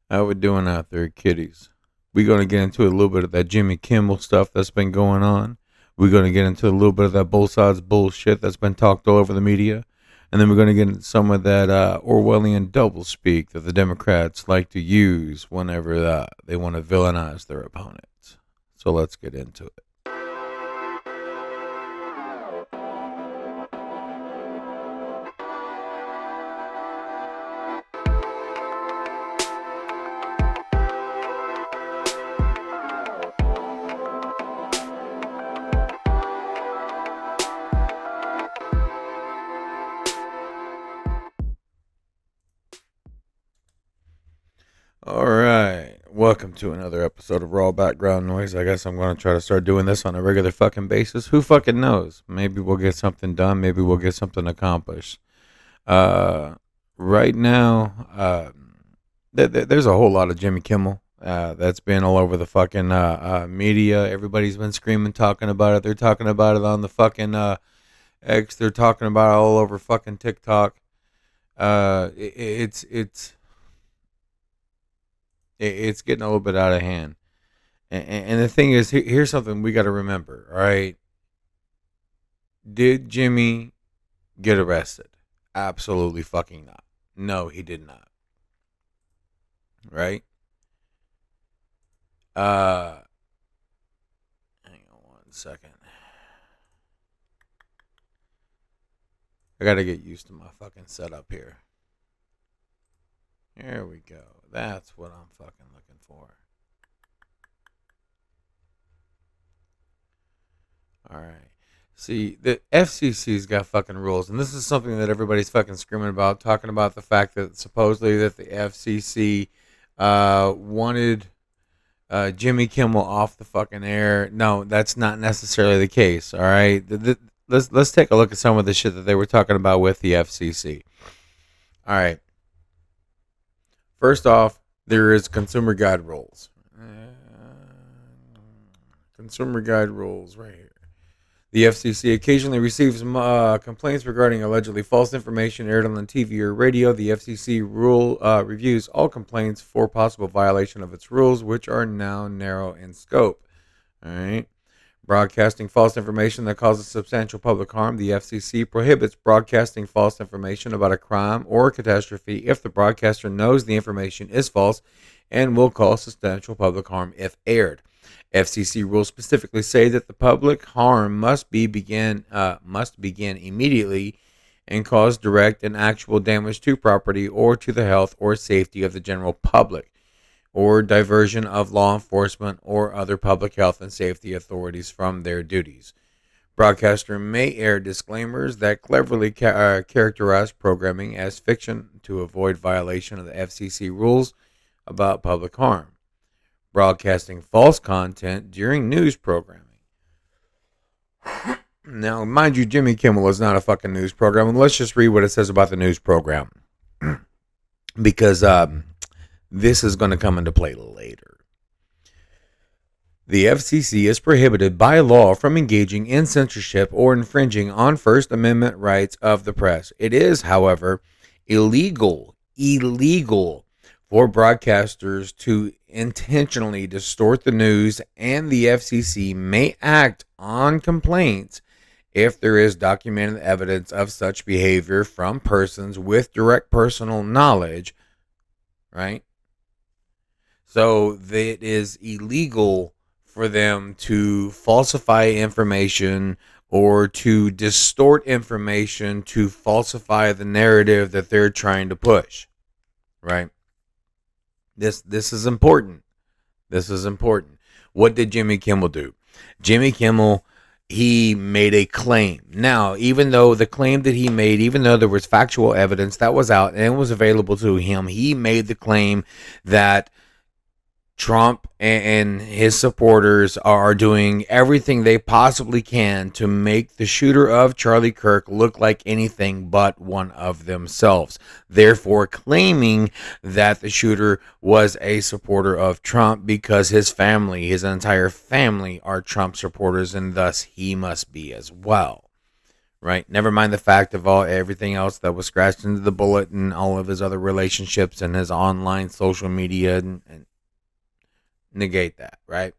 How we doing out there, kiddies? We're going to get into a little bit of that Jimmy Kimmel stuff that's been going on. We're going to get into a little bit of that both sides bullshit that's been talked all over the media. And then we're going to get into some of that Orwellian doublespeak that the Democrats like to use whenever they want to villainize their opponents. So let's get into it. All right. Welcome to another episode of Raw Background Noise. I guess I'm going to try to start doing this on a regular fucking basis. Who fucking knows? Maybe we'll get something done. Maybe we'll get something accomplished. Uh, right now, there's a whole lot of Jimmy Kimmel. That's been all over the fucking media. Everybody's been screaming, talking about it. They're talking about it on the fucking X. They're talking about it all over fucking TikTok. It's getting a little bit out of hand. And the thing is, here's something we got to remember. All right, did Jimmy get arrested? Absolutely fucking not. No, he did not. Right? Uh, Hang on one second. I got to get used to my fucking setup here. Here we go. That's what I'm fucking looking for. All right. See, the FCC's got fucking rules, and this is something that everybody's fucking screaming about, talking about the fact that supposedly that the FCC wanted Jimmy Kimmel off the fucking air. No, that's not necessarily the case. All right, let's take a look at some of the shit that they were talking about with the FCC. All right. First off, there is consumer guide rules. Consumer guide rules right here. The FCC occasionally receives complaints regarding allegedly false information aired on the TV or radio. The FCC reviews all complaints for possible violation of its rules, which are now narrow in scope. All right. Broadcasting false information that causes substantial public harm. The FCC prohibits broadcasting false information about a crime or a catastrophe if the broadcaster knows the information is false and will cause substantial public harm if aired. FCC rules specifically say that the public harm must begin immediately and cause direct and actual damage to property or to the health or safety of the general public, or diversion of law enforcement or other public health and safety authorities from their duties. Broadcaster may air disclaimers that cleverly characterize programming as fiction to avoid violation of the FCC rules about public harm. Broadcasting false content during news programming. Now, mind you, Jimmy Kimmel is not a fucking news program. And let's just read what it says about the news program. Because this is going to come into play later. The FCC is prohibited by law from engaging in censorship or infringing on First Amendment rights of the press. It is, however, illegal for broadcasters to intentionally distort the news, and the FCC may act on complaints if there is documented evidence of such behavior from persons with direct personal knowledge, right? So it is illegal for them to falsify information or to distort information to falsify the narrative that they're trying to push, right? This is important. This is important. What did Jimmy Kimmel do? Jimmy Kimmel, he made a claim. Now, even though the claim that he made, even though there was factual evidence that was out and it was available to him, he made the claim that Trump and his supporters are doing everything they possibly can to make the shooter of Charlie Kirk look like anything but one of themselves. Therefore, claiming that the shooter was a supporter of Trump because his family, his entire family, are Trump supporters, and thus he must be as well. right? Never mind the fact of everything else that was scratched into the bullet and all of his other relationships and his online social media, and negate that, right?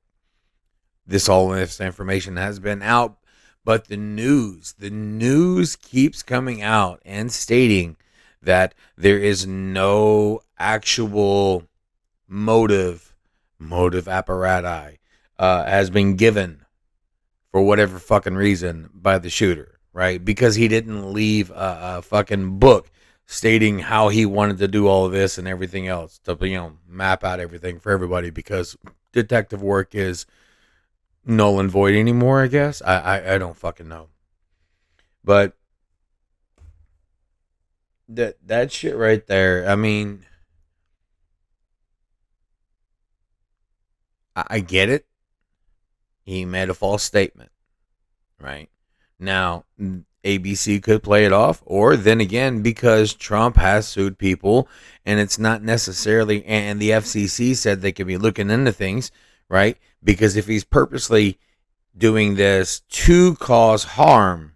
All this information has been out, but the news keeps coming out and stating that there is no actual motive apparatus has been given for whatever fucking reason by the shooter, right? Because he didn't leave a fucking book stating how he wanted to do all of this and everything else to, map out everything for everybody, because detective work is null and void anymore, I guess. I don't fucking know. But that shit right there, I mean, I get it. He made a false statement, right? Now, ABC could play it off, or then again, because Trump has sued people, and it's not necessarily, and the FCC said they could be looking into things, right? Because if he's purposely doing this to cause harm,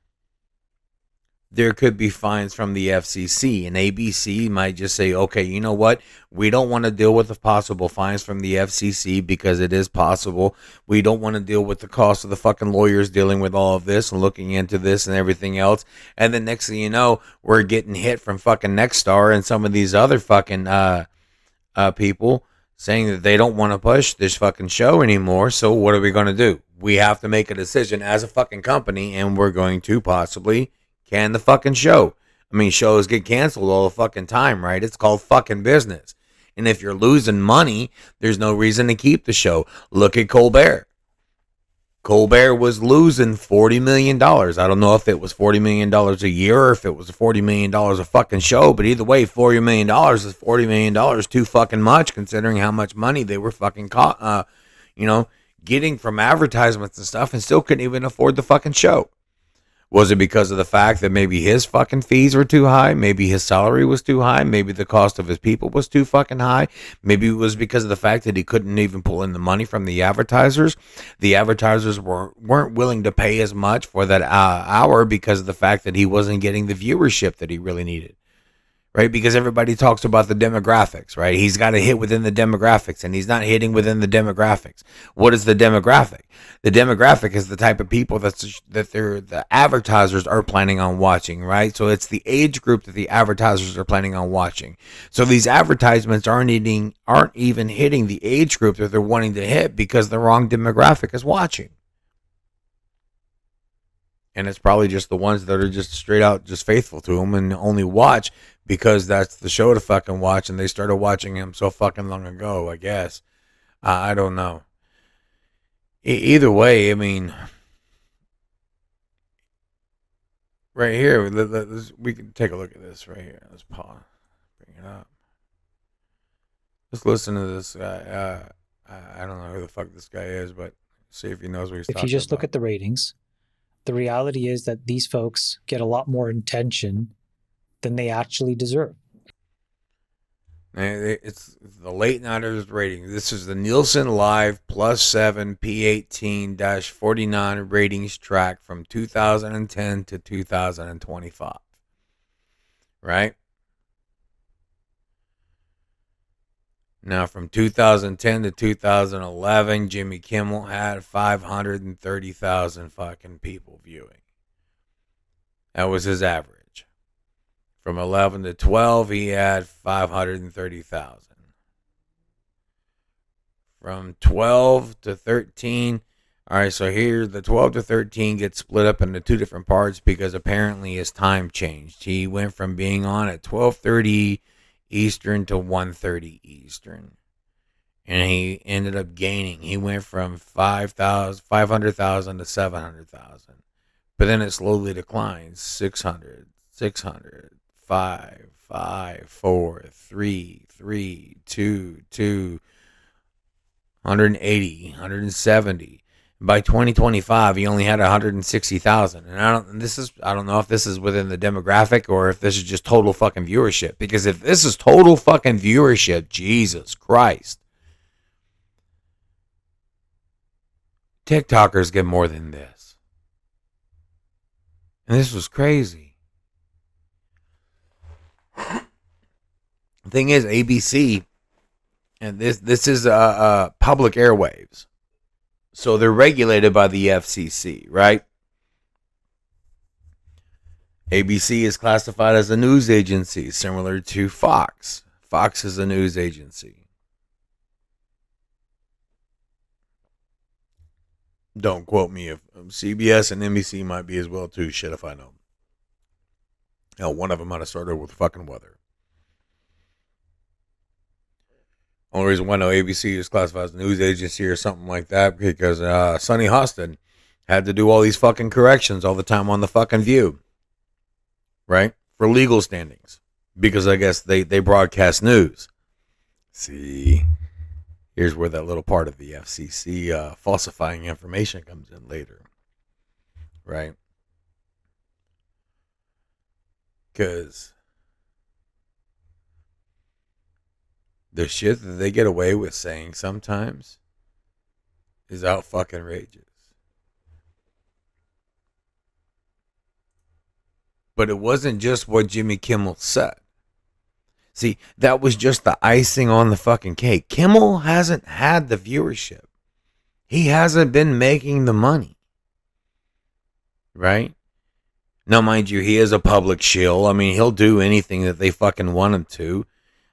there could be fines from the FCC, and ABC might just say, okay, you know what? We don't want to deal with the possible fines from the FCC because it is possible. We don't want to deal with the cost of the fucking lawyers dealing with all of this and looking into this and everything else. And then next thing you know, we're getting hit from fucking Nexstar and some of these other fucking people saying that they don't want to push this fucking show anymore. So what are we going to do? We have to make a decision as a fucking company, and we're going to possibly can the fucking show. I mean, shows get canceled all the fucking time, right? It's called fucking business. And if you're losing money, there's no reason to keep the show. Look at Colbert. Colbert was losing $40 million. I don't know if it was $40 million a year or if it was $40 million a fucking show, but either way, $40 million is $40 million too fucking much, considering how much money they were fucking getting from advertisements and stuff, and still couldn't even afford the fucking show. Was it because of the fact that maybe his fucking fees were too high? Maybe his salary was too high? Maybe the cost of his people was too fucking high? Maybe it was because of the fact that he couldn't even pull in the money from the advertisers. The advertisers weren't willing to pay as much for that hour because of the fact that he wasn't getting the viewership that he really needed. Right? Because everybody talks about the demographics, right? He's got to hit within the demographics, and he's not hitting within the demographics. What is the demographic? The demographic is the type of people that the advertisers are planning on watching, right? So it's the age group that the advertisers are planning on watching. So these advertisements aren't even hitting the age group that they're wanting to hit because the wrong demographic is watching. And it's probably just the ones that are just straight out just faithful to him and only watch because that's the show to fucking watch, and they started watching him so fucking long ago, I guess. I don't know. Either way, I mean, right here, we can take a look at this right here. Let's pause. Bring it up. Let's listen to this guy. I don't know who the fuck this guy is, but see if he knows what he's talking about. If you just look at the ratings, the reality is that these folks get a lot more attention than they actually deserve. It's the late nighters rating. This is the Nielsen Live +7 P18-49 ratings track from 2010 to 2025. Right? Now, from 2010 to 2011, Jimmy Kimmel had 530,000 fucking people viewing. That was his average. From 11 to 12, he had 530,000. From 12 to 13, all right, so here the 12 to 13 gets split up into two different parts because apparently his time changed. He went from being on at 12:30 Eastern to 1:30 Eastern. And he ended up gaining. He went from 500,000 to 700,000. But then it slowly declines. 600, 600, 5, 5, 4, 3, 3, 2, 2, 180, 170. By 2025, he only had 160,000. And I don't know if this is within the demographic or if this is just total fucking viewership. Because if this is total fucking viewership, Jesus Christ. TikTokers get more than this. And this was crazy. The thing is, ABC, and this is public airwaves, so they're regulated by the FCC, right? ABC is classified as a news agency, similar to Fox. Fox is a news agency. Don't quote me if CBS and NBC might be as well too. Shit if I know. Hell, one of them might have started with fucking weather. Only reason why I know ABC is classified as a news agency or something like that because Sonny Hostin had to do all these fucking corrections all the time on the fucking View, right? For legal standings, because I guess they broadcast news. See, here's where that little part of the FCC falsifying information comes in later, right? Because the shit that they get away with saying sometimes is out fucking outrageous. But it wasn't just what Jimmy Kimmel said. See, that was just the icing on the fucking cake. Kimmel hasn't had the viewership. He hasn't been making the money. Right? Now, mind you, he is a public shill. I mean, he'll do anything that they fucking want him to.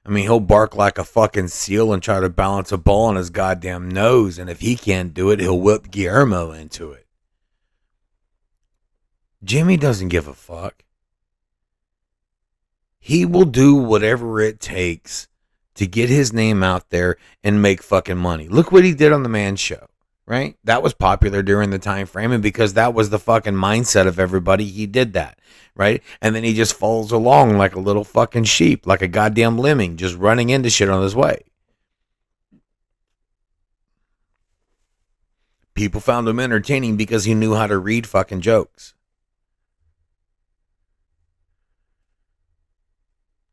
I mean, he'll bark like a fucking seal and try to balance a ball on his goddamn nose. And if he can't do it, he'll whip Guillermo into it. Jimmy doesn't give a fuck. He will do whatever it takes to get his name out there and make fucking money. Look what he did on the Man Show, right? That was popular during the time frame, and because that was the fucking mindset of everybody, he did that, right? And then he just follows along like a little fucking sheep, like a goddamn lemming, just running into shit on his way. People found him entertaining because he knew how to read fucking jokes.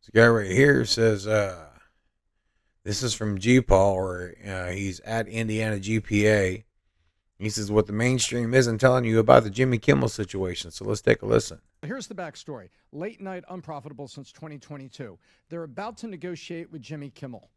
This guy right here says, this is from G-Paul, or he's at Indiana GPA. He says, what the mainstream isn't telling you about the Jimmy Kimmel situation. So let's take a listen. Here's the backstory. Late night unprofitable since 2022. They're about to negotiate with Jimmy Kimmel.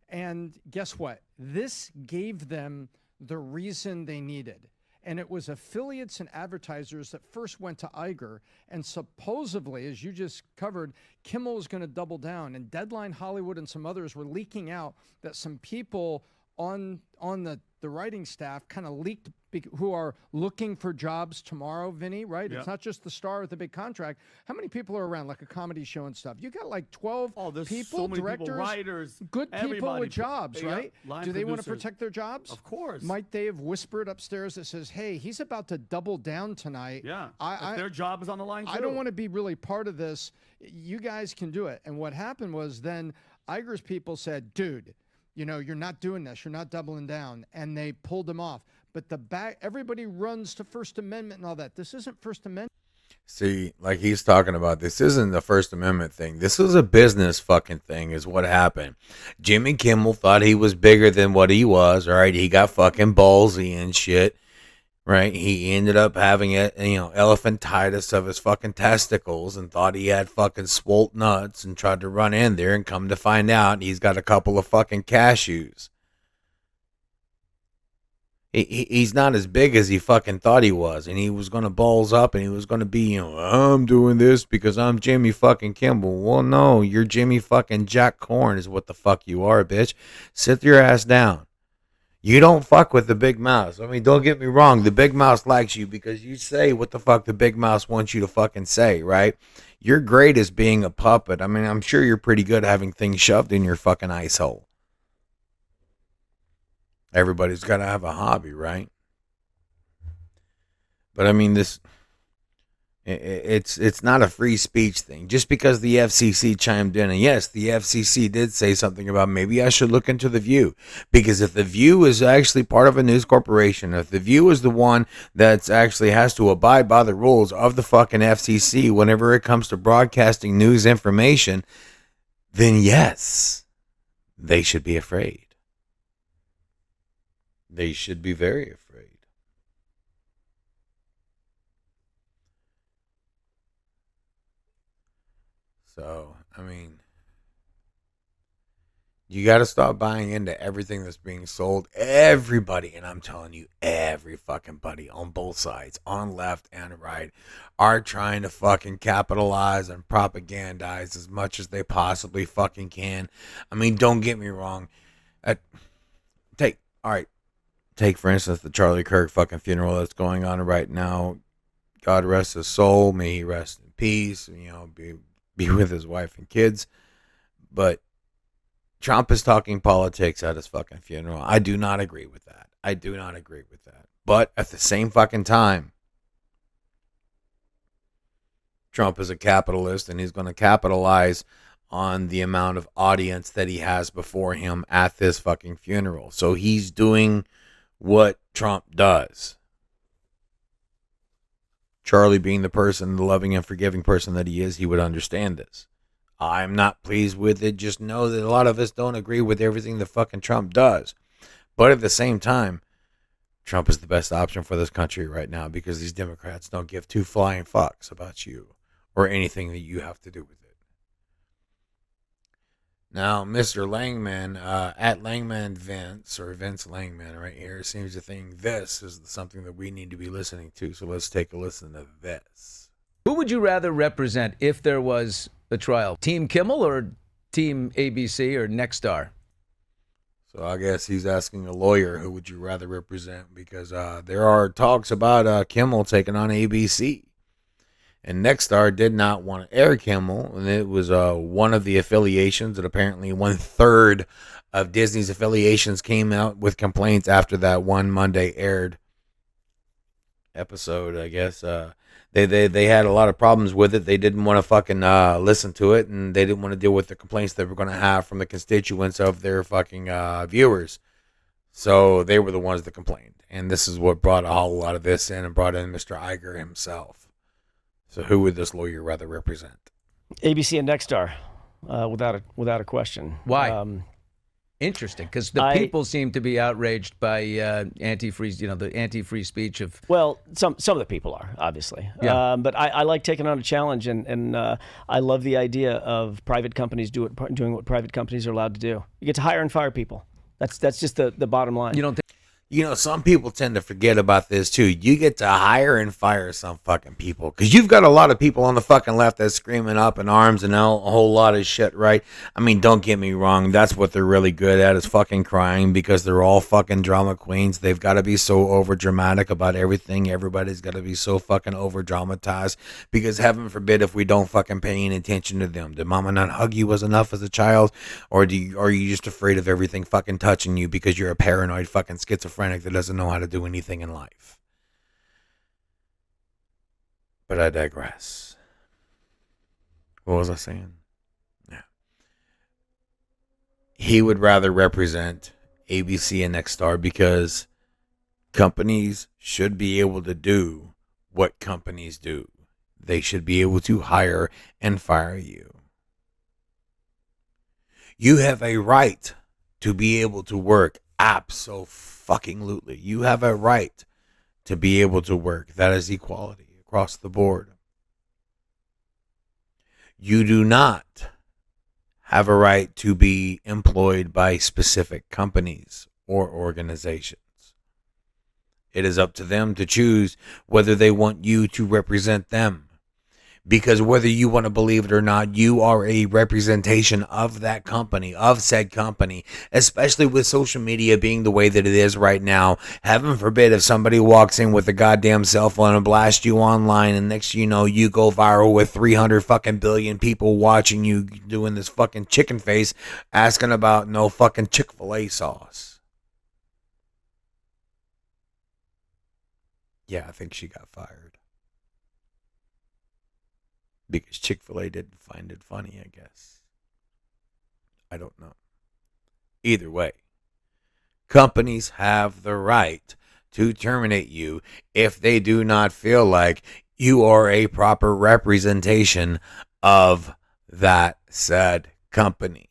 And guess what? This gave them the reason they needed. And it was affiliates and advertisers that first went to Iger. And supposedly, as you just covered, Kimmel was going to double down. And Deadline Hollywood and some others were leaking out that some people on the writing staff kind of leaked, who are looking for jobs tomorrow, Vinny, right? Yep. It's not just the star with the big contract. How many people are around, like a comedy show and stuff? You got like 12 people, so directors, people, writers, good people with jobs, right? Do they want to protect their jobs? Of course. Might they have whispered upstairs that says, hey, he's about to double down tonight. Yeah, if their job is on the line too. I don't want to be really part of this. You guys can do it. And what happened was then Iger's people said, dude, you know, you're not doing this. You're not doubling down. And they pulled him off. But everybody runs to First Amendment and all that. This isn't First Amendment. See, like he's talking about, this isn't the First Amendment thing. This is a business fucking thing is what happened. Jimmy Kimmel thought he was bigger than what he was, all right? He got fucking ballsy and shit, right? He ended up having elephantitis of his fucking testicles and thought he had fucking swolled nuts and tried to run in there and come to find out he's got a couple of fucking cashews. He's not as big as he fucking thought he was, and he was going to balls up and he was going to be, I'm doing this because I'm Jimmy fucking Kimmel. Well, no, you're Jimmy fucking Jack Corn is what the fuck you are, bitch. Sit your ass down. You don't fuck with the big mouse. I mean, don't get me wrong. The big mouse likes you because you say what the fuck the big mouse wants you to fucking say, right? You're great as being a puppet. I mean, I'm sure you're pretty good having things shoved in your fucking ice hole. Everybody's got to have a hobby, right? But I mean, it's not a free speech thing. Just because the FCC chimed in, and yes, the FCC did say something about maybe I should look into The View, because if The View is actually part of a news corporation, if The View is the one that's actually has to abide by the rules of the fucking FCC whenever it comes to broadcasting news information, then yes, they should be afraid. They should be very afraid. So, I mean, you got to stop buying into everything that's being sold. Everybody, and I'm telling you, every fucking buddy on both sides, on left and right, are trying to fucking capitalize and propagandize as much as they possibly fucking can. I mean, don't get me wrong. Take for instance the Charlie Kirk fucking funeral that's going on right now. God rest his soul. May he rest in peace. Be with his wife and kids. But Trump is talking politics at his fucking funeral. I do not agree with that. But at the same fucking time, Trump is a capitalist and he's going to capitalize on the amount of audience that he has before him at this fucking funeral. So he's doing what Trump does. Charlie being the person, the loving and forgiving person that he is, he would understand this. I'm not pleased with it. Just know that a lot of us don't agree with everything that fucking Trump does. But at the same time, Trump is the best option for this country right now because these Democrats don't give two flying fucks about you or anything that you have to do with it. Now, Mr. Langman, at Langman Vince, or Vince Langman right here, seems to think this is something that we need to be listening to. So let's take a listen to this. Who would you rather represent if there was a trial? Team Kimmel or Team ABC or Nexstar? So I guess he's asking a lawyer, who would you rather represent? Because there are talks about Kimmel taking on ABC. And Nexstar did not want to air Kimmel, and it was one of the affiliations, and apparently 1/3 of Disney's affiliations came out with complaints after that one Monday aired episode. I guess they had a lot of problems with it. They didn't want to fucking listen to it, and they didn't want to deal with the complaints they were going to have from the constituents of their fucking viewers. So they were the ones that complained, and this is what brought a whole lot of this in and brought in Mr. Iger himself. So who would this lawyer rather represent? ABC and Nexstar, without a question. Why? Interesting, because the people seem to be outraged by anti-free, the anti-free speech of. Well, some of the people are, obviously. Yeah. But I like taking on a challenge, and I love the idea of private companies doing what private companies are allowed to do. You get to hire and fire people. That's just the bottom line. You don't think? Some people tend to forget about this too. You get to hire and fire some fucking people because you've got a lot of people on the fucking left that's screaming up in arms and a whole lot of shit, right? I mean, don't get me wrong. That's what they're really good at is fucking crying because they're all fucking drama queens. They've got to be so over dramatic about everything. Everybody's got to be so fucking over dramatized because heaven forbid if we don't fucking pay any attention to them. Did mama not hug you was enough as a child? Or are you just afraid of everything fucking touching you because you're a paranoid fucking schizophrenic that doesn't know how to do anything in life? But I digress. What was I saying? Yeah. He would rather represent ABC and Nexstar because companies should be able to do what companies do. They should be able to hire and fire you. You have a right to be able to work. Absolutely. You have a right to be able to work. That is equality across the board. You do not have a right to be employed by specific companies or organizations. It is up to them to choose whether they want you to represent them. Because whether you want to believe it or not, you are a representation of that company, of said company, especially with social media being the way that it is right now. Heaven forbid if somebody walks in with a goddamn cell phone and blasts you online and next you know, you go viral with 300 fucking billion people watching you doing this fucking chicken face asking about no fucking Chick-fil-A sauce. Yeah, I think she got fired. Because Chick-fil-A didn't find it funny, I guess. I don't know. Either way, companies have the right to terminate you if they do not feel like you are a proper representation of that said company.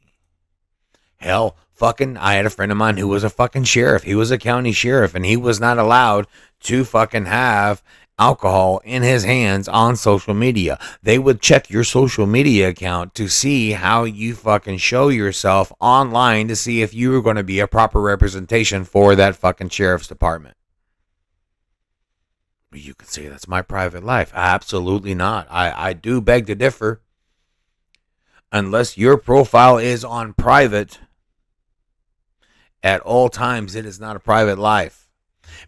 Hell, I had a friend of mine who was a fucking sheriff. He was a county sheriff, and he was not allowed to fucking have alcohol in his hands on social media. They would check your social media account to see how you fucking show yourself online to see if you were going to be a proper representation for that fucking sheriff's department. You could say that's my private life. Absolutely not. I do beg to differ. Unless your profile is on private at all times, it is not a private life.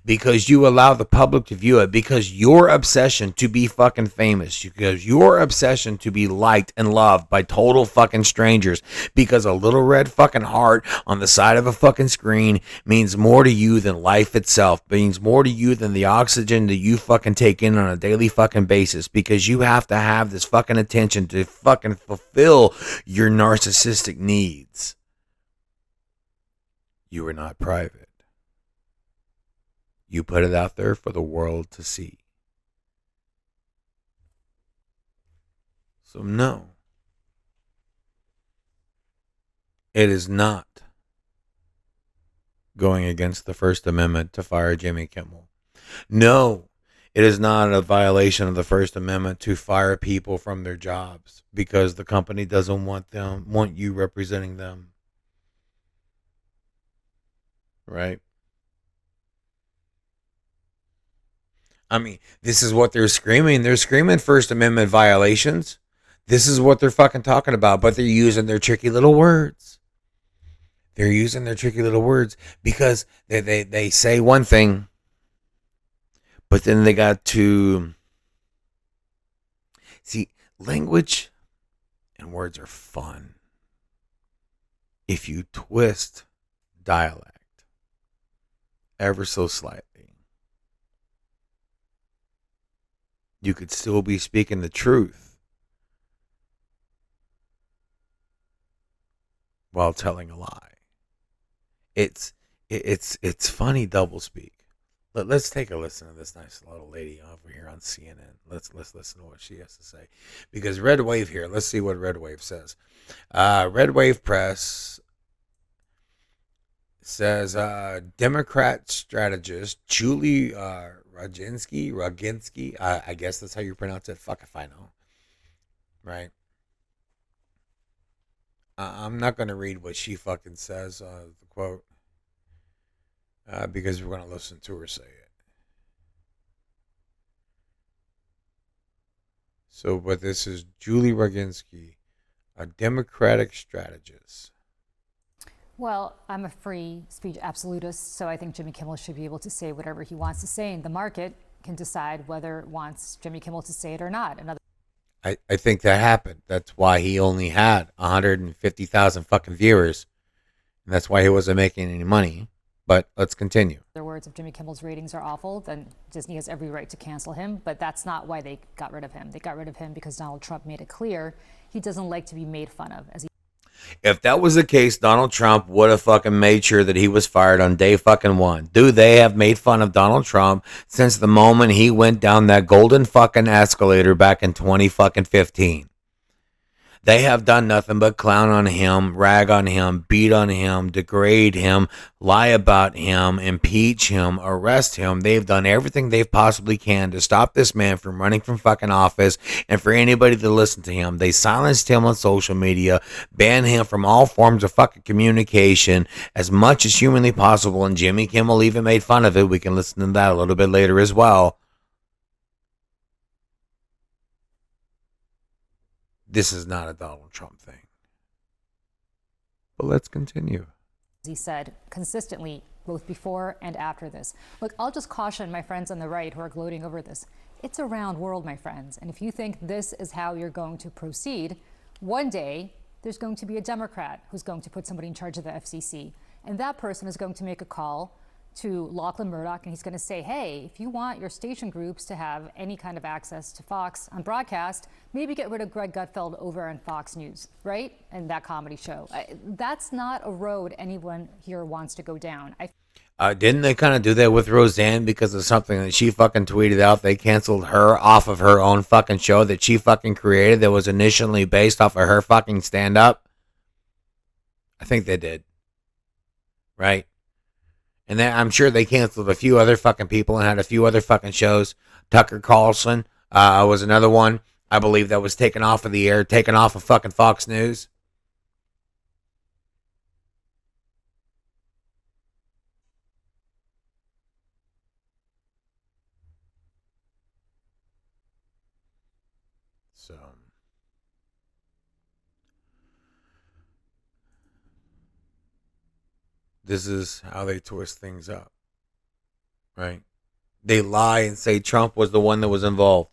Because you allow the public to view it, because your obsession to be fucking famous, because your obsession to be liked and loved by total fucking strangers, because a little red fucking heart on the side of a fucking screen means more to you than life itself, means more to you than the oxygen that you fucking take in on a daily fucking basis, because you have to have this fucking attention to fucking fulfill your narcissistic needs. You are not private. You put it out there for the world to see. So no, it is not going against the First Amendment to fire Jimmy Kimmel. No, it is not a violation of the First Amendment to fire people from their jobs because the company doesn't want you representing them. Right? I mean, this is what they're screaming. They're screaming First Amendment violations. This is what they're fucking talking about, but they're using their tricky little words. They're using their tricky little words because they say one thing, but then they got to... See, language and words are fun if you twist dialect ever so slightly. You could still be speaking the truth while telling a lie. It's funny doublespeak. Let's take a listen to this nice little lady over here on CNN. Let's listen to what she has to say. Because Red Wave here, let's see what Red Wave says. Red Wave Press says Democrat strategist Julie Roginski, I guess that's how you pronounce it. Fuck if I know. Right? I'm not going to read what she fucking says, the quote, because we're going to listen to her say it. So, but this is Julie Roginski, a Democratic strategist. Well, I'm a free speech absolutist, so I think Jimmy Kimmel should be able to say whatever he wants to say, and the market can decide whether it wants Jimmy Kimmel to say it or not. I think that happened. That's why he only had 150,000 fucking viewers, and that's why he wasn't making any money. But let's continue. In other words, if Jimmy Kimmel's ratings are awful, then Disney has every right to cancel him, but that's not why they got rid of him. They got rid of him because Donald Trump made it clear he doesn't like to be made fun of. If that was the case, Donald Trump would have fucking made sure that he was fired on day fucking one. Dude, they have made fun of Donald Trump since the moment he went down that golden fucking escalator back in 2015. They have done nothing but clown on him, rag on him, beat on him, degrade him, lie about him, impeach him, arrest him. They've done everything they possibly can to stop this man from running from fucking office and for anybody to listen to him. They silenced him on social media, banned him from all forms of fucking communication as much as humanly possible, and Jimmy Kimmel even made fun of it. We can listen to that a little bit later as well. This is not a Donald Trump thing. But let's continue. He said consistently, both before and after this. Look, I'll just caution my friends on the right who are gloating over this. It's a round world, my friends. And if you think this is how you're going to proceed, one day there's going to be a Democrat who's going to put somebody in charge of the FCC. And that person is going to make a call to Lachlan Murdoch, and he's going to say, hey, if you want your station groups to have any kind of access to Fox on broadcast, maybe get rid of Greg Gutfeld over on Fox News, right? And that comedy show. That's not a road anyone here wants to go down. Didn't they kind of do that with Roseanne because of something that she fucking tweeted out? They canceled her off of her own fucking show that she fucking created that was initially based off of her fucking stand-up. I think they did. Right? And then I'm sure they canceled a few other fucking people and had a few other fucking shows. Tucker Carlson was another one, I believe, that was taken off of the air, taken off of fucking Fox News. So this is how they twist things up, right? They lie and say Trump was the one that was involved.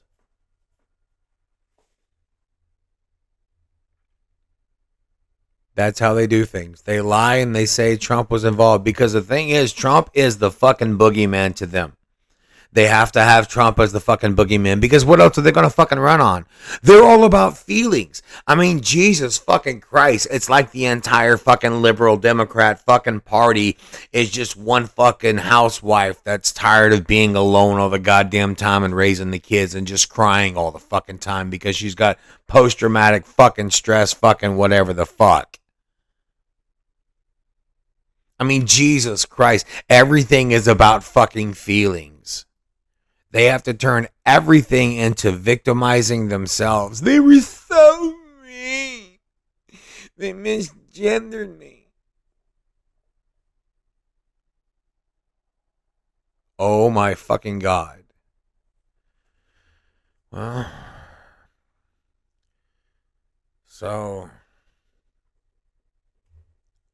That's how they do things. They lie and they say Trump was involved because the thing is, Trump is the fucking boogeyman to them. They have to have Trump as the fucking boogeyman because what else are they going to fucking run on? They're all about feelings. I mean, Jesus fucking Christ. It's like the entire fucking liberal Democrat fucking party is just one fucking housewife that's tired of being alone all the goddamn time and raising the kids and just crying all the fucking time because she's got post-traumatic fucking stress fucking whatever the fuck. I mean, Jesus Christ. Everything is about fucking feelings. They have to turn everything into victimizing themselves. They were so mean. They misgendered me. Oh my fucking God. Well, so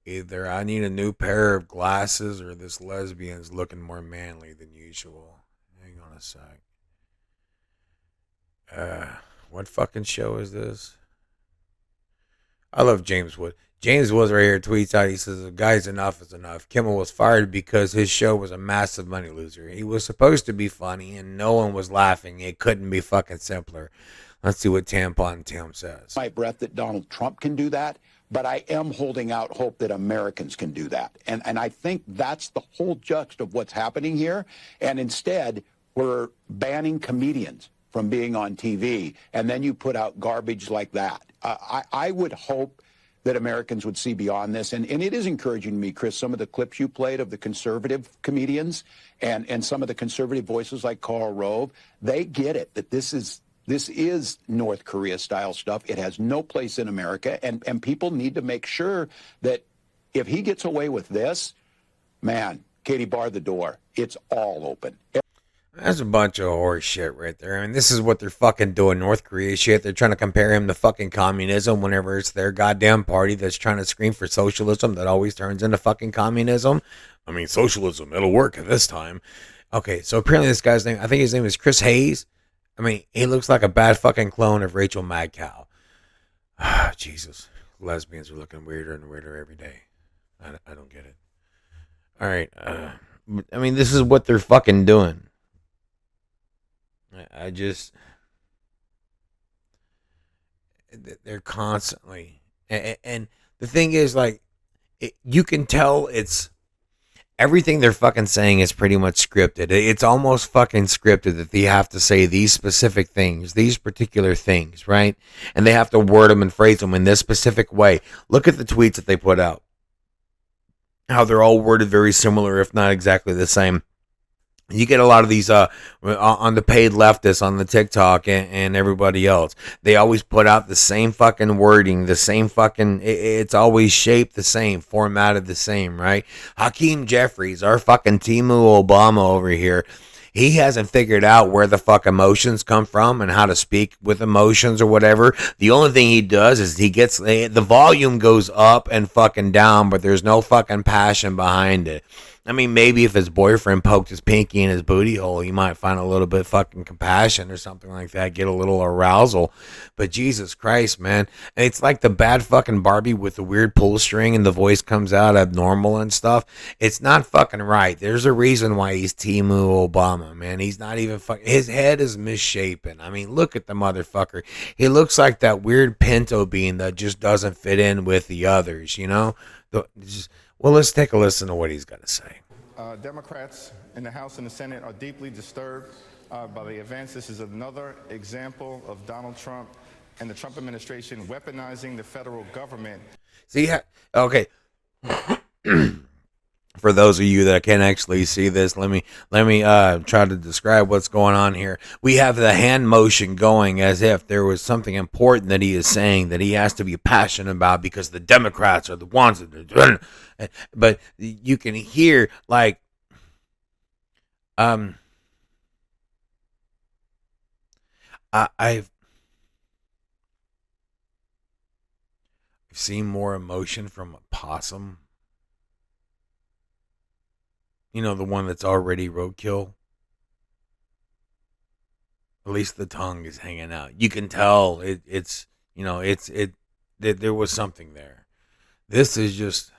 either I need a new pair of glasses or this lesbian's looking more manly than usual. Hang on a sec. What fucking show is this? I love James Wood. James Woods right here tweets out, he says, guys, enough is enough. Kimmel was fired because his show was a massive money loser. He was supposed to be funny and no one was laughing. It couldn't be fucking simpler. Let's see what Tampon Tim says. My breath that Donald Trump can do that, but I am holding out hope that Americans can do that. And I think that's the whole gist of what's happening here. And instead, we're banning comedians from being on TV, and then you put out garbage like that. I would hope that Americans would see beyond this. And it is encouraging to me, Chris, some of the clips you played of the conservative comedians and some of the conservative voices like Karl Rove, they get it, that this is North Korea style stuff. It has no place in America. And people need to make sure that if he gets away with this, man, Katie, bar the door. It's all open. That's a bunch of horse shit right there. I mean, this is what they're fucking doing, North Korea shit. They're trying to compare him to fucking communism whenever it's their goddamn party that's trying to scream for socialism that always turns into fucking communism. I mean, socialism, it'll work at this time. Okay, so apparently this guy's name, I think his name is Chris Hayes. I mean, he looks like a bad fucking clone of Rachel Madcow. Ah, Jesus. Lesbians are looking weirder and weirder every day. I don't get it. All right. I mean, this is what they're fucking doing. I just, they're constantly, and the thing is, like, you can tell it's, everything they're fucking saying is pretty much scripted. It's almost fucking scripted that they have to say these specific things, these particular things, right? And they have to word them and phrase them in this specific way. Look at the tweets that they put out. How they're all worded very similar, if not exactly the same. You get a lot of these on the paid leftists on the TikTok and everybody else. They always put out the same fucking wording, the same fucking, it's always shaped the same, formatted the same, right? Hakeem Jeffries, our fucking Timu Obama over here, he hasn't figured out where the fuck emotions come from and how to speak with emotions or whatever. The only thing he does is he gets, the volume goes up and fucking down, but there's no fucking passion behind it. I mean, maybe if his boyfriend poked his pinky in his booty hole, he might find a little bit of fucking compassion or something like that, get a little arousal. But Jesus Christ, man. It's like the bad fucking Barbie with the weird pull string and the voice comes out abnormal and stuff. It's not fucking right. There's a reason why he's Timu Obama, man. He's not even fucking, his head is misshapen. I mean, look at the motherfucker. He looks like that weird pinto bean that just doesn't fit in with the others, you know? Well, let's take a listen to what he's got to say. Democrats in the House and the Senate are deeply disturbed by the events. This is another example of Donald Trump and the Trump administration weaponizing the federal government. See, okay. for those of you that can't actually see this, let me try to describe what's going on here. We have the hand motion going as if there was something important that he is saying that he has to be passionate about because the Democrats are the ones that are doing it. But you can hear like I've seen more emotion from a possum. You know, the one that's already roadkill. At least the tongue is hanging out. You can tell it's there was something there. This is just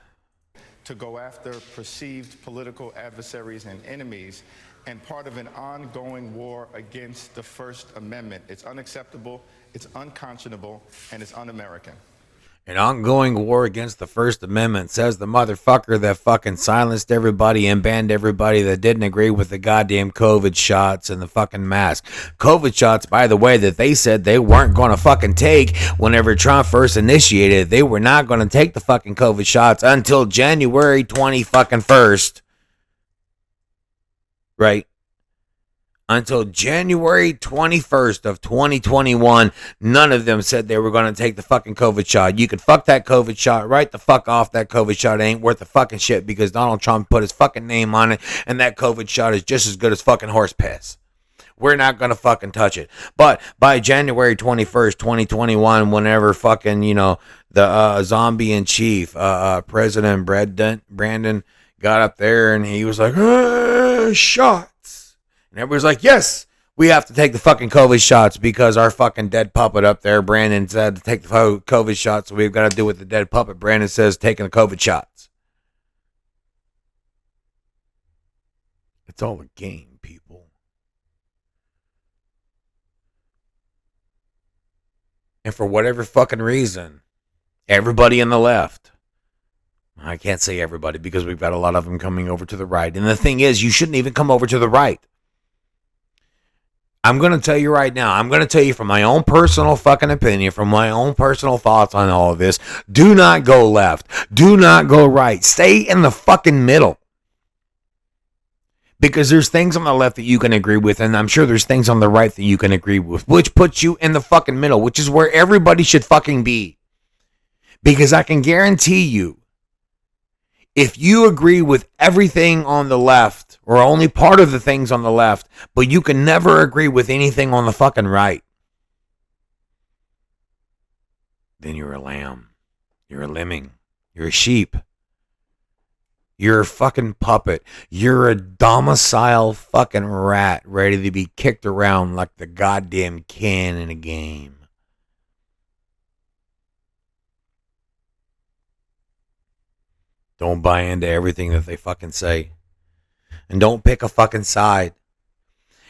to go after perceived political adversaries and enemies and part of an ongoing war against the First Amendment. It's unacceptable, it's unconscionable, and it's un-American. An ongoing war against the First Amendment, says the motherfucker that fucking silenced everybody and banned everybody that didn't agree with the goddamn COVID shots and the fucking mask. COVID shots, by the way, that they said they weren't going to fucking take whenever Trump first initiated. They were not going to take the fucking COVID shots until January 21st. Right? Until January 21st of 2021, none of them said they were going to take the fucking COVID shot. You could fuck that COVID shot right the fuck off. That COVID shot ain't worth the fucking shit because Donald Trump put his fucking name on it, and that COVID shot is just as good as fucking horse piss. We're not going to fucking touch it. But by January 21st, 2021, whenever fucking, the zombie in chief, President Brandon got up there and he was like, shot. And everybody's like, yes, we have to take the fucking COVID shots because our fucking dead puppet up there, Brandon, said to take the COVID shots, so we've got to do with the dead puppet. Brandon says taking the COVID shots. It's all a game, people. And for whatever fucking reason, everybody on the left, I can't say everybody because we've got a lot of them coming over to the right. And the thing is, you shouldn't even come over to the right. I'm going to tell you right now, I'm going to tell you from my own personal fucking opinion, from my own personal thoughts on all of this, do not go left. Do not go right. Stay in the fucking middle. Because there's things on the left that you can agree with, and I'm sure there's things on the right that you can agree with, which puts you in the fucking middle, which is where everybody should fucking be. Because I can guarantee you, if you agree with everything on the left, or only part of the things on the left, but you can never agree with anything on the fucking right, then you're a lamb. You're a lemming. You're a sheep. You're a fucking puppet. You're a domicile fucking rat ready to be kicked around like the goddamn can in a game. Don't buy into everything that they fucking say. And don't pick a fucking side.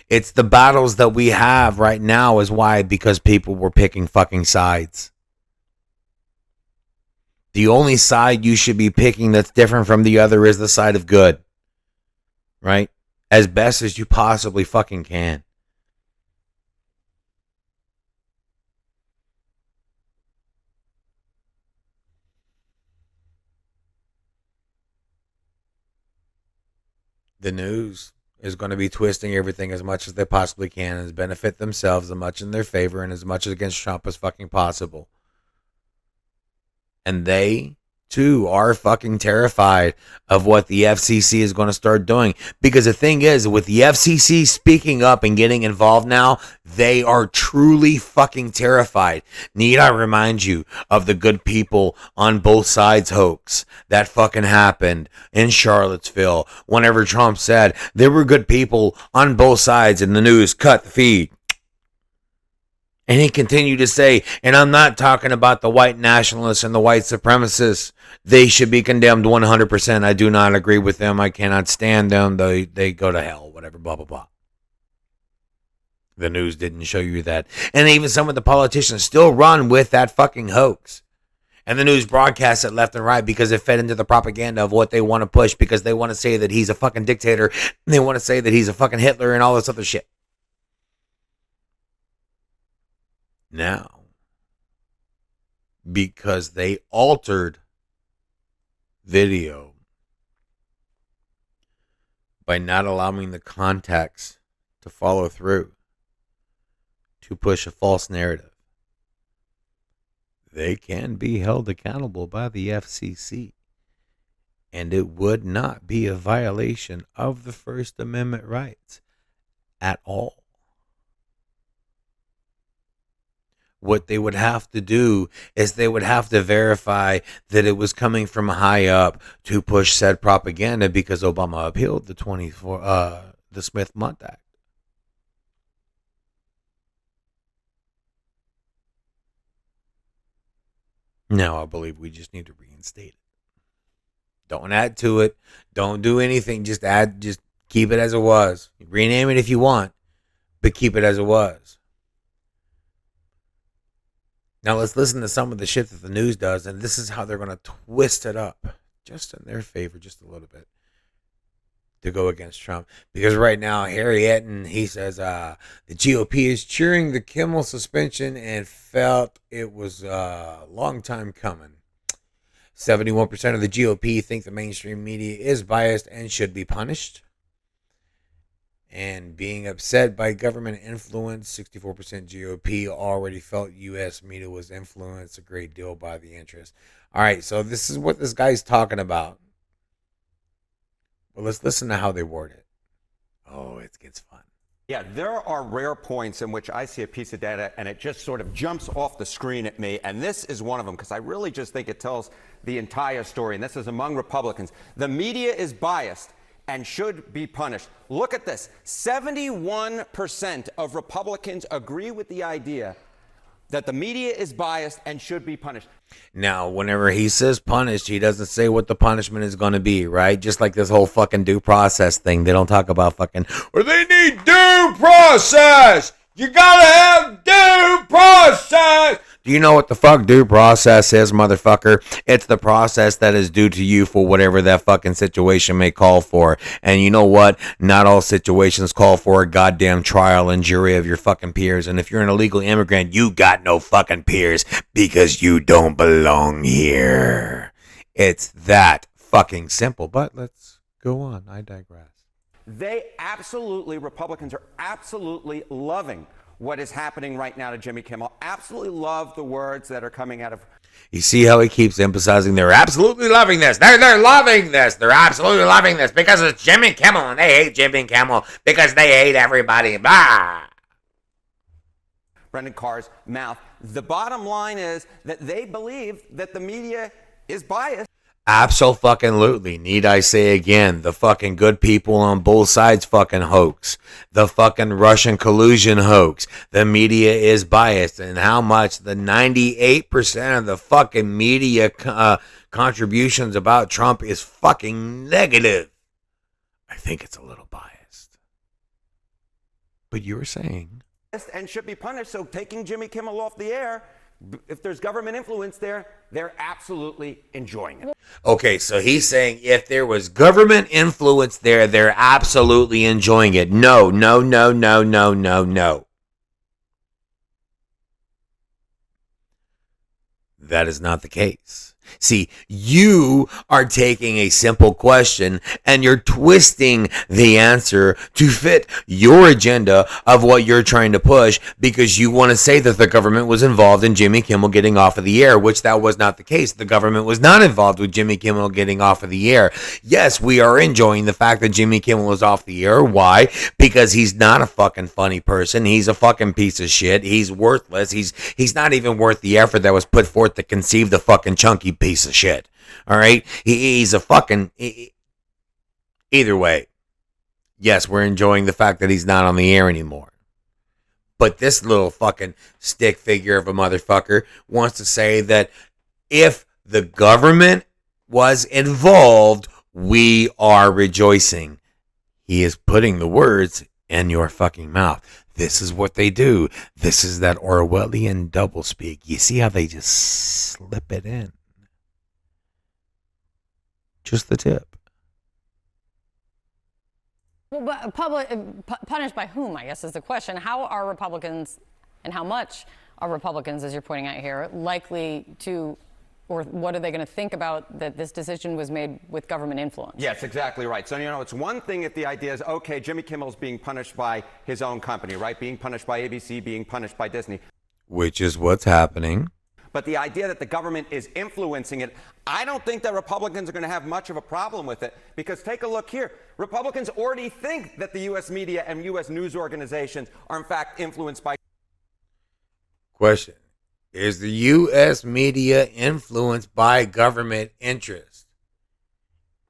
It's the battles that we have right now is why, because people were picking fucking sides. The only side you should be picking that's different from the other is the side of good. Right? As best as you possibly fucking can. The news is going to be twisting everything as much as they possibly can and benefit themselves as much in their favor and as much against Trump as fucking possible. And they, too, are fucking terrified of what the FCC is going to start doing. Because the thing is, with the FCC speaking up and getting involved now, they are truly fucking terrified. Need I remind you of the good people on both sides hoax that fucking happened in Charlottesville whenever Trump said there were good people on both sides and the news cut the feed. And he continued to say, and I'm not talking about the white nationalists and the white supremacists. They should be condemned 100%. I do not agree with them. I cannot stand them. They go to hell, whatever, blah, blah, blah. The news didn't show you that. And even some of the politicians still run with that fucking hoax. And the news broadcasts it left and right because it fed into the propaganda of what they want to push because they want to say that he's a fucking dictator. And they want to say that he's a fucking Hitler and all this other shit. Now, because they altered video by not allowing the context to follow through, to push a false narrative, they can be held accountable by the FCC. And it would not be a violation of the First Amendment rights at all. What they would have to do is they would have to verify that it was coming from high up to push said propaganda, because Obama appealed the Smith-Mundt Act. Now, I believe we just need to reinstate it. Don't add to it. Don't do anything. Just keep it as it was. Rename it if you want, but keep it as it was. Now let's listen to some of the shit that the news does, and this is how they're going to twist it up, just in their favor, just a little bit, to go against Trump. Because right now, Harry Etten, he says the GOP is cheering the Kimmel suspension and felt it was a long time coming. 71% of the GOP think the mainstream media is biased and should be punished. And being upset by government influence, 64% GOP already felt U.S. media was influenced a great deal by the interest. All right, so this is what this guy's talking about. Well, let's listen to how they word it. Oh, it gets fun. Yeah, there are rare points in which I see a piece of data and it just sort of jumps off the screen at me. And this is one of them, because I really just think it tells the entire story. And this is among Republicans. The media is biased and should be punished. Look at this. 71% of Republicans agree with the idea that the media is biased and should be punished. Now, whenever he says punished, he doesn't say what the punishment is going to be, right? Just like this whole fucking due process thing. They don't talk about fucking, or they need due process. You gotta have due process. Do you know what the fuck due process is, motherfucker? It's the process that is due to you for whatever that fucking situation may call for. And you know what? Not all situations call for a goddamn trial and jury of your fucking peers. And if you're an illegal immigrant, you got no fucking peers because you don't belong here. It's that fucking simple. But let's go on. I digress. Republicans are absolutely loving what is happening right now to Jimmy Kimmel. Absolutely love the words that are coming out of. You see how he keeps emphasizing they're absolutely loving this. They're loving this. They're absolutely loving this because it's Jimmy Kimmel and they hate Jimmy Kimmel because they hate everybody. Blah. Brendan Carr's mouth. The bottom line is that they believe that the media is biased. Absolutely. Need I say again, the fucking good people on both sides fucking hoax. The fucking Russian collusion hoax. The media is biased. And how much? The 98% of the fucking media contributions about Trump is fucking negative. I think it's a little biased. But you were saying. And should be punished. So taking Jimmy Kimmel off the air, if there's government influence there, they're absolutely enjoying it. Okay, so he's saying if there was government influence there, they're absolutely enjoying it. No. That is not the case. See, you are taking a simple question and you're twisting the answer to fit your agenda of what you're trying to push because you want to say that the government was involved in Jimmy Kimmel getting off of the air, which that was not the case. The government was not involved with Jimmy Kimmel getting off of the air. Yes, we are enjoying the fact that Jimmy Kimmel is off the air. Why? Because he's not a fucking funny person. He's a fucking piece of shit. He's worthless. He's not even worth the effort that was put forth to conceive the fucking chunky piece of shit. All right, he's a fucking. Either way, yes, we're enjoying the fact that he's not on the air anymore. But this little fucking stick figure of a motherfucker wants to say that if the government was involved, we are rejoicing. He is putting the words in your fucking mouth. This is what they do. This is that Orwellian doublespeak. You see how they just slip it in? Just the tip. Well, but punished by whom, I guess, is the question. How are Republicans, and how much are Republicans, as you're pointing out here, likely to or what are they going to think about that this decision was made with government influence? Yes, exactly right. So, it's one thing if the idea is, okay, Jimmy Kimmel's being punished by his own company, right? Being punished by ABC, being punished by Disney. Which is what's happening. But the idea that the government is influencing it, I don't think that Republicans are going to have much of a problem with it, because take a look here. Republicans already think that the U.S. media and U.S. news organizations are in fact influenced by. Question. Is the U.S. media influenced by government interest?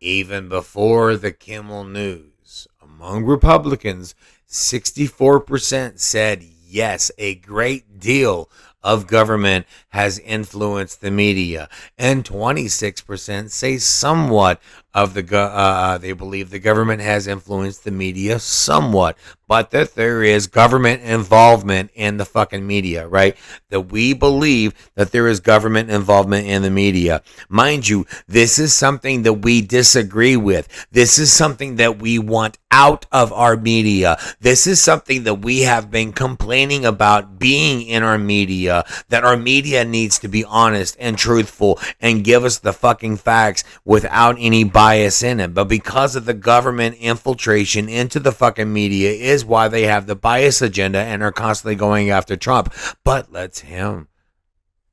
Even before the Kimmel news, among Republicans, 64% said yes, a great deal of government has influenced the media, and 26% say somewhat of they believe the government has influenced the media somewhat, but that there is government involvement in the fucking media, right? That we believe that there is government involvement in the media. Mind you, this is something that we disagree with. This is something that we want out of our media. This is something that we have been complaining about being in our media, that our media needs to be honest and truthful and give us the fucking facts without any bias in it. But because of the government infiltration into the fucking media is why they have the bias agenda and are constantly going after Trump. But let's him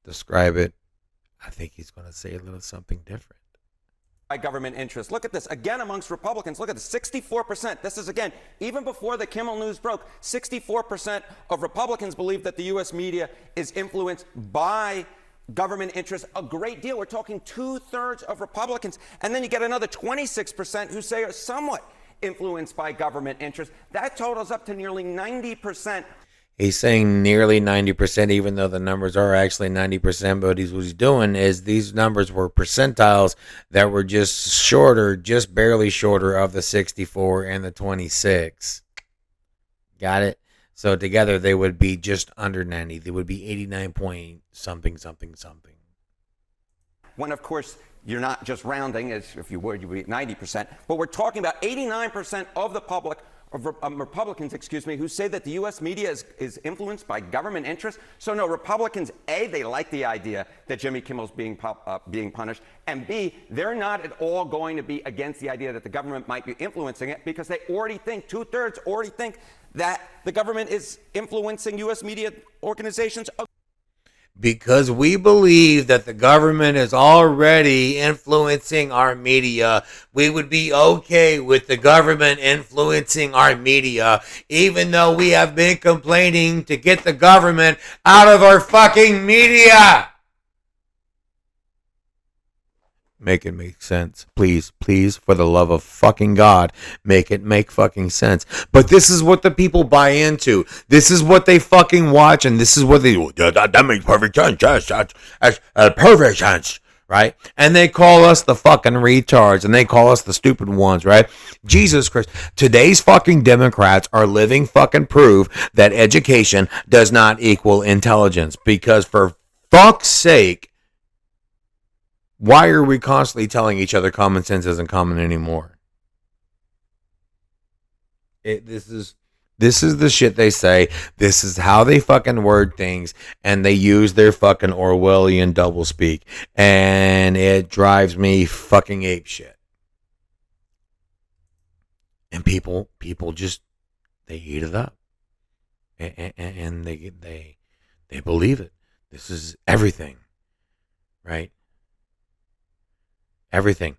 describe it. I think he's going to say a little something different. By government interest. Look at this again amongst Republicans. Look at this, 64%. This is again, even before the Kimmel news broke, 64% of Republicans believe that the U.S. media is influenced by government interest a great deal. We're talking 2/3 of Republicans. And then you get another 26% who say are somewhat influenced by government interest. That totals up to nearly 90%. He's saying nearly 90%, even though the numbers are actually 90%. But what he's doing is these numbers were percentiles that were just shorter, just barely shorter of the 64 and the 26. Got it? So together they would be just under 90. They would be 89 point something. When, of course, you're not just rounding, as if you would, you'd be at 90%. But we're talking about 89% of the public, of Republicans, who say that the U.S. media is influenced by government interests. So no, Republicans, A, they like the idea that Jimmy Kimmel's being punished, and B, they're not at all going to be against the idea that the government might be influencing it, because they already think, 2/3 already think that the government is influencing U.S. media organizations. Because we believe that the government is already influencing our media, we would be okay with the government influencing our media, even though we have been complaining to get the government out of our fucking media. Make it make sense. Please, for the love of fucking God, make it make fucking sense. But this is what the people buy into. This is what they fucking watch, and this is what they do. That makes perfect sense. Yes, that's perfect sense, right? And they call us the fucking retards, and they call us the stupid ones, right? Jesus Christ. Today's fucking Democrats are living fucking proof that education does not equal intelligence. Because for fuck's sake, why are we constantly telling each other common sense isn't common anymore? This is the shit they say. This is how they fucking word things, and they use their fucking Orwellian doublespeak, and it drives me fucking apeshit. And people just, they eat it up, and they believe it. This is everything, right? Everything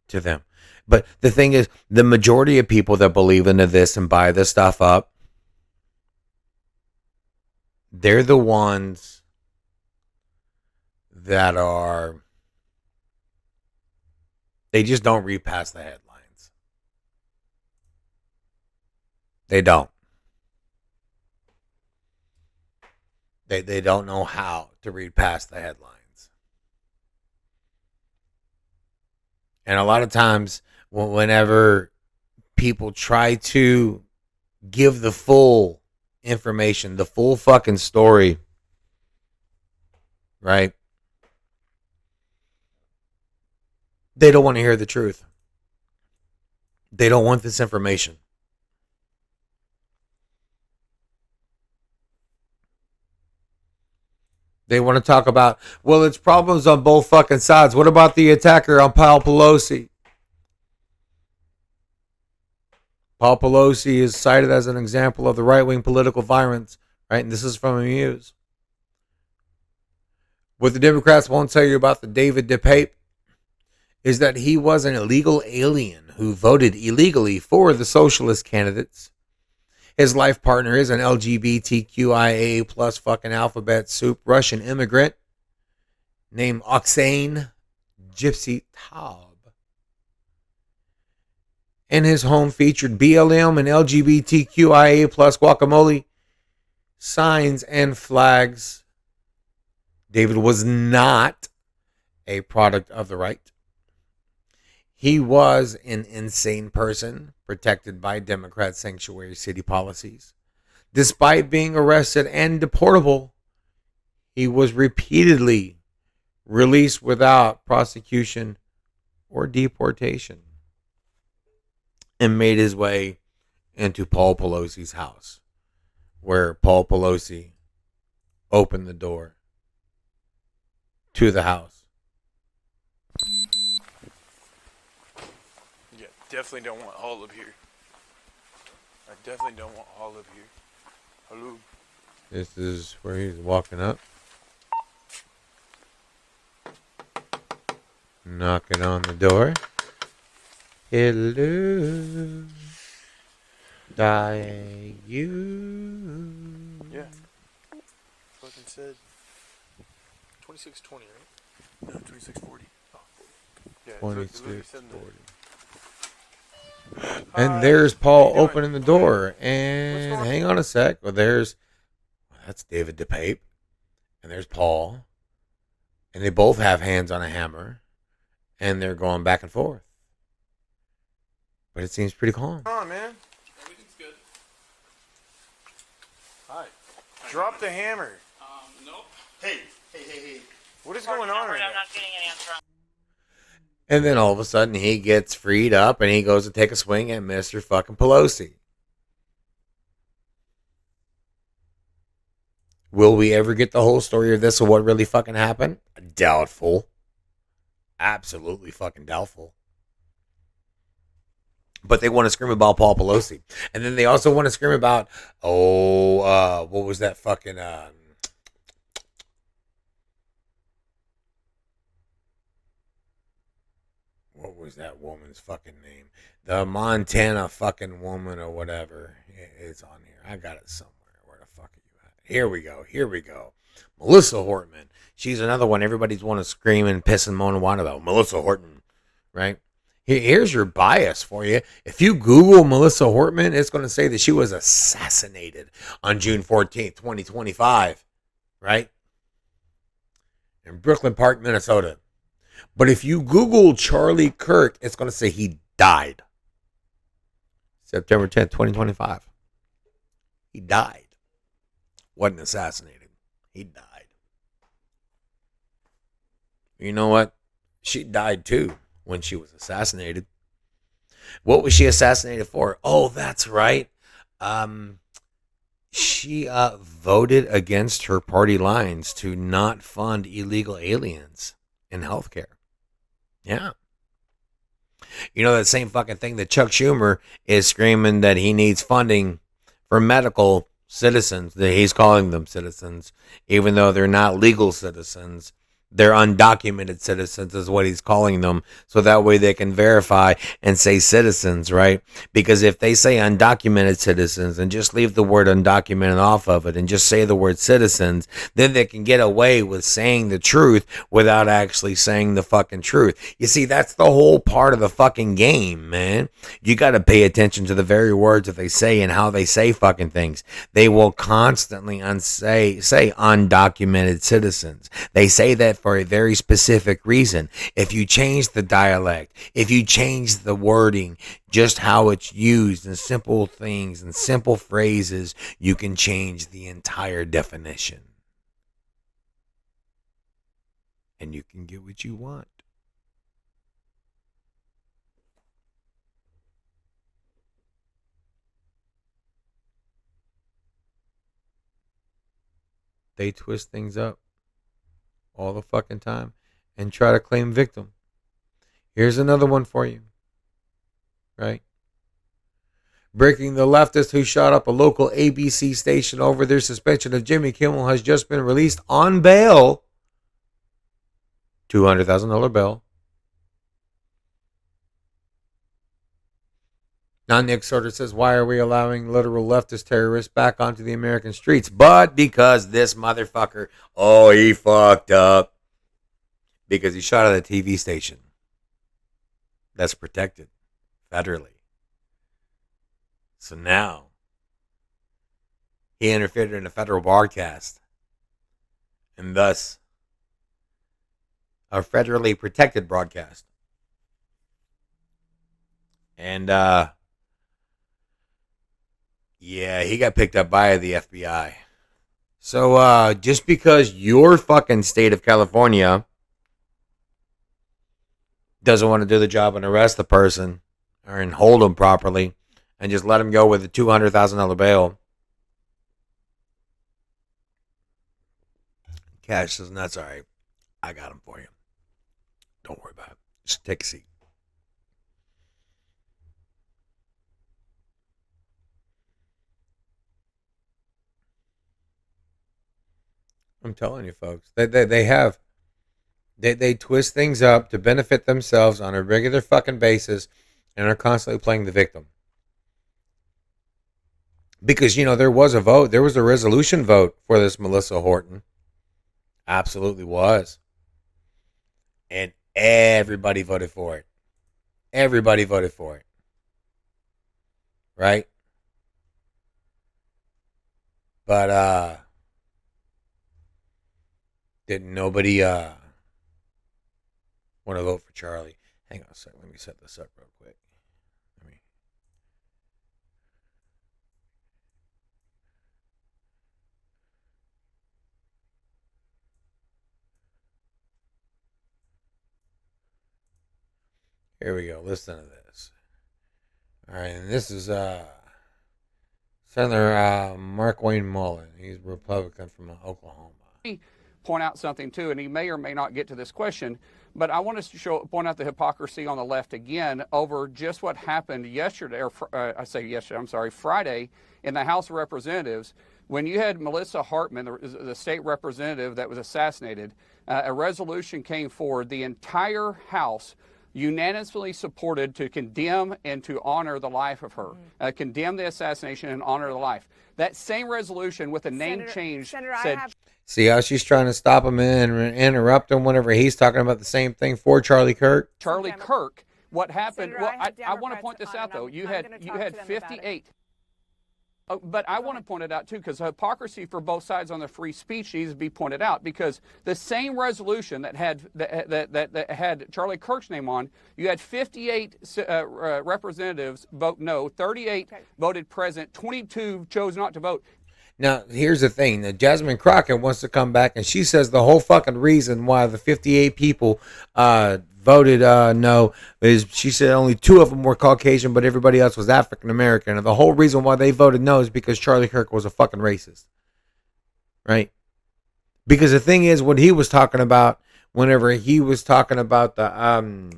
to them. But the thing is, the majority of people that believe into this and buy this stuff up, they're the ones that they just don't read past the headlines. They don't. They don't know how to read past the headlines. And a lot of times, whenever people try to give the full information, the full fucking story, right? They don't want to hear the truth. They don't want this information. They want to talk about, well, it's problems on both fucking sides. What about the attacker on Paul Pelosi? Paul Pelosi is cited as an example of the right-wing political violence, right? And this is from Amuse. What the Democrats won't tell you about the David DePape is that he was an illegal alien who voted illegally for the socialist candidates. His life partner is an LGBTQIA plus fucking alphabet soup Russian immigrant named Oksane Gypsy Taub. And his home featured BLM and LGBTQIA plus guacamole signs and flags. David was not a product of the right. He was an insane person protected by Democrat sanctuary city policies. Despite being arrested and deportable, he was repeatedly released without prosecution or deportation and made his way into Paul Pelosi's house, where Paul Pelosi opened the door to the house. Yeah, definitely don't want all up here. I definitely don't want all up here. Hello. This is where he's walking up, knocking on the door. Hello, you. Yeah. Fucking said 2620, right? No, 2640. Oh, 40. Yeah, 2640. And there's Paul opening the door. And hang on a sec. Well, that's David DePape. And there's Paul. And they both have hands on a hammer. And they're going back and forth. But it seems pretty calm. Come on, man. Everything's good. Hi. Drop the hammer. Nope. Hey. What is going on right now? I'm not getting an answer. And then all of a sudden he gets freed up and he goes to take a swing at Mr. fucking Pelosi. Will we ever get the whole story of this or what really fucking happened? Doubtful. Absolutely fucking doubtful. But they want to scream about Paul Pelosi. And then they also want to scream about, what was that fucking, what was that woman's fucking name? The Montana fucking woman or whatever. It's on here. I got it somewhere. Where the fuck are you at? Here we go. Melissa Hortman. She's another one everybody's want to scream and piss and moan and whine about. Melissa Hortman, right? Here's your bias for you. If you Google Melissa Hortman, it's going to say that she was assassinated on June 14th, 2025, right? In Brooklyn Park, Minnesota. But if you Google Charlie Kirk, it's going to say he died. September 10th, 2025. He died. Wasn't assassinated. He died. You know what? She died too when she was assassinated. What was she assassinated for? Oh, that's right. She voted against her party lines to not fund illegal aliens in healthcare. Yeah. You know that same fucking thing that Chuck Schumer is screaming that he needs funding for medical citizens, that he's calling them citizens, even though they're not legal citizens. They're undocumented citizens is what he's calling them. So that way they can verify and say citizens, right? Because if they say undocumented citizens and just leave the word undocumented off of it and just say the word citizens, then they can get away with saying the truth without actually saying the fucking truth. You see, that's the whole part of the fucking game, man. You got to pay attention to the very words that they say and how they say fucking things. They will constantly say undocumented citizens. They say that for a very specific reason. If you change the dialect, if you change the wording, just how it's used in simple things and simple phrases, you can change the entire definition. And you can get what you want. They twist things up all the fucking time and try to claim victim. Here's another one for you. Right? Breaking: the leftist who shot up a local ABC station over their suspension of Jimmy Kimmel has just been released on bail. $200,000 bail. Now Nick Sorter says, why are we allowing literal leftist terrorists back onto the American streets? But because this motherfucker, he fucked up. Because he shot at a TV station that's protected federally. So now he interfered in a federal broadcast and thus a federally protected broadcast. And he got picked up by the FBI. So just because your fucking state of California doesn't want to do the job and arrest the person and hold them properly and just let him go with a $200,000 bail, Cash says, that's all right. I got him for you. Don't worry about it. Just take a seat. I'm telling you, folks, they twist things up to benefit themselves on a regular fucking basis and are constantly playing the victim. Because, there was a vote. There was a resolution vote for this Melissa Horton. Absolutely was. And everybody voted for it. Everybody voted for it. Right? But, didn't nobody want to vote for Charlie? Hang on a second. Let me set this up real quick. Here we go. Listen to this. All right, and this is Senator Mark Wayne Mullen. He's a Republican from Oklahoma. Point out something too, and he may or may not get to this question, but I want us to point out the hypocrisy on the left again over just what happened yesterday, or Friday in the House of Representatives when you had Melissa Hartman, the state representative that was assassinated. A resolution came forward. The entire House unanimously supported to condemn and to honor the life of her, condemn the assassination and honor the life. That same resolution with a name change said. See how she's trying to stop him and interrupt him whenever he's talking about the same thing for Charlie Kirk? Charlie Kirk. What happened? Well, I want to point this out though. You had 58. But I want to point it out too, because hypocrisy for both sides on the free speech needs to be pointed out. Because the same resolution that had Charlie Kirk's name on, you had 58 representatives vote no, 38 voted present, 22 chose not to vote. Now, here's the thing. Now, Jasmine Crockett wants to come back, and she says the whole fucking reason why the 58 people voted no is she said only 2 of them were Caucasian, but everybody else was African American. And the whole reason why they voted no is because Charlie Kirk was a fucking racist. Right? Because the thing is, what he was talking about, whenever he was talking about the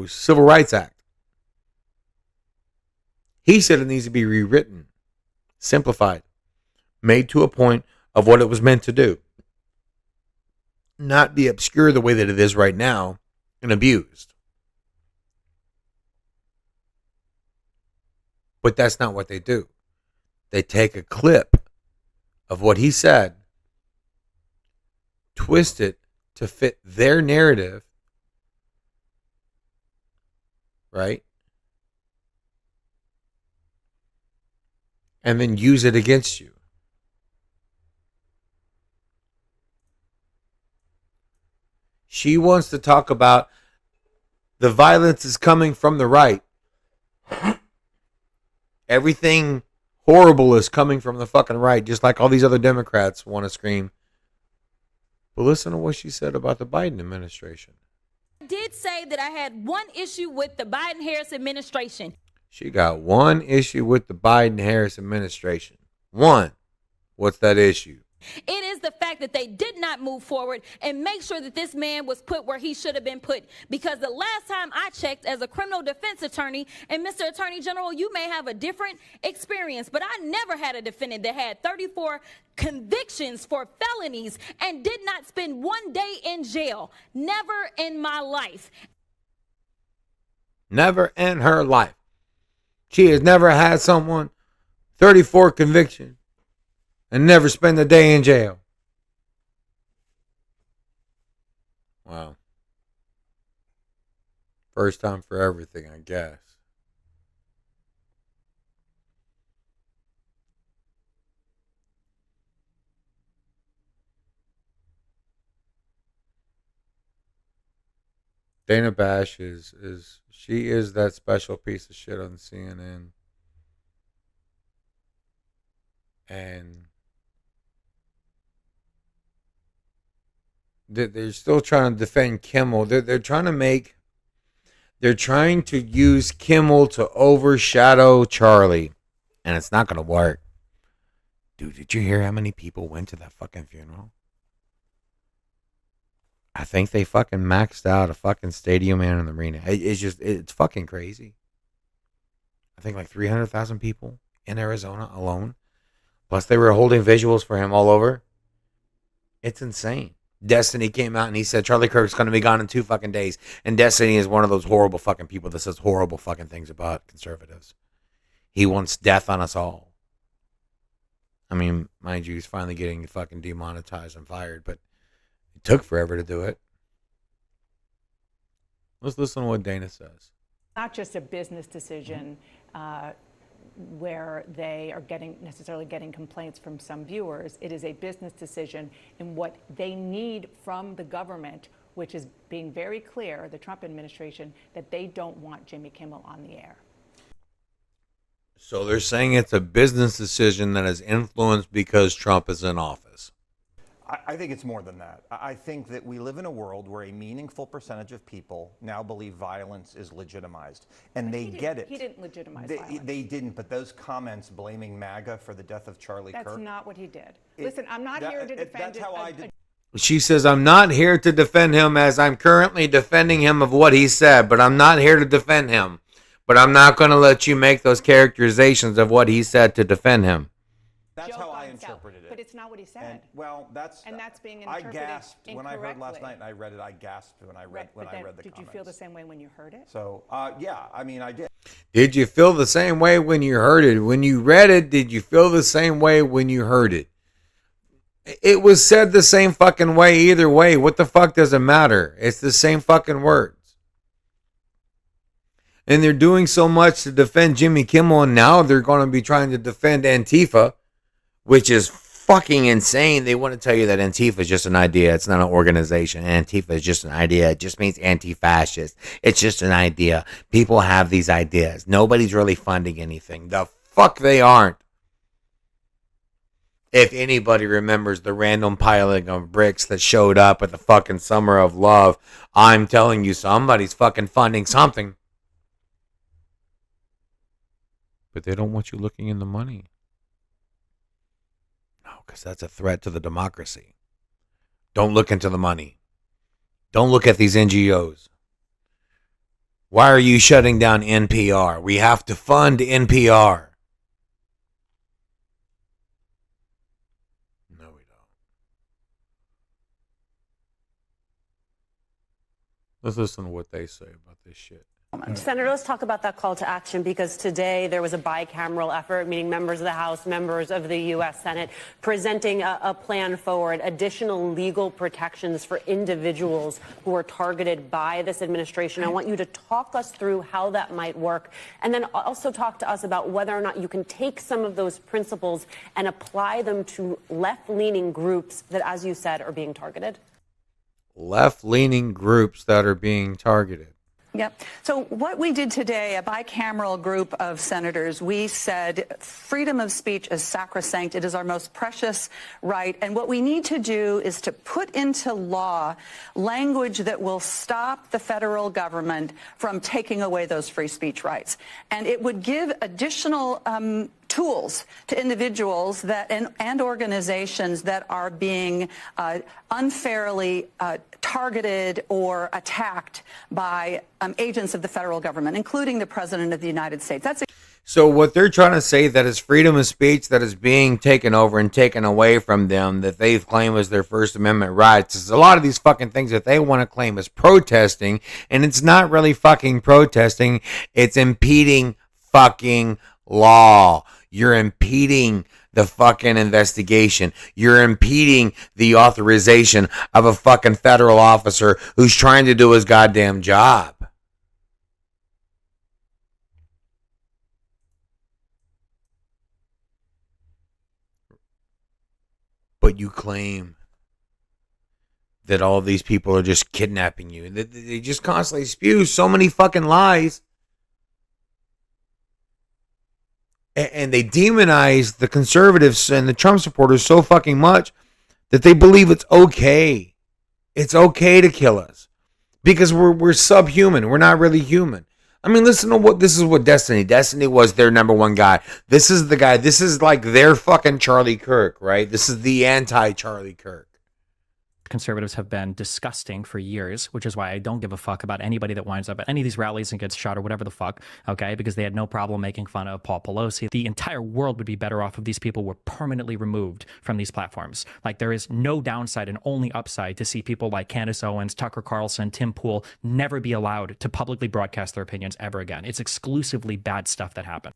Civil Rights Act, he said it needs to be rewritten, simplified, made to a point of what it was meant to do. Not be obscure the way that it is right now and abused. But that's not what they do. They take a clip of what he said, twist it to fit their narrative, right? And then use it against you. She wants to talk about the violence is coming from the right. Everything horrible is coming from the fucking right, just like all these other Democrats want to scream. But listen to what she said about the Biden administration. I did say that I had one issue with the Biden-Harris administration. She got one issue with the Biden-Harris administration. One. What's that issue? It is the fact that they did not move forward and make sure that this man was put where he should have been put. Because the last time I checked as a criminal defense attorney, and Mr. Attorney General, you may have a different experience, but I never had a defendant that had 34 convictions for felonies and did not spend 1 day in jail. Never in my life. Never in her life. She has never had someone 34 convictions and never spend a day in jail. Wow. First time for everything, I guess. Dana Bash she is that special piece of shit on CNN. And they're still trying to defend Kimmel. They're trying to use Kimmel to overshadow Charlie. And it's not going to work. Dude, did you hear how many people went to that fucking funeral? I think they fucking maxed out a fucking stadium and an arena. It's fucking crazy. I think like 300,000 people in Arizona alone. Plus they were holding visuals for him all over. It's insane. Destiny came out and he said Charlie Kirk's going to be gone in 2 fucking days. And Destiny is one of those horrible fucking people that says horrible fucking things about conservatives. He wants death on us all. I mean, mind you, he's finally getting fucking demonetized and fired, but it took forever to do it. Let's listen to what Dana says. Not just a business decision where they are necessarily getting complaints from some viewers. It is a business decision in what they need from the government, which is being very clear, the Trump administration, that they don't want Jimmy Kimmel on the air. So they're saying it's a business decision that is influenced because Trump is in office. I think it's more than that. I think that we live in a world where a meaningful percentage of people now believe violence is legitimized. And they get it. He didn't legitimize violence. They didn't, but those comments blaming MAGA for the death of Charlie Kirk. That's not what he did. Listen, I'm not here to defend it. She says, I'm not here to defend him as I'm currently defending him of what he said, but I'm not here to defend him. But I'm not going to let you make those characterizations of what he said to defend him. That's how I interpreted it. But it's not what he said. And that's being interpreted I gasped when I heard last incorrectly. night and I read it. I gasped when I read the comments. Did you feel the same way when you heard it? So, yeah, I mean, I did. Did you feel the same way when you heard it? When you read it, did you feel the same way when you heard it? It was said the same fucking way either way. What the fuck does it matter? It's the same fucking words. And they're doing so much to defend Jimmy Kimmel, and now they're going to be trying to defend Antifa, which is fucking insane. They want to tell you that Antifa is just an idea. It's not an organization. Antifa is just an idea. It just means anti-fascist. It's just an idea. People have these ideas. Nobody's really funding anything. The fuck they aren't. If anybody remembers the random piling of bricks that showed up at the fucking Summer of Love, I'm telling you, somebody's fucking funding something. But they don't want you looking in the money. No, because that's a threat to the democracy. Don't look into the money. Don't look at these NGOs. Why are you shutting down NPR? We have to fund NPR. No, we don't. Let's listen to what they say about this shit. Senator, let's talk about that call to action, because today there was a bicameral effort, meaning members of the House, members of the U.S. Senate, presenting a plan forward, additional legal protections for individuals who are targeted by this administration. I want you to talk us through how that might work, and then also talk to us about whether or not you can take some of those principles and apply them to left-leaning groups that, as you said, are being targeted. Left-leaning groups that are being targeted. Yep. So what we did today, a bicameral group of senators, we said freedom of speech is sacrosanct. It is our most precious right. And what we need to do is to put into law language that will stop the federal government from taking away those free speech rights. And it would give additional tools to individuals that and organizations that are being unfairly targeted or attacked by agents of the federal government, including the President of the United States. So what they're trying to say, that is freedom of speech that is being taken over and taken away from them, that they claim as their First Amendment rights, is a lot of these fucking things that they want to claim as protesting, and it's not really fucking protesting, it's impeding fucking law. You're impeding the fucking investigation. You're impeding the authorization of a fucking federal officer who's trying to do his goddamn job. But you claim that all these people are just kidnapping you. They just constantly spew so many fucking lies. And they demonize the conservatives and the Trump supporters so fucking much that they believe it's okay. It's okay to kill us. Because we're subhuman. We're not really human. I mean, listen to what this is. What Destiny was their number one guy. This is the guy. This is like their fucking Charlie Kirk, right? This is the anti-Charlie Kirk. Conservatives have been disgusting for years, which is why I don't give a fuck about anybody that winds up at any of these rallies and gets shot or whatever the fuck, okay? Because they had no problem making fun of Paul Pelosi. The entire world would be better off if these people were permanently removed from these platforms. Like, there is no downside and only upside to see people like Candace Owens, Tucker Carlson, Tim Pool never be allowed to publicly broadcast their opinions ever again. It's exclusively bad stuff that happened.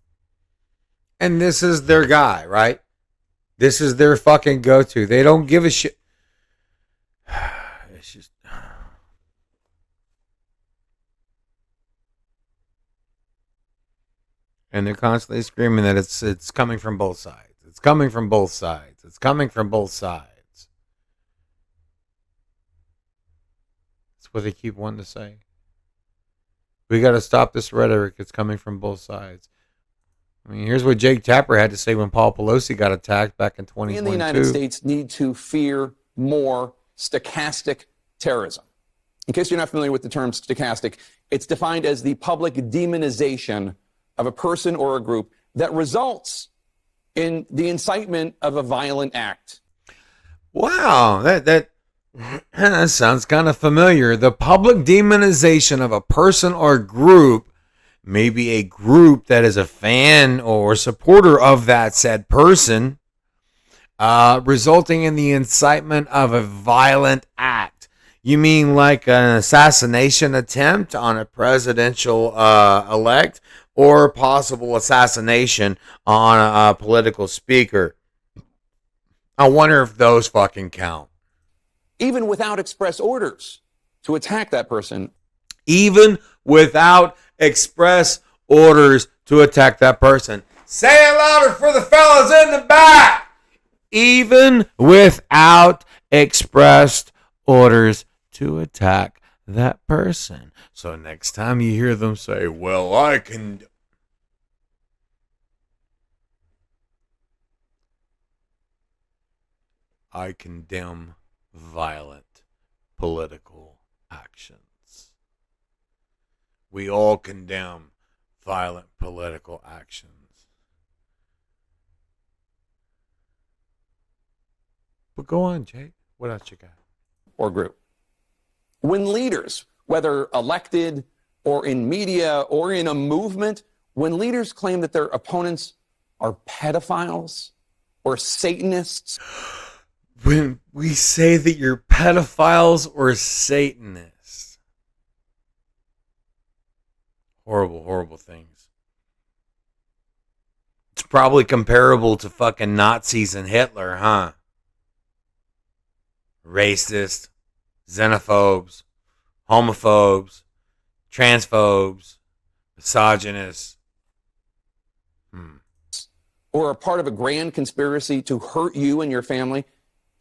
And this is their guy, right? This is their fucking go-to. They don't give a shit. It's just, and they're constantly screaming that it's coming from both sides. It's coming from both sides. It's coming from both sides. That's what they keep wanting to say. We got to stop this rhetoric. It's coming from both sides. I mean, here's what Jake Tapper had to say when Paul Pelosi got attacked back in 2022. We in the United States need to fear more stochastic terrorism. In case you're not familiar with the term stochastic, it's defined as the public demonization of a person or a group that results in the incitement of a violent act. Wow, that sounds kind of familiar. The public demonization of a person or group, maybe a group that is a fan or supporter of that said person, resulting in the incitement of a violent act. You mean like an assassination attempt on a presidential elect, or possible assassination on a political speaker? I wonder if those fucking count. Even without express orders to attack that person. Even without express orders to attack that person. Say it louder for the fellas in the back. Even without expressed orders to attack that person. So next time you hear them say, well, I condemn violent political actions. We all condemn violent political actions. But go on, Jake. What else you got? Or group. When leaders, whether elected or in media or in a movement, when leaders claim that their opponents are pedophiles or Satanists. When we say that you're pedophiles or Satanists. Horrible, horrible things. It's probably comparable to fucking Nazis and Hitler, huh? Racist, xenophobes, homophobes, transphobes, misogynists. Or a part of a grand conspiracy to hurt you and your family.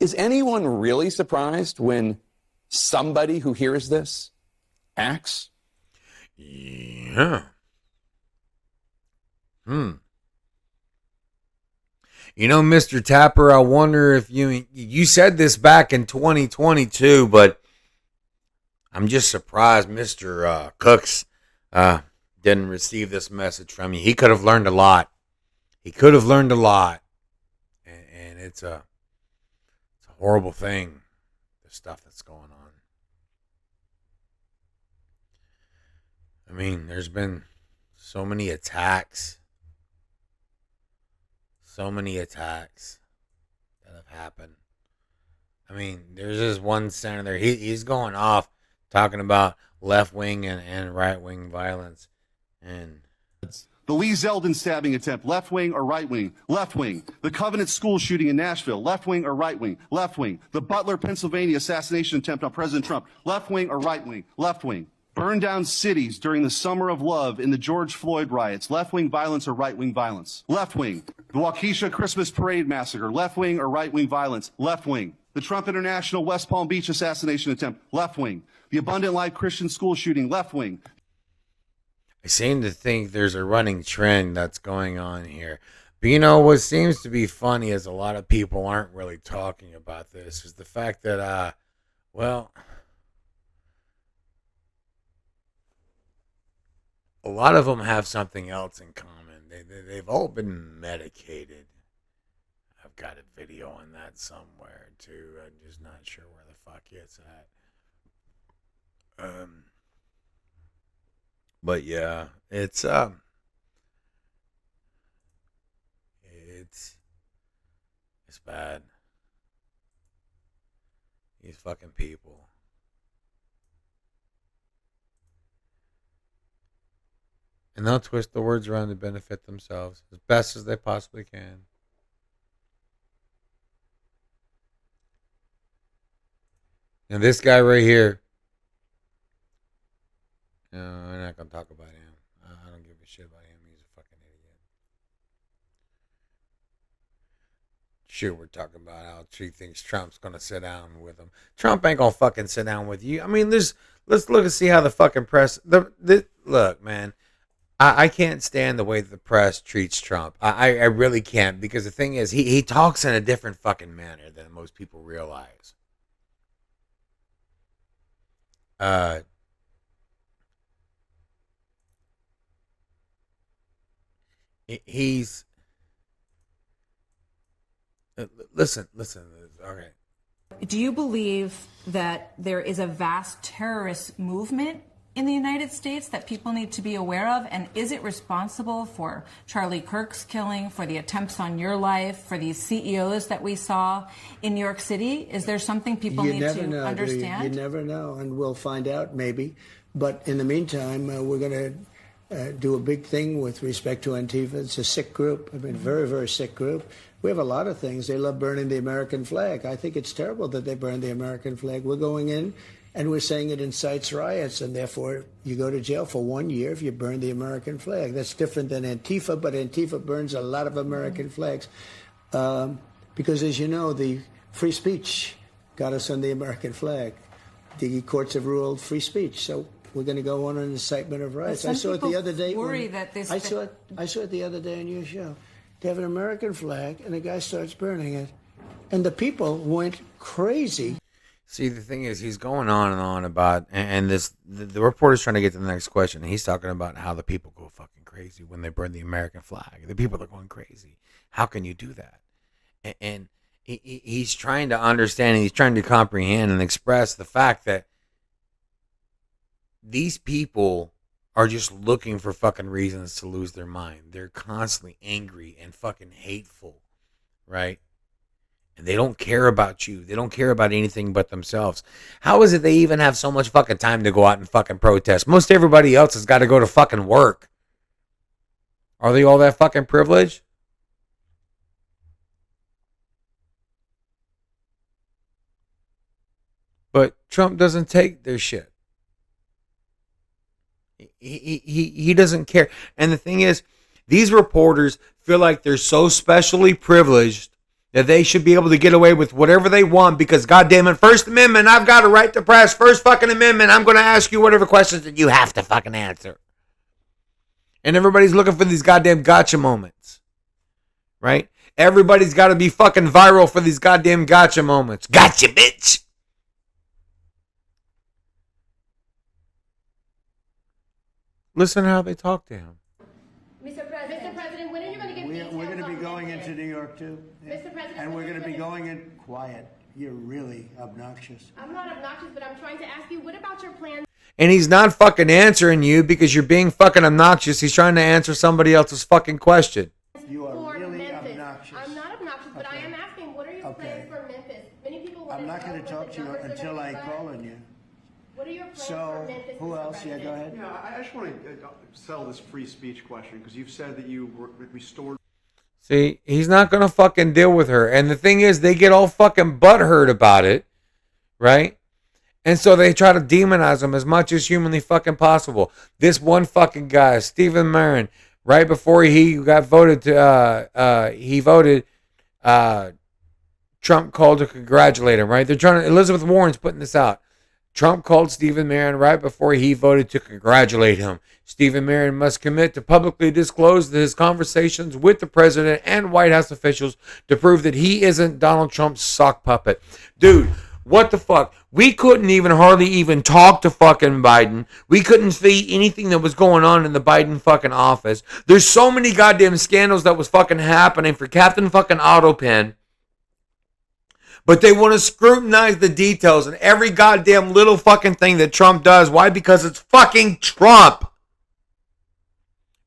Is anyone really surprised when somebody who hears this acts? Yeah. You know, Mr. Tapper, I wonder if you said this back in 2022, but I'm just surprised Mr. Cooks didn't receive this message from you. He could have learned a lot. he could have learned a lot. And it's a horrible thing, the stuff that's going on. I mean, there's been so many attacks. So many attacks that have happened. I mean, there's this one senator, he's going off talking about left-wing and right-wing violence. And the Lee Zeldin stabbing attempt, left wing or right wing? Left wing. The Covenant school shooting in Nashville, left wing or right wing? Left wing. The Butler, Pennsylvania assassination attempt on President Trump, left wing or right wing? Left wing. Burn down cities during the Summer of Love in the George Floyd riots, left wing violence or right wing violence? Left wing. The Waukesha Christmas Parade massacre, left wing or right wing violence? Left wing. The Trump International West Palm Beach assassination attempt, left wing. The Abundant Life Christian school shooting, left wing. I seem to think there's a running trend that's going on here. But you know, what seems to be funny is a lot of people aren't really talking about this is the fact that, well, a lot of them have something else in common. They've all been medicated. I've got a video on that somewhere too. I'm just not sure where the fuck it's at. But yeah, it's bad. These fucking people. And they'll twist the words around to benefit themselves as best as they possibly can. And this guy right here. No, we're not going to talk about him. I don't give a shit about him. He's a fucking idiot. Sure, we're talking about how he thinks Trump's going to sit down with him. Trump ain't going to fucking sit down with you. I mean, let's look and see how the fucking press... Look, man. I can't stand the way that the press treats Trump. I really can't, because the thing is, he talks in a different fucking manner than most people realize. He's listen. Okay. Do you believe that there is a vast terrorist movement in the United States that people need to be aware of? And is it responsible for Charlie Kirk's killing, for the attempts on your life, for these CEOs that we saw in New York City? Is there something people need to understand? You never know, and we'll find out maybe. But in the meantime, we're going to do a big thing with respect to Antifa. It's a sick group. I mean, very, very sick group. We have a lot of things. They love burning the American flag. I think it's terrible that they burn the American flag. We're going in and we're saying it incites riots, and therefore you go to jail for 1 year if you burn the American flag. That's different than Antifa, but Antifa burns a lot of American flags. Because, as you know, the free speech got us on the American flag. The courts have ruled free speech. So we're going to go on an incitement of riots. I saw it the other day. I saw it the other day on your show. They have an American flag, and the guy starts burning it. And the people went crazy. See, the thing is, he's going on and on about, and the reporter's trying to get to the next question. And he's talking about how the people go fucking crazy when they burn the American flag. The people are going crazy. How can you do that? And he's trying to understand, and he's trying to comprehend and express the fact that these people are just looking for fucking reasons to lose their mind. They're constantly angry and fucking hateful, right? And they don't care about you. They don't care about anything but themselves. How is it they even have so much fucking time to go out and fucking protest? Most everybody else has got to go to fucking work. Are they all that fucking privileged? But Trump doesn't take their shit. He doesn't care. And the thing is, these reporters feel like they're so specially privileged that they should be able to get away with whatever they want because, goddamn it, First Amendment, I've got a right to press. First fucking Amendment, I'm going to ask you whatever questions that you have to fucking answer. And everybody's looking for these goddamn gotcha moments, right? Everybody's got to be fucking viral for these goddamn gotcha moments. Gotcha, bitch. Listen to how they talk to him. Mr. President, when are you going to get We're going to into New York too? Yeah. Mr. President, And we're going to be going in quiet. You're really obnoxious. I'm not obnoxious, but I'm trying to ask you, what about your plans? And he's not fucking answering you because you're being fucking obnoxious. He's trying to answer somebody else's fucking question. You are really obnoxious. I'm not obnoxious, but I am asking, what are your plans for Memphis? Many people want I'm not going to talk to you until I call on you. What are your plans So, for Memphis? who else? Yeah, go ahead. Yeah, I just want to sell this free speech question because you've said that you restored. See, he's not going to fucking deal with her. And the thing is, they get all fucking butthurt about it, right? And so they try to demonize him as much as humanly fucking possible. This one fucking guy, Stephen Marin, right before he got voted to, Trump called to congratulate him, right? They're trying to, Elizabeth Warren's putting this out. Trump called Stephen Marin right before he voted to congratulate him. Stephen Marin must commit to publicly disclose his conversations with the president and White House officials to prove that he isn't Donald Trump's sock puppet. Dude, what the fuck? We couldn't even hardly even talk to fucking Biden. We couldn't see anything that was going on in the Biden fucking office. There's so many goddamn scandals that was fucking happening for Captain fucking Autopen. But they want to scrutinize the details and every goddamn little fucking thing that Trump does. Why? Because it's fucking Trump.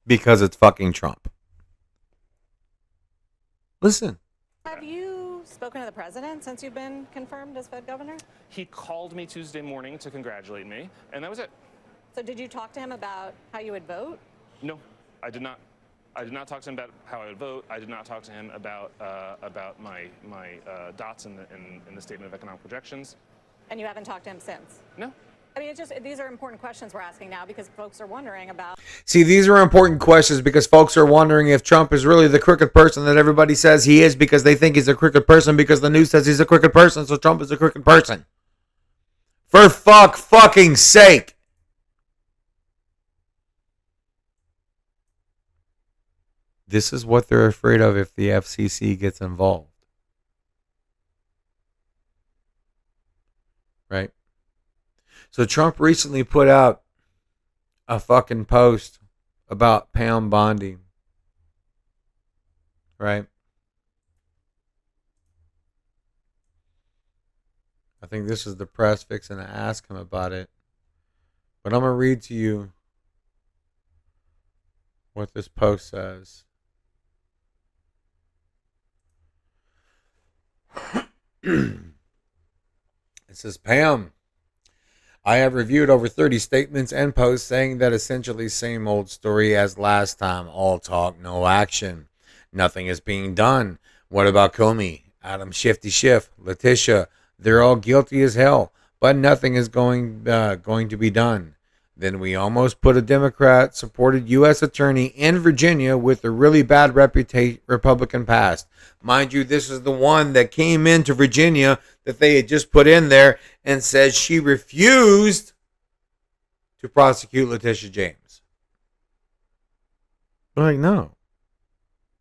Because it's fucking Trump. Listen. Have you spoken to the president since you've been confirmed as Fed governor? He called me Tuesday morning to congratulate me, and that was it. So did you talk to him about how you would vote? No, I did not. I did not talk to him about how I would vote. I did not talk to him about my dots in the statement of economic projections. And you haven't talked to him since? No. I mean, it's just, these are important questions we're asking now because folks are wondering about. See, these are important questions because folks are wondering if Trump is really the crooked person that everybody says he is because they think he's a crooked person because the news says he's a crooked person, so Trump is a crooked person. For fucking sake. This is what they're afraid of if the FCC gets involved. Right? So Trump recently put out a fucking post about Pam Bondi. Right? I think this is the press fixing to ask him about it. But I'm going to read to you what this post says. It says, Pam, I have reviewed over 30 statements and posts saying that essentially same old story as last time. All talk, no action. Nothing is being done. What about Comey, Adam Shifty Schiff, Letitia? They're all guilty as hell, but nothing is going to be done. Then we almost put a Democrat-supported U.S. attorney in Virginia with a really bad Republican past. Mind you, this is the one that came into Virginia that they had just put in there and said she refused to prosecute Letitia James. They're like, no,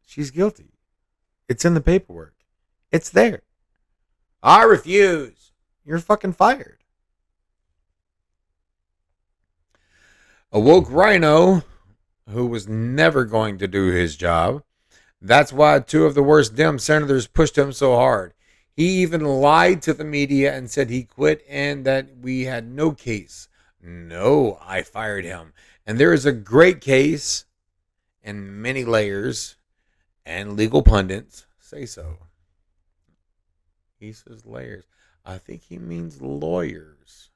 she's guilty. It's in the paperwork. It's there. I refuse. You're fucking fired. A woke rhino who was never going to do his job. That's why two of the worst Dems senators pushed him so hard. He even lied to the media and said he quit and that we had no case. No, I fired him. And there is a great case and many layers and legal pundits say so. He says layers. I think he means lawyers.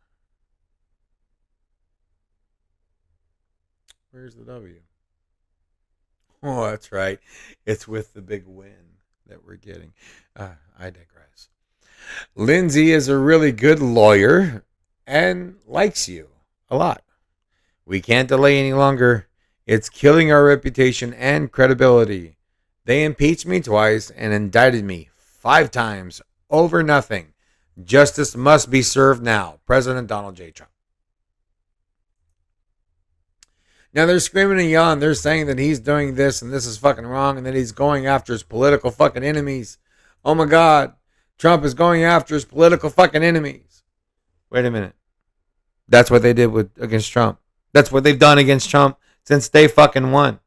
Where's the W? Oh, that's right. It's with the big win that we're getting. I digress. Lindsay is a really good lawyer and likes you a lot. We can't delay any longer. It's killing our reputation and credibility. They impeached me twice and indicted me 5 times over nothing. Justice must be served now. President Donald J. Trump. Now they're screaming and yelling. They're saying that he's doing this and this is fucking wrong and that he's going after his political fucking enemies. Oh my God. Trump is going after his political fucking enemies. Wait a minute. That's what they did against Trump. That's what they've done against Trump since day fucking one.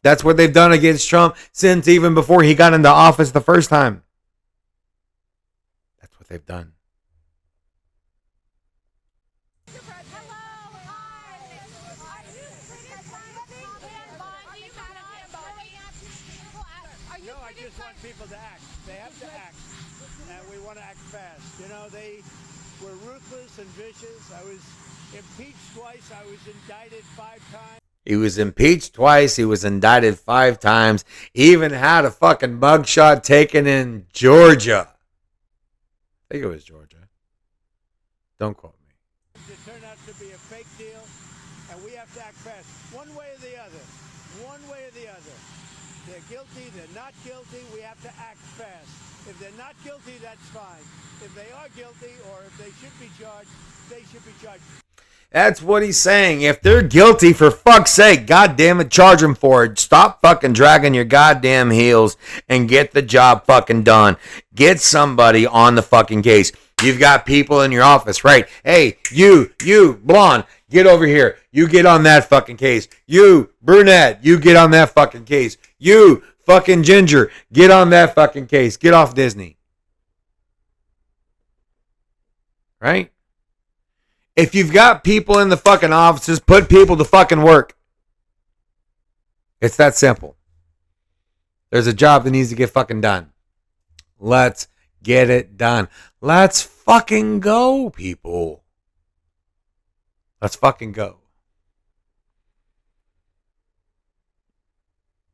That's what they've done against Trump since even before he got into office the first time. That's what they've done. No, I just want people to act. They have to act. And we want to act fast. You know, they were ruthless and vicious. I was impeached twice. I was indicted 5 times. He was impeached twice. He was indicted 5 times. He even had a fucking mugshot taken in Georgia. I think it was Georgia. Don't quote me. It turned out to be a fake deal, and we have to act fast. One way or the other. One way or the other. They're guilty, they're not guilty, we have to act fast. If they're not guilty, that's fine. If they are guilty, or if they should be charged, they should be charged. That's what he's saying. If they're guilty, for fuck's sake, goddamn it, charge them for it. Stop fucking dragging your goddamn heels and get the job fucking done. Get somebody on the fucking case. You've got people in your office, right? Hey, you, blonde, get over here. You get on that fucking case. You, brunette, you get on that fucking case. You, fucking ginger, get on that fucking case. Get off Disney. Right? If you've got people in the fucking offices, put people to fucking work. It's that simple. There's a job that needs to get fucking done. Let's get it done. Let's fucking go, people. Let's fucking go.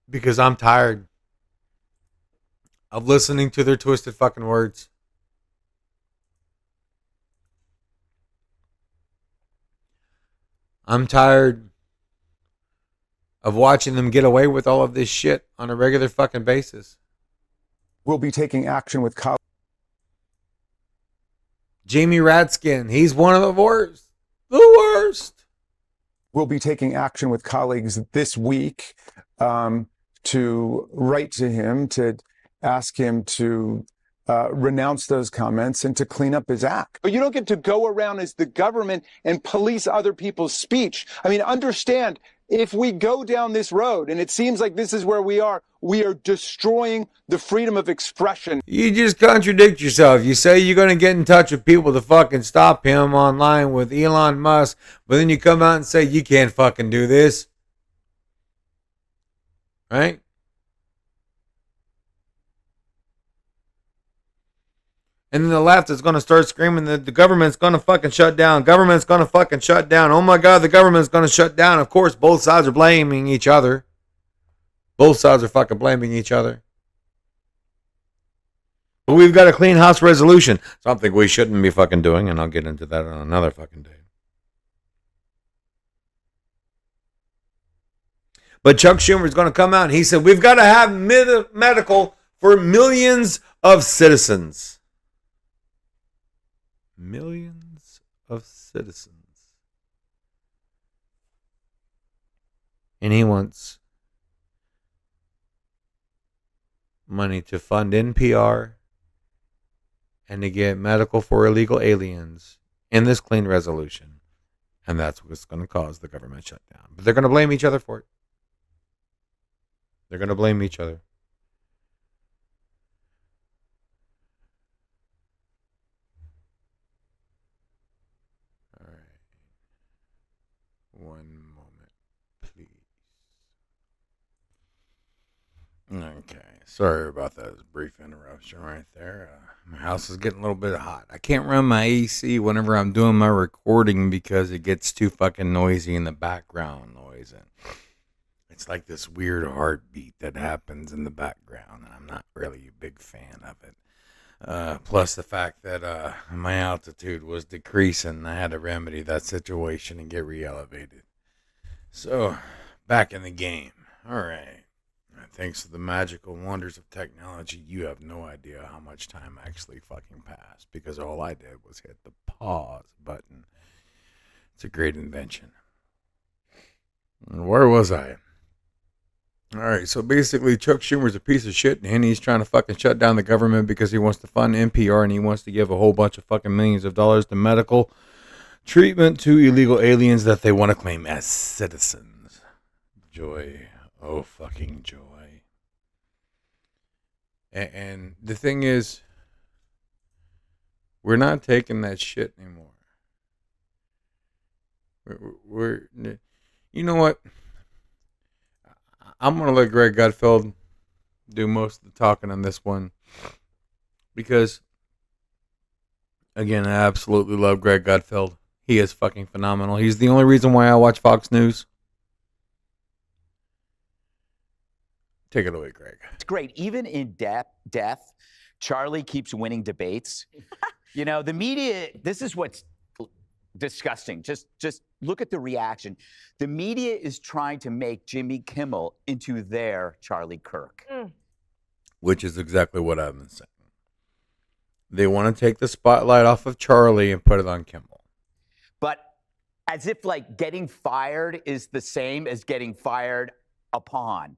Because I'm tired of listening to their twisted fucking words. I'm tired of watching them get away with all of this shit on a regular fucking basis. We'll be taking action with colleagues. Jamie Ratskin, he's one of the worst. The worst. We'll be taking action with colleagues this week to write to him, to ask him to renounce those comments and to clean up his act. But you don't get to go around as the government and police other people's speech. I mean, understand, if we go down this road, and it seems like this is where we are destroying the freedom of expression. You just contradict yourself. You say you're going to get in touch with people to fucking stop him online with Elon Musk, but then you come out and say you can't fucking do this. Right? And then the left is going to start screaming that the government's going to fucking shut down. Government's going to fucking shut down. Oh my God, the government's going to shut down. Of course, both sides are blaming each other. Both sides are fucking blaming each other. But we've got a clean house resolution. Something we shouldn't be fucking doing, and I'll get into that on another fucking day. But Chuck Schumer is going to come out and he said, we've got to have medical for millions of citizens. Millions of citizens. And he wants money to fund NPR and to get medical for illegal aliens in this clean resolution. And that's what's going to cause the government shutdown. But they're going to blame each other for it. They're going to blame each other. All right. One moment, please. Okay. Sorry about that brief interruption right there. My house is getting a little bit hot. I can't run my AC whenever I'm doing my recording because it gets too fucking noisy in the background noise. And it's like this weird heartbeat that happens in the background, and I'm not really a big fan of it. Plus the fact that my altitude was decreasing. I had to remedy that situation and get re-elevated. So, back in the game. All right. Thanks to the magical wonders of technology, you have no idea how much time actually fucking passed because all I did was hit the pause button. It's a great invention. Where was I? All right, so basically Chuck Schumer's a piece of shit and he's trying to fucking shut down the government because he wants to fund NPR and he wants to give a whole bunch of fucking millions of dollars to medical treatment to illegal aliens that they want to claim as citizens. Joy Oh, fucking joy. And the thing is, we're not taking that shit anymore. We're you know what? I'm going to let Greg Gutfeld do most of the talking on this one. Because, again, I absolutely love Greg Gutfeld. He is fucking phenomenal. He's the only reason why I watch Fox News. Take it away, Greg. It's great. Even in death, Charlie keeps winning debates. You know, the media, this is what's disgusting. Just look at the reaction. The media is trying to make Jimmy Kimmel into their Charlie Kirk. Which is exactly what I've been saying. They want to take the spotlight off of Charlie and put it on Kimmel. But as if like getting fired is the same as getting fired upon.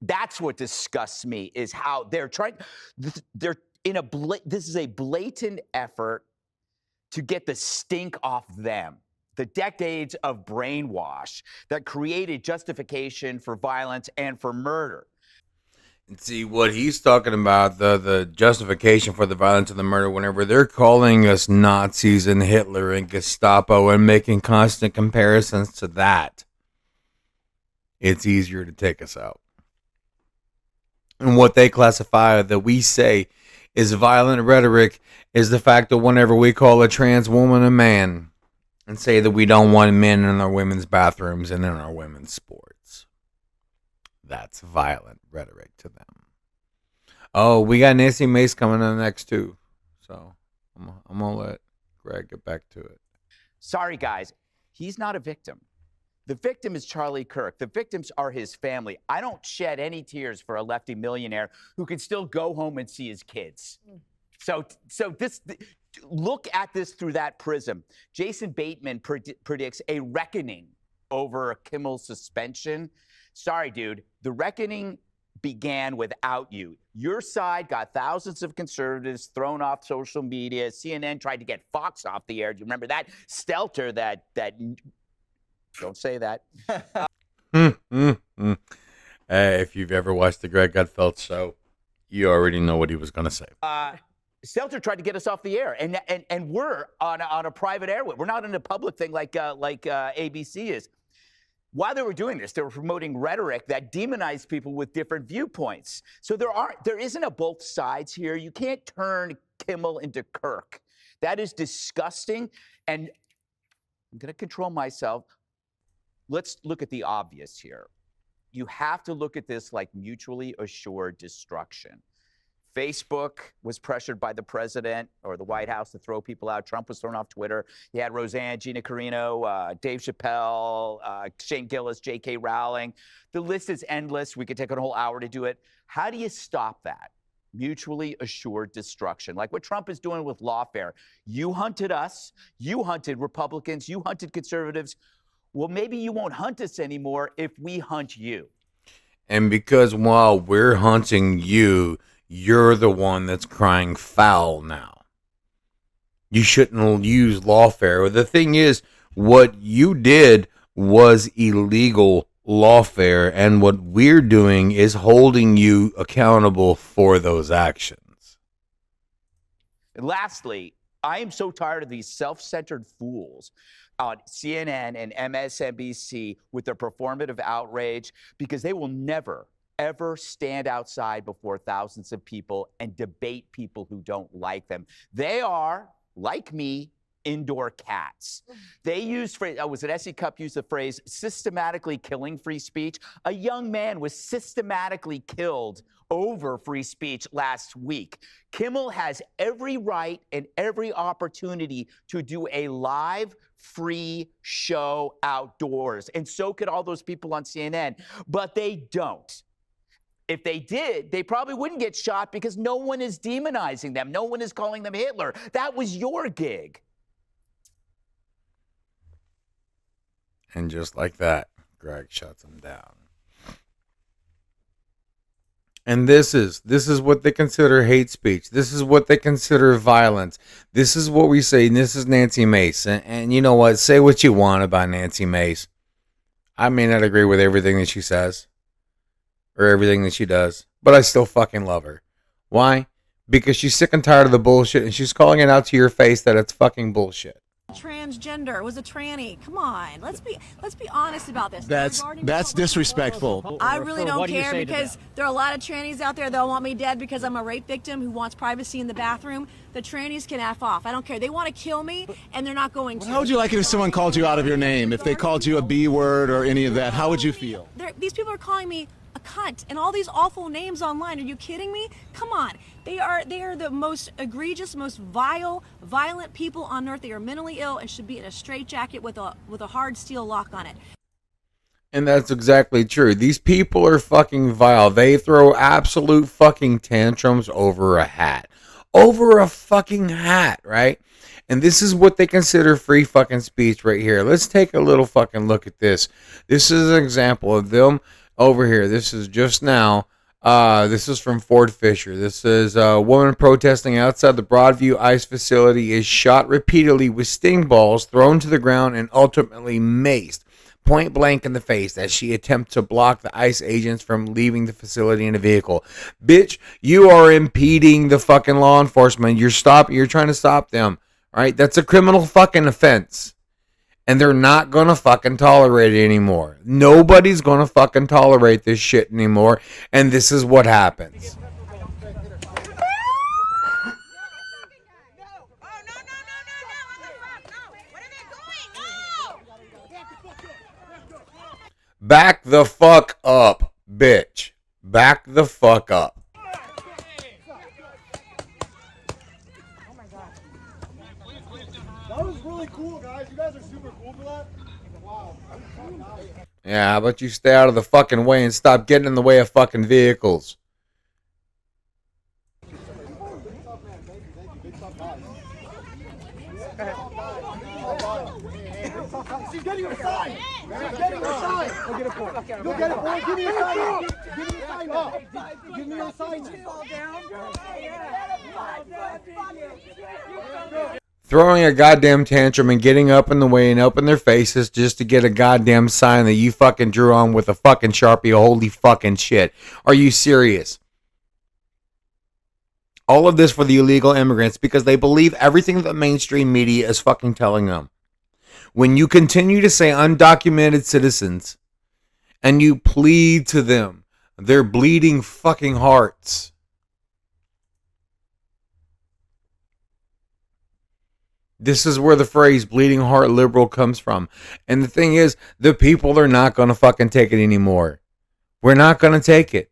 That's what disgusts me, is how they're trying. They're in this is a blatant effort to get the stink off them. The decades of brainwash that created justification for violence and for murder. And see, what he's talking about, the justification for the violence and the murder, whenever they're calling us Nazis and Hitler and Gestapo and making constant comparisons to that, it's easier to take us out. And what they classify that we say is violent rhetoric is the fact that whenever we call a trans woman a man and say that we don't want men in our women's bathrooms and in our women's sports, that's violent rhetoric to them. Oh, we got Nancy Mace coming on next too. So I'm going to let Greg get back to it. Sorry, guys. He's not a victim. The victim is Charlie Kirk. The victims are his family. I don't shed any tears for a lefty millionaire who can still go home and see his kids. So look at this through that prism. Jason Bateman predicts a reckoning over Kimmel's suspension. Sorry, dude. The reckoning began without you. Your side got thousands of conservatives thrown off social media. CNN tried to get Fox off the air. Do you remember that? Stelter, that don't say that. If you've ever watched the Greg Gutfeld show, you already know what he was going to say. Stelter tried to get us off the air, and we're on a private airway. We're not in a public thing like ABC is. While they were doing this, they were promoting rhetoric that demonized people with different viewpoints. So there isn't a both sides here. You can't turn Kimmel into Kirk. That is disgusting, and I'm going to control myself. Let's look at the obvious here. You have to look at this like mutually assured destruction. Facebook was pressured by the president or the White House to throw people out. Trump was thrown off Twitter. You had Roseanne, Gina Carino, Dave Chappelle, Shane Gillis, J.K. Rowling. The list is endless. We could take a whole hour to do it. How do you stop that? Mutually assured destruction, like what Trump is doing with lawfare. You hunted us. You hunted Republicans. You hunted conservatives. Well, maybe you won't hunt us anymore if we hunt you. And because while we're hunting you, you're the one that's crying foul now. You shouldn't use lawfare. The thing is, what you did was illegal lawfare, and what we're doing is holding you accountable for those actions. And lastly, I am so tired of these self-centered fools on CNN and MSNBC with their performative outrage, because they will never, ever stand outside before thousands of people and debate people who don't like them. They are, like me, indoor cats. They used phrase, was it S.E. Cupp used the phrase systematically killing free speech? A young man was systematically killed over free speech last week. Kimmel has every right and every opportunity to do a live free show outdoors. And so could all those people on CNN, but they don't. If they did, they probably wouldn't get shot because no one is demonizing them. No one is calling them Hitler. That was your gig. And just like that, Greg shuts them down. And this is what they consider hate speech. This is what they consider violence. This is what we say. And this is Nancy Mace. And you know what? Say what you want about Nancy Mace. I may not agree with everything that she says. or everything that she does, but I still fucking love her. Why? Because she's sick and tired of the bullshit, and she's calling it out to your face that it's fucking bullshit. Transgender was a tranny. Come on, let's be honest about this. That's disrespectful. I really don't care because there are a lot of trannies out there that want me dead because I'm a rape victim who wants privacy in the bathroom. The trannies can F off. I don't care. They want to kill me, and they're not going to. How would you like it if someone called you out of your name? If they called you a B word or any of that, how would you feel? These people are calling me a cunt and all these awful names online. Are you kidding me? Come on. They are the most egregious, most vile, violent people on earth. They are mentally ill and should be in a straitjacket with a hard steel lock on it. And that's exactly true. These people are fucking vile. They throw absolute fucking tantrums over a hat. Over a fucking hat, right? And this is what they consider free fucking speech right here. Let's take a little fucking look at this. This is an example of them over here. This is just now. This is from Fort Fisher. This is a woman protesting outside the Broadview ICE facility is shot repeatedly with sting balls, thrown to the ground, and ultimately maced point blank in the face as she attempts to block the ICE agents from leaving the facility in a vehicle. Bitch, you are impeding the fucking law enforcement. You're trying to stop them. All right? That's a criminal fucking offense. And they're not going to fucking tolerate it anymore. Nobody's going to fucking tolerate this shit anymore. And this is what happens. Back the fuck up, bitch. Back the fuck up. That was really cool, guys. You guys are super cool for that. Wow. Yeah, how about you stay out of the fucking way and stop getting in the way of fucking vehicles? She's getting her sign. She's getting her sign. Go get it, boy. Go get it, boy. Give me your sign. Give me your sign. Give me your sign. Throwing a goddamn tantrum and getting up in the way and up in their faces just to get a goddamn sign that you fucking drew on with a fucking Sharpie. Holy fucking shit. Are you serious? All of this for the illegal immigrants because they believe everything that the mainstream media is fucking telling them. When you continue to say undocumented citizens and you plead to them, their bleeding fucking hearts. This is where the phrase bleeding heart liberal comes from. And the thing is, the people are not going to fucking take it anymore. We're not going to take it.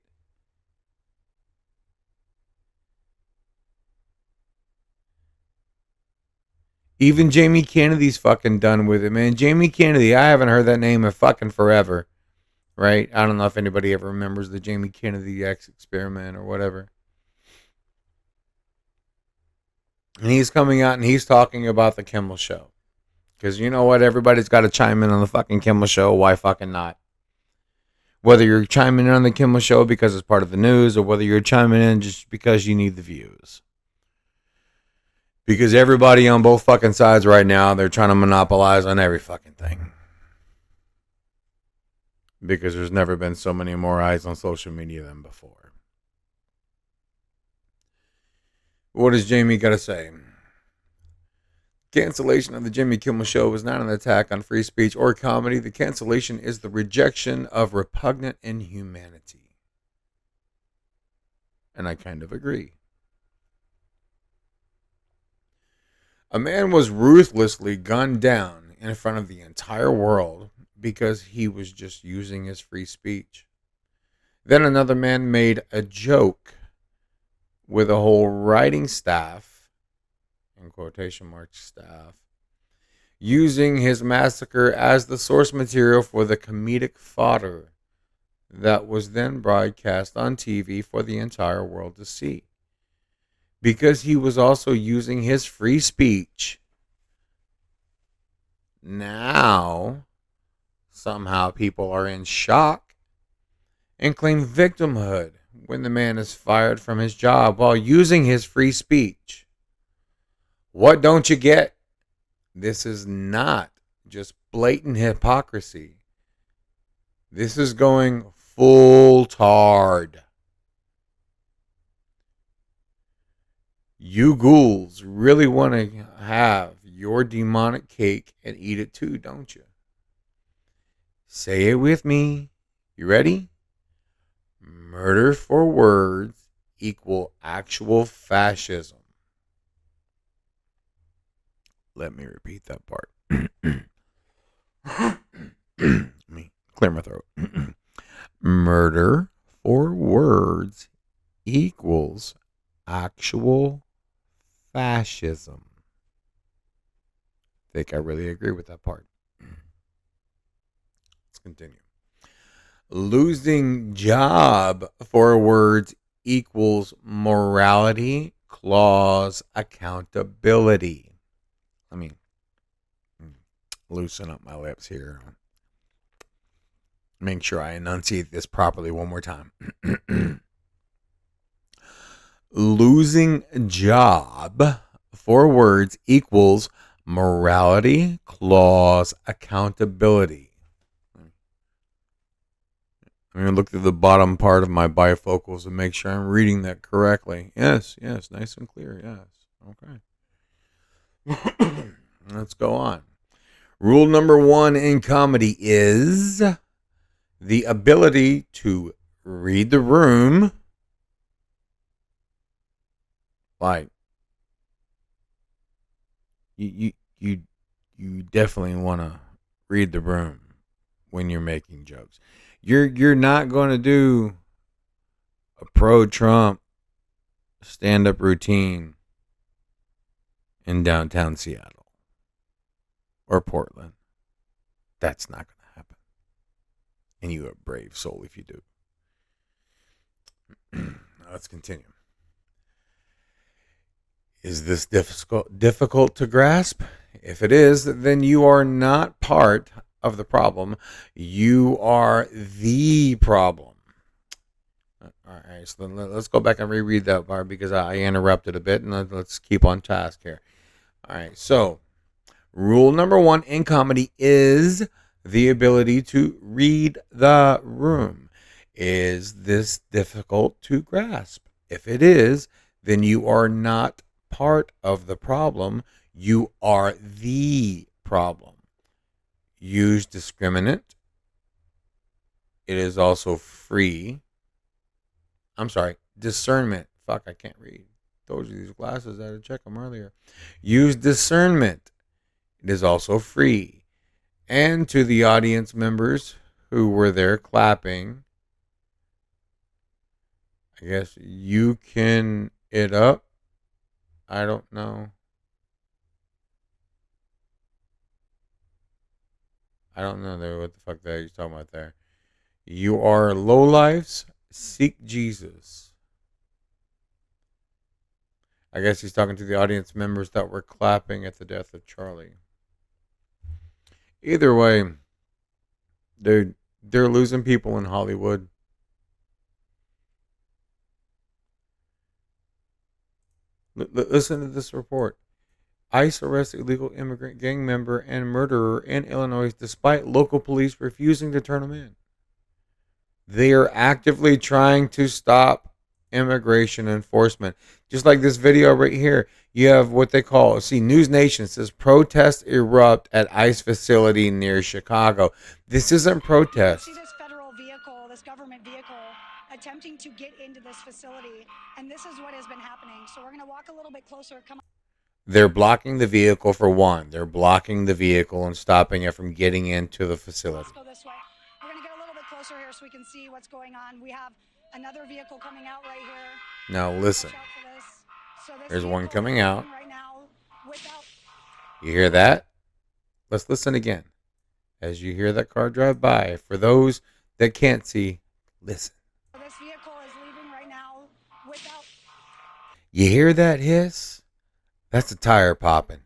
Even Jamie Kennedy's fucking done with it, man. Jamie Kennedy, I haven't heard that name in fucking forever. Right? I don't know if anybody ever remembers the Jamie Kennedy X experiment or whatever. And he's coming out and he's talking about the Kimmel show. Because you know what? Everybody's got to chime in on the fucking Kimmel show. Why fucking not? Whether you're chiming in on the Kimmel show because it's part of the news or whether you're chiming in just because you need the views. Because everybody on both fucking sides right now, they're trying to monopolize on every fucking thing. Because there's never been so many more eyes on social media than before. What does Jamie got to say? Cancellation of the Jimmy Kimmel Show was not an attack on free speech or comedy. The cancellation is the rejection of repugnant inhumanity. And I kind of agree. A man was ruthlessly gunned down in front of the entire world because he was just using his free speech. Then another man made a joke with a whole writing staff, in quotation marks staff, using his massacre as the source material for the comedic fodder that was then broadcast on TV for the entire world to see. Because he was also using his free speech, now somehow people are in shock and claim victimhood when the man is fired from his job while using his free speech. What don't you get? This is not just blatant hypocrisy. This is going full tard. You ghouls really want to have your demonic cake and eat it too, don't you? Say it with me. You ready? Murder for words equal actual fascism. Let me repeat that part. Let me clear my throat. Murder for words equals actual fascism. I think I really agree with that part. Let's continue. Losing job for words equals morality clause accountability. Let me loosen up my lips here. Make sure I enunciate this properly one more time. Losing job for words equals morality clause accountability. I'm going to look through the bottom part of my bifocals and make sure I'm reading that correctly. Yes, nice and clear, yes. Okay. Let's go on. Rule number 1 in comedy is the ability to read the room. Like, you definitely want to read the room when you're making jokes. You're not going to do a pro-Trump stand-up routine in downtown Seattle or Portland. That's not going to happen. And you're a brave soul if you do. Let's continue. Is this difficult to grasp? If it is, then you are not part of the problem. You are the problem. All right, so let's go back and reread that part because I interrupted a bit, and let's keep on task here. All right, so rule number 1 in comedy is the ability to read the room. Is this difficult to grasp? If it is, then you are not part of the problem. You are the problem. Use discriminant. It is also free. I'm sorry, discernment. Fuck, I can't read. Told you these glasses, I had to check them earlier. Use discernment. It is also free. And to the audience members who were there clapping, I guess you can it up. I don't know. I don't know what the fuck that he's talking about there. You are lowlifes. Seek Jesus. I guess he's talking to the audience members that were clapping at the death of Charlie. Either way, they're losing people in Hollywood. Listen to this report. ICE arrests illegal immigrant gang member and murderer in Illinois despite local police refusing to turn him in. They are actively trying to stop immigration enforcement. Just like this video right here, you have what they call, News Nation says protests erupt at ICE facility near Chicago. This isn't protest. See this federal vehicle, this government vehicle, attempting to get into this facility, and this is what has been happening. So we're going to walk a little bit closer. Come on. They're blocking the vehicle for one. They're blocking the vehicle and stopping it from getting into the facility. Let's go this way. We're going to get a little bit closer here so we can see what's going on. We have another vehicle coming out right here. Now listen. There's one coming out. You hear that? Let's listen again. As you hear that car drive by, for those that can't see, listen. This vehicle is leaving right now without. You hear that hiss? That's a tire popping.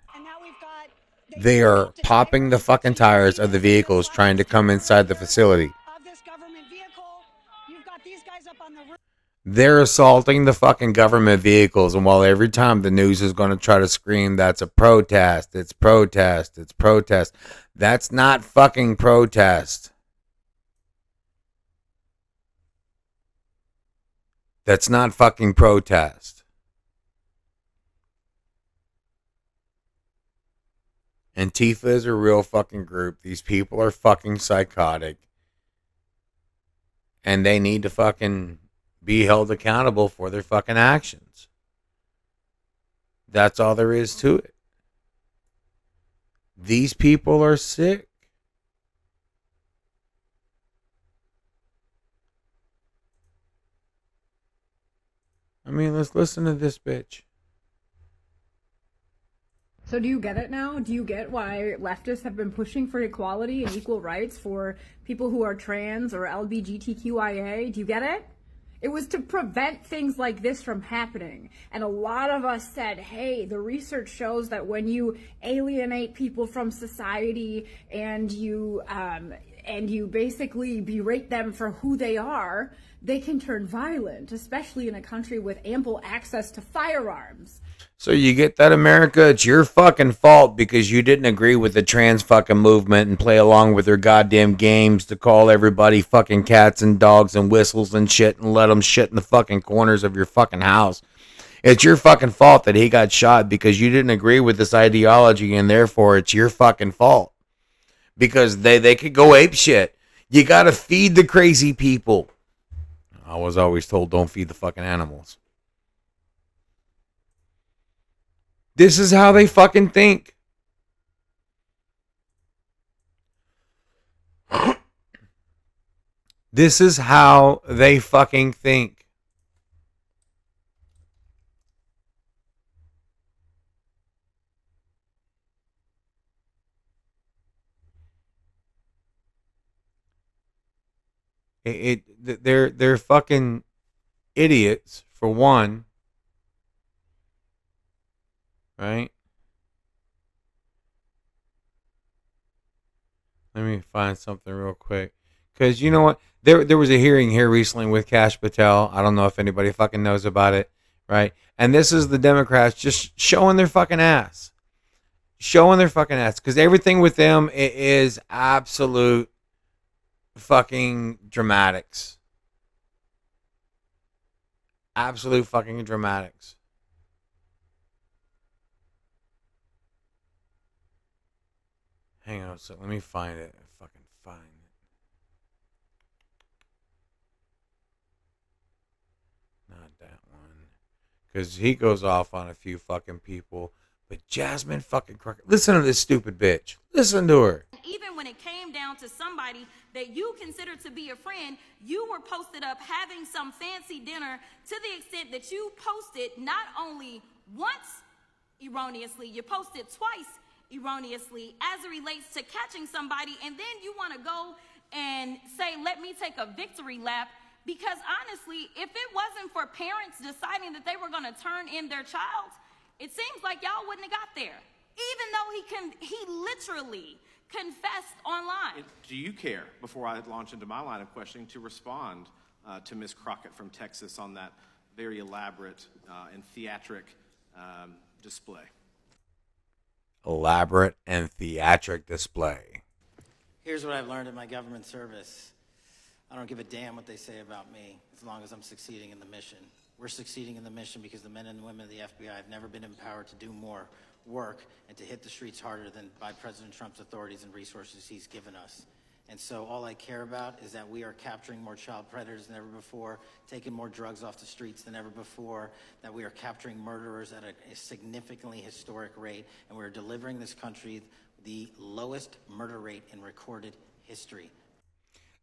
They are popping the fucking tires of the vehicles trying to come inside the facility. They're assaulting the fucking government vehicles, and while every time the news is going to try to scream, that's a protest, it's protest, it's protest. That's not fucking protest. That's not fucking protest. Antifa is a real fucking group. These people are fucking psychotic. And they need to fucking be held accountable for their fucking actions. That's all there is to it. These people are sick. I mean, let's listen to this bitch. So do you get it now? Do you get why leftists have been pushing for equality and equal rights for people who are trans or LGBTQIA? Do you get it? It was to prevent things like this from happening. And a lot of us said, hey, the research shows that when you alienate people from society and you basically berate them for who they are, they can turn violent, especially in a country with ample access to firearms. So you get that, America? It's your fucking fault because you didn't agree with the trans fucking movement and play along with their goddamn games to call everybody fucking cats and dogs and whistles and shit and let them shit in the fucking corners of your fucking house. It's your fucking fault that he got shot because you didn't agree with this ideology, and therefore it's your fucking fault. Because they could go ape shit. You gotta feed the crazy people. I was always told don't feed the fucking animals. This is how they fucking think. This is how they fucking think. They're fucking idiots for one. Right? Let me find something real quick. Because you know what? There was a hearing here recently with Kash Patel. I don't know if anybody fucking knows about it. Right? And this is the Democrats just showing their fucking ass. Showing their fucking ass. Because everything with them is absolute fucking dramatics. Absolute fucking dramatics. Hang on, so let me find it. Fucking find it. Not that one. Because he goes off on a few fucking people. But Jasmine fucking Crockett. Listen to this stupid bitch. Listen to her. Even when it came down to somebody that you consider to be a friend, you were posted up having some fancy dinner to the extent that you posted not only once erroneously, you posted twice erroneously as it relates to catching somebody, and then you want to go and say, let me take a victory lap, because honestly, if it wasn't for parents deciding that they were going to turn in their child, it seems like y'all wouldn't have got there, even though he literally confessed online. Do you care, before I launch into my line of questioning, to respond to Ms. Crockett from Texas on that very elaborate and theatric display? Elaborate and theatric display. Here's what I've learned in my government service. I don't give a damn what they say about me as long as I'm succeeding in the mission. We're succeeding in the mission because the men and women of the FBI have never been empowered to do more work and to hit the streets harder than by President Trump's authorities and resources he's given us. And so all I care about is that we are capturing more child predators than ever before, taking more drugs off the streets than ever before, that we are capturing murderers at a significantly historic rate, and we're delivering this country the lowest murder rate in recorded history.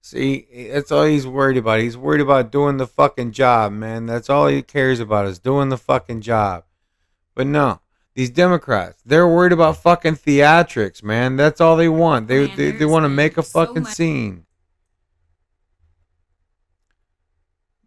See, that's all he's worried about. He's worried about doing the fucking job, man. That's all he cares about is doing the fucking job. But no, these Democrats, they're worried about fucking theatrics, man. That's all they want. They want to make a fucking scene.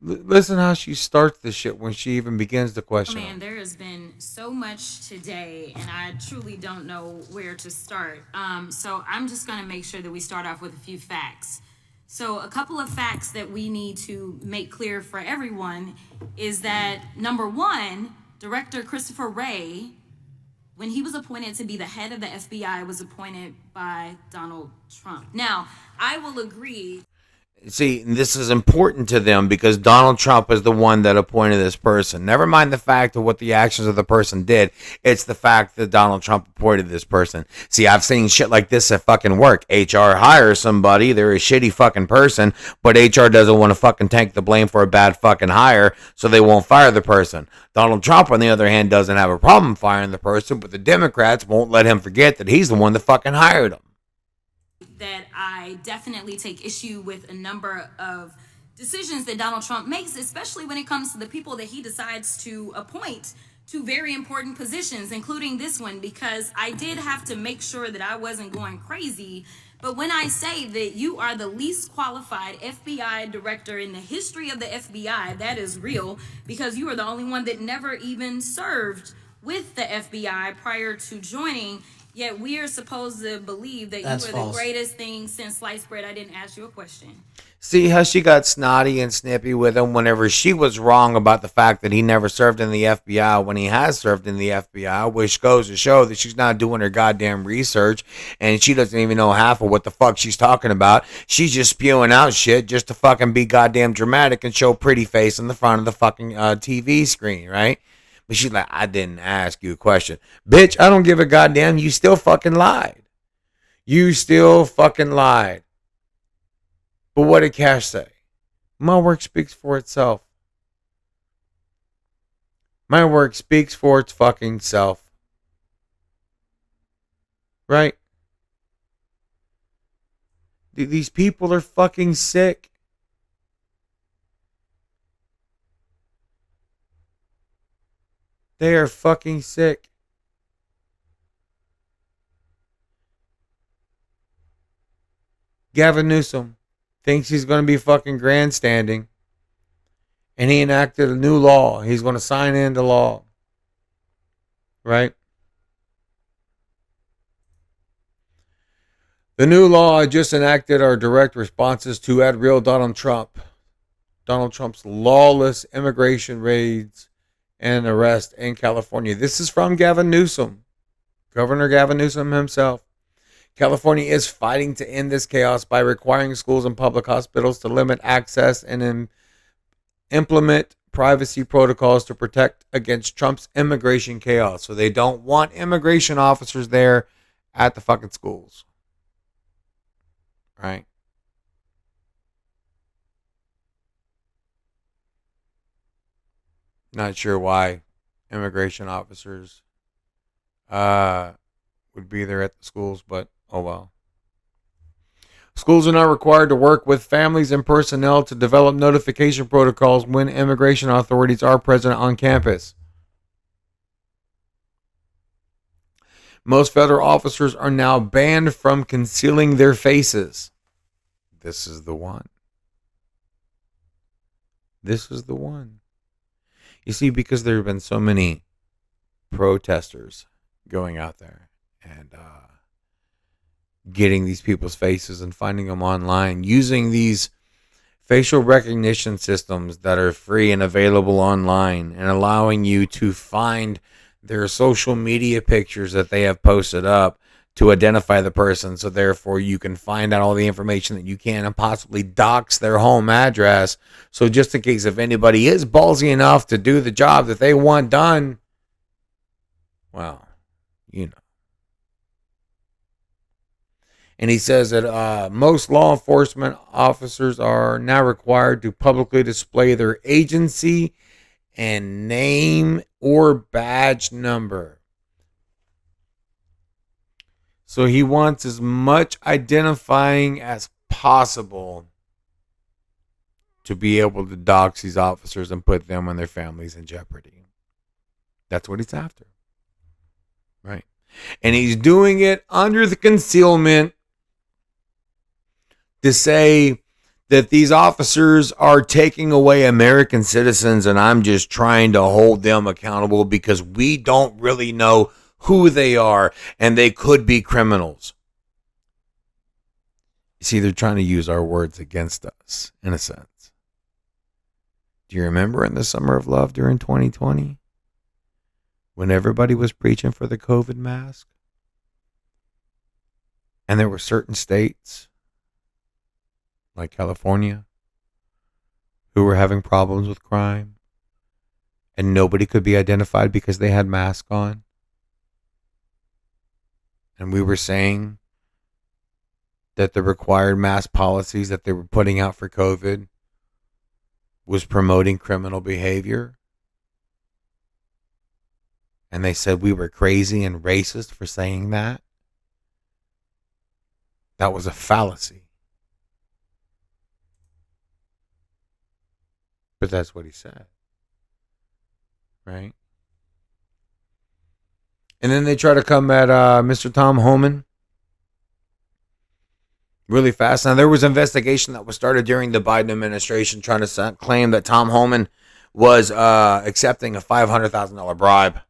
Listen how she starts the shit when she even begins the question. Man, there has been so much today, and I truly don't know where to start. So I'm just going to make sure that we start off with a few facts. So a couple of facts that we need to make clear for everyone is that, number one, Director Christopher Wray, when he was appointed to be the head of the FBI, was appointed by Donald Trump. Now, I will agree. see, this is important to them because Donald Trump is the one that appointed this person. Never mind the fact of what the actions of the person did. It's the fact that Donald Trump appointed this person. See, I've seen shit like this at fucking work. HR hires somebody. They're a shitty fucking person, but HR doesn't want to fucking take the blame for a bad fucking hire, so they won't fire the person. Donald Trump, on the other hand, doesn't have a problem firing the person, but the Democrats won't let him forget that he's the one that fucking hired him. That I definitely take issue with a number of decisions that Donald Trump makes, especially when it comes to the people that he decides to appoint to very important positions, including this one, because I did have to make sure that I wasn't going crazy. But when I say that you are the least qualified FBI director in the history of the FBI, that is real, because you are the only one that never even served with the FBI prior to joining. Yet we are supposed to believe that That's you are false. the greatest thing since sliced bread. I didn't ask you a question. See how she got snotty and snippy with him whenever she was wrong about the fact that he never served in the FBI when he has served in the FBI, which goes to show that she's not doing her goddamn research and she doesn't even know half of what the fuck she's talking about. She's just spewing out shit just to fucking be goddamn dramatic and show pretty face in the front of the fucking TV screen, right? But she's like, I didn't ask you a question. Bitch, I don't give a goddamn. You still fucking lied. You still fucking lied. But what did Cash say? My work speaks for itself. My work speaks for its fucking self. Right? These people are fucking sick. They are fucking sick. Gavin Newsom thinks he's going to be fucking grandstanding. And he enacted a new law. He's going to sign into law. Right? The new law I just enacted are direct responses to @real Donald Trump. Donald Trump's lawless immigration raids and arrest in California. This is from Gavin Newsom, Governor Gavin Newsom himself. California is fighting to end this chaos by requiring schools and public hospitals to limit access and implement privacy protocols to protect against Trump's immigration chaos. So they don't want immigration officers there at the fucking schools. Right? Not sure why immigration officers would be there at the schools, but oh well. Schools are not required to work with families and personnel to develop notification protocols when immigration authorities are present on campus. Most federal officers are now banned from concealing their faces. This is the one. This is the one. You see, because there have been so many protesters going out there and getting these people's faces and finding them online, using these facial recognition systems that are free and available online and allowing you to find their social media pictures that they have posted up to identify the person. So therefore you can find out all the information that you can and possibly dox their home address. So just in case if anybody is ballsy enough to do the job that they want done, well, you know. And he says that most law enforcement officers are now required to publicly display their agency and name or badge number. So he wants as much identifying as possible to be able to dox these officers and put them and their families in jeopardy. That's what he's after. Right. And he's doing it under the concealment to say that these officers are taking away American citizens and I'm just trying to hold them accountable because we don't really know who they are and they could be criminals. You see, they're trying to use our words against us, in a sense. Do you remember in the summer of love during 2020 when everybody was preaching for the COVID mask? And there were certain states like California, who were having problems with crime, and nobody could be identified because they had masks on. And we were saying that the required mask policies that they were putting out for COVID was promoting criminal behavior. And they said we were crazy and racist for saying that. That was a fallacy. But that's what he said. Right? And then they try to come at Mr. Tom Homan really fast. Now, there was an investigation that was started during the Biden administration trying to claim that Tom Homan was accepting a $500,000 bribe.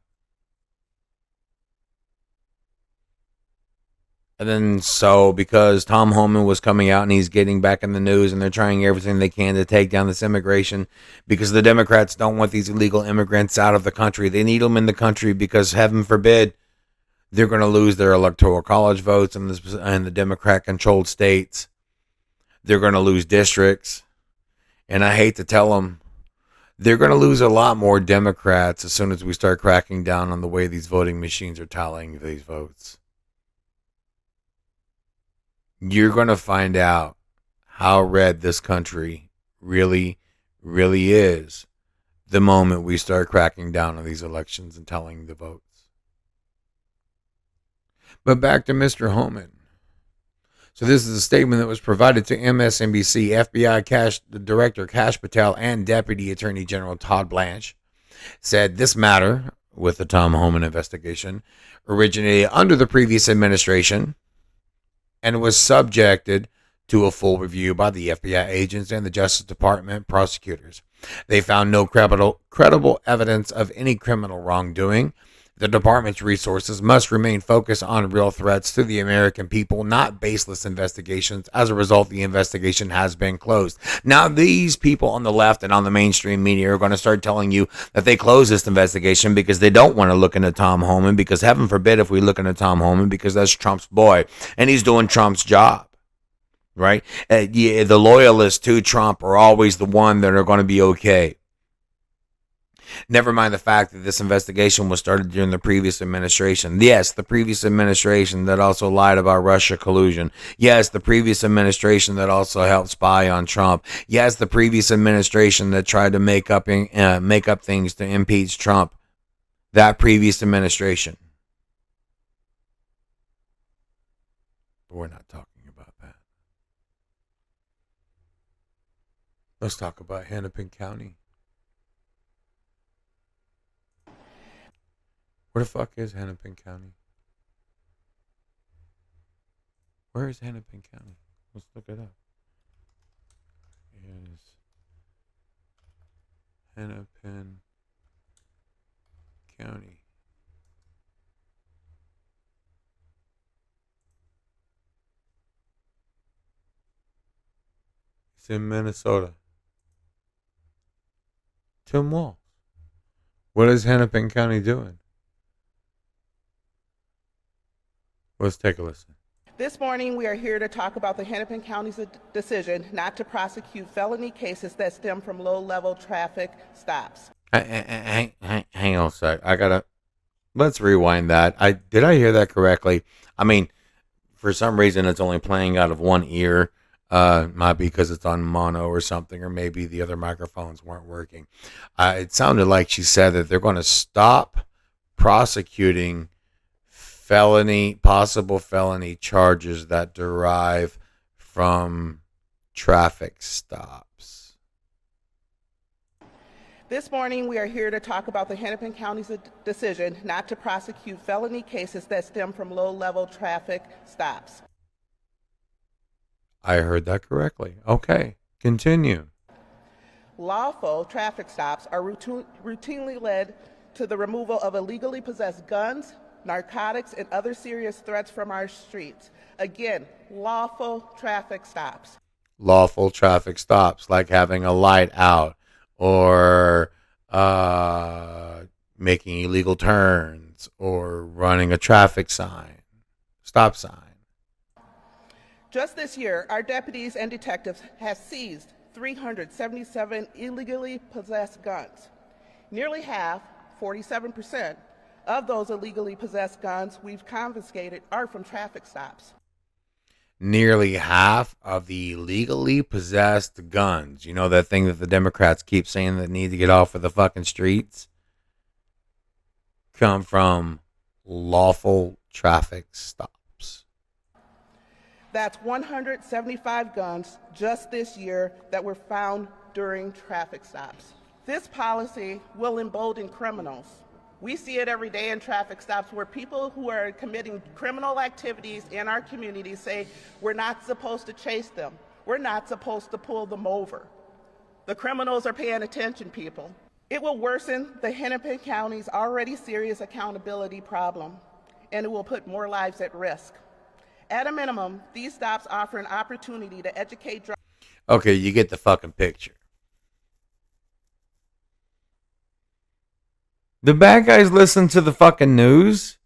And then because Tom Homan was coming out and he's getting back in the news and they're trying everything they can to take down this immigration because the Democrats don't want these illegal immigrants out of the country. They need them in the country because, heaven forbid, they're going to lose their electoral college votes in the Democrat-controlled states. They're going to lose districts. And I hate to tell them, they're going to lose a lot more Democrats as soon as we start cracking down on the way these voting machines are tallying these votes. You're going to find out how red this country really, really is the moment we start cracking down on these elections and tallying the votes. But back to Mr. Homan. So this is a statement that was provided to MSNBC. FBI Director Kash Patel and Deputy Attorney General Todd Blanche said this matter with the Tom Homan investigation originated under the previous administration and was subjected to a full review by the FBI agents and the Justice Department prosecutors. They found no credible evidence of any criminal wrongdoing. The department's resources must remain focused on real threats to the American people, not baseless investigations. As a result, the investigation has been closed. Now, these people on the left and on the mainstream media are going to start telling you that they closed this investigation because they don't want to look into Tom Homan, because heaven forbid if we look into Tom Homan, because that's Trump's boy, and he's doing Trump's job, right? The loyalists to Trump are always the one that are going to be okay. Never mind the fact that this investigation was started during the previous administration. Yes, the previous administration that also lied about Russia collusion. Yes, the previous administration that also helped spy on Trump. Yes, the previous administration that tried to make up things to impeach Trump. That previous administration. But we're not talking about that. Let's talk about Hennepin County. Where the fuck is Hennepin County? Where is Hennepin County? Let's look it up. It is Hennepin County. It's in Minnesota. Tim Walz. What is Hennepin County doing? Let's take a listen. This morning, we are here to talk about the Hennepin County's decision not to prosecute felony cases that stem from low-level traffic stops. Hang on a sec. Let's rewind that. Did I hear that correctly? I mean, for some reason, it's only playing out of one ear. Might be because it's on mono or something, or maybe the other microphones weren't working. It sounded like she said that they're going to stop prosecuting possible felony charges that derive from traffic stops. This morning, we are here to talk about the Hennepin County's decision not to prosecute felony cases that stem from low-level traffic stops. I heard that correctly. Okay, continue. Lawful traffic stops are routinely led to the removal of illegally possessed guns, narcotics, and other serious threats from our streets. Again, lawful traffic stops. Lawful traffic stops, like having a light out or making illegal turns or running a traffic sign, stop sign. Just this year, our deputies and detectives have seized 377 illegally possessed guns. Nearly half, 47%, of those illegally possessed guns we've confiscated are from traffic stops. Nearly half of the illegally possessed guns, you know that thing that the Democrats keep saying that need to get off of the fucking streets, come from lawful traffic stops. That's 175 guns just this year that were found during traffic stops. This policy will embolden criminals. We see it every day in traffic stops where people who are committing criminal activities in our community say, we're not supposed to chase them. We're not supposed to pull them over. The criminals are paying attention, people. It will worsen the Hennepin County's already serious accountability problem, and it will put more lives at risk. At a minimum, these stops offer an opportunity to educate drivers. Okay, you get the fucking picture. The bad guys listen to the fucking news?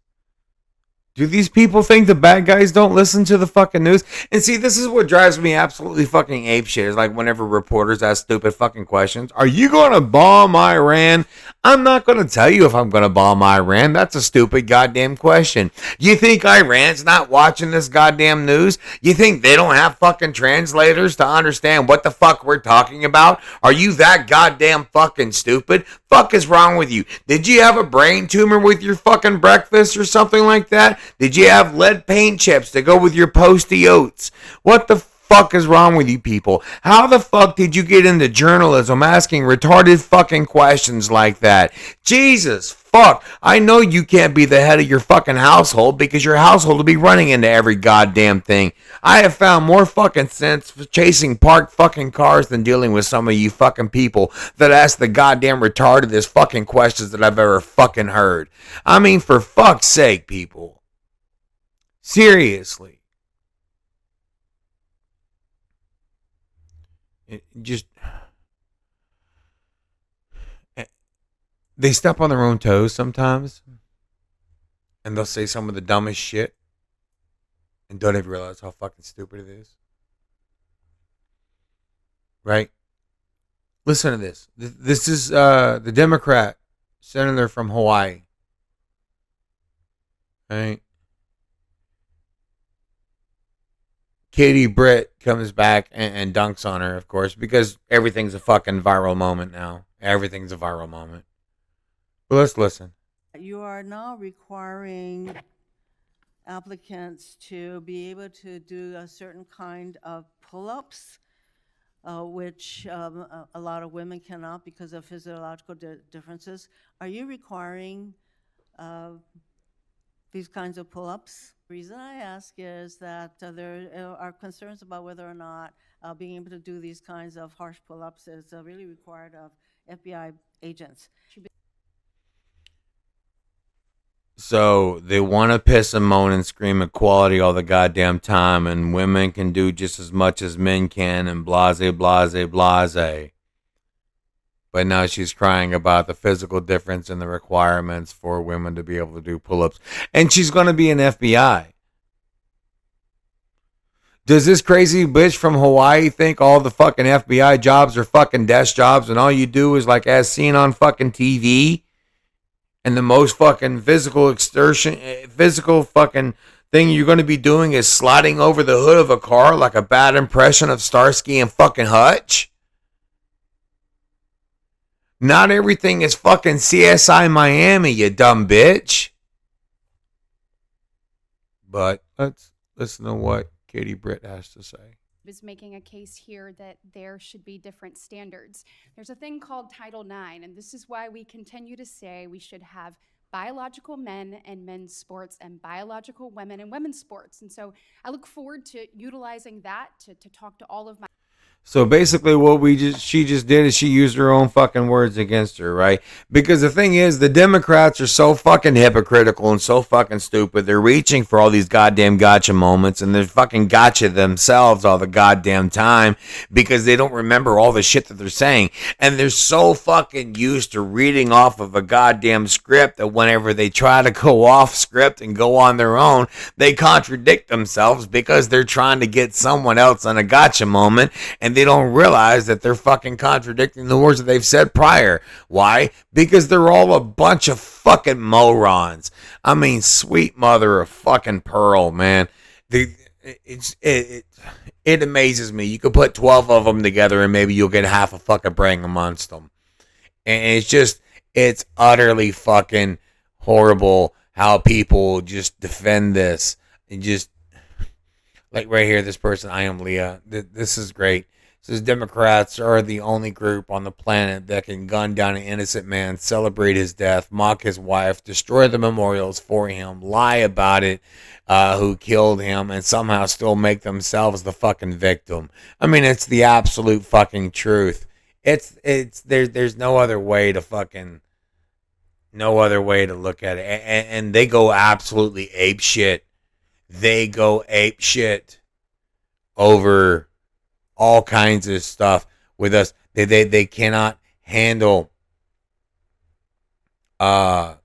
Do these people think the bad guys don't listen to the fucking news? And see, this is what drives me absolutely fucking apeshit. Is like whenever reporters ask stupid fucking questions. Are you going to bomb Iran? I'm not going to tell you if I'm going to bomb Iran. That's a stupid goddamn question. You think Iran's not watching this goddamn news? You think they don't have fucking translators to understand what the fuck we're talking about? Are you that goddamn fucking stupid? Fuck is wrong with you? Did you have a brain tumor with your fucking breakfast or something like that? Did you have lead paint chips to go with your Posty Oats? What the fuck is wrong with you people? How the fuck did you get into journalism asking retarded fucking questions like that? Jesus fuck. I know you can't be the head of your fucking household because your household will be running into every goddamn thing. I have found more fucking sense chasing parked fucking cars than dealing with some of you fucking people that ask the goddamn retardedest fucking questions that I've ever fucking heard. I mean, for fuck's sake, people. Seriously. They step on their own toes sometimes, and they'll say some of the dumbest shit, and don't even realize how fucking stupid it is. Right? Listen to this. This is the Democrat senator from Hawaii. Right? Katie Britt comes back and dunks on her, of course, because everything's a fucking viral moment now. Everything's a viral moment. But let's listen. You are now requiring applicants to be able to do a certain kind of pull-ups, which a lot of women cannot because of physiological differences. Are you requiring these kinds of pull-ups? The reason I ask is that there are concerns about whether or not being able to do these kinds of harsh pull-ups is really required of FBI agents. So they want to piss and moan and scream equality all the goddamn time, and women can do just as much as men can, and blase, blase, blase. But now she's crying about the physical difference in the requirements for women to be able to do pull-ups. And she's going to be an FBI. Does this crazy bitch from Hawaii think all the fucking FBI jobs are fucking desk jobs and all you do is like as seen on fucking TV? And the most fucking physical fucking thing you're going to be doing is sliding over the hood of a car like a bad impression of Starsky and fucking Hutch? Not everything is fucking CSI Miami, you dumb bitch. But let's listen to what Katie Britt has to say. Is making a case here that there should be different standards. There's a thing called Title IX, and this is why we continue to say we should have biological men and men's sports and biological women and women's sports. And so I look forward to utilizing that to talk to all of my... So basically what she just did is she used her own fucking words against her, right? Because the thing is, the Democrats are so fucking hypocritical and so fucking stupid. They're reaching for all these goddamn gotcha moments, and they're fucking gotcha themselves all the goddamn time because they don't remember all the shit that they're saying. And they're so fucking used to reading off of a goddamn script that whenever they try to go off script and go on their own, they contradict themselves because they're trying to get someone else on a gotcha moment, and they don't realize that they're fucking contradicting the words that they've said prior. Why? Because they're all a bunch of fucking morons. I mean, sweet mother of fucking pearl, man. It amazes me. You could put 12 of them together and maybe you'll get half a fucking brain amongst them. And it's utterly fucking horrible how people just defend this. And just, like right here, this person, I am Leah. This is great. It says Democrats are the only group on the planet that can gun down an innocent man, celebrate his death, mock his wife, destroy the memorials for him, lie about it, who killed him, and somehow still make themselves the fucking victim. I mean, it's the absolute fucking truth. There's no other way to look at it. And they go absolutely ape shit. They go ape shit over all kinds of stuff with us. They cannot handle any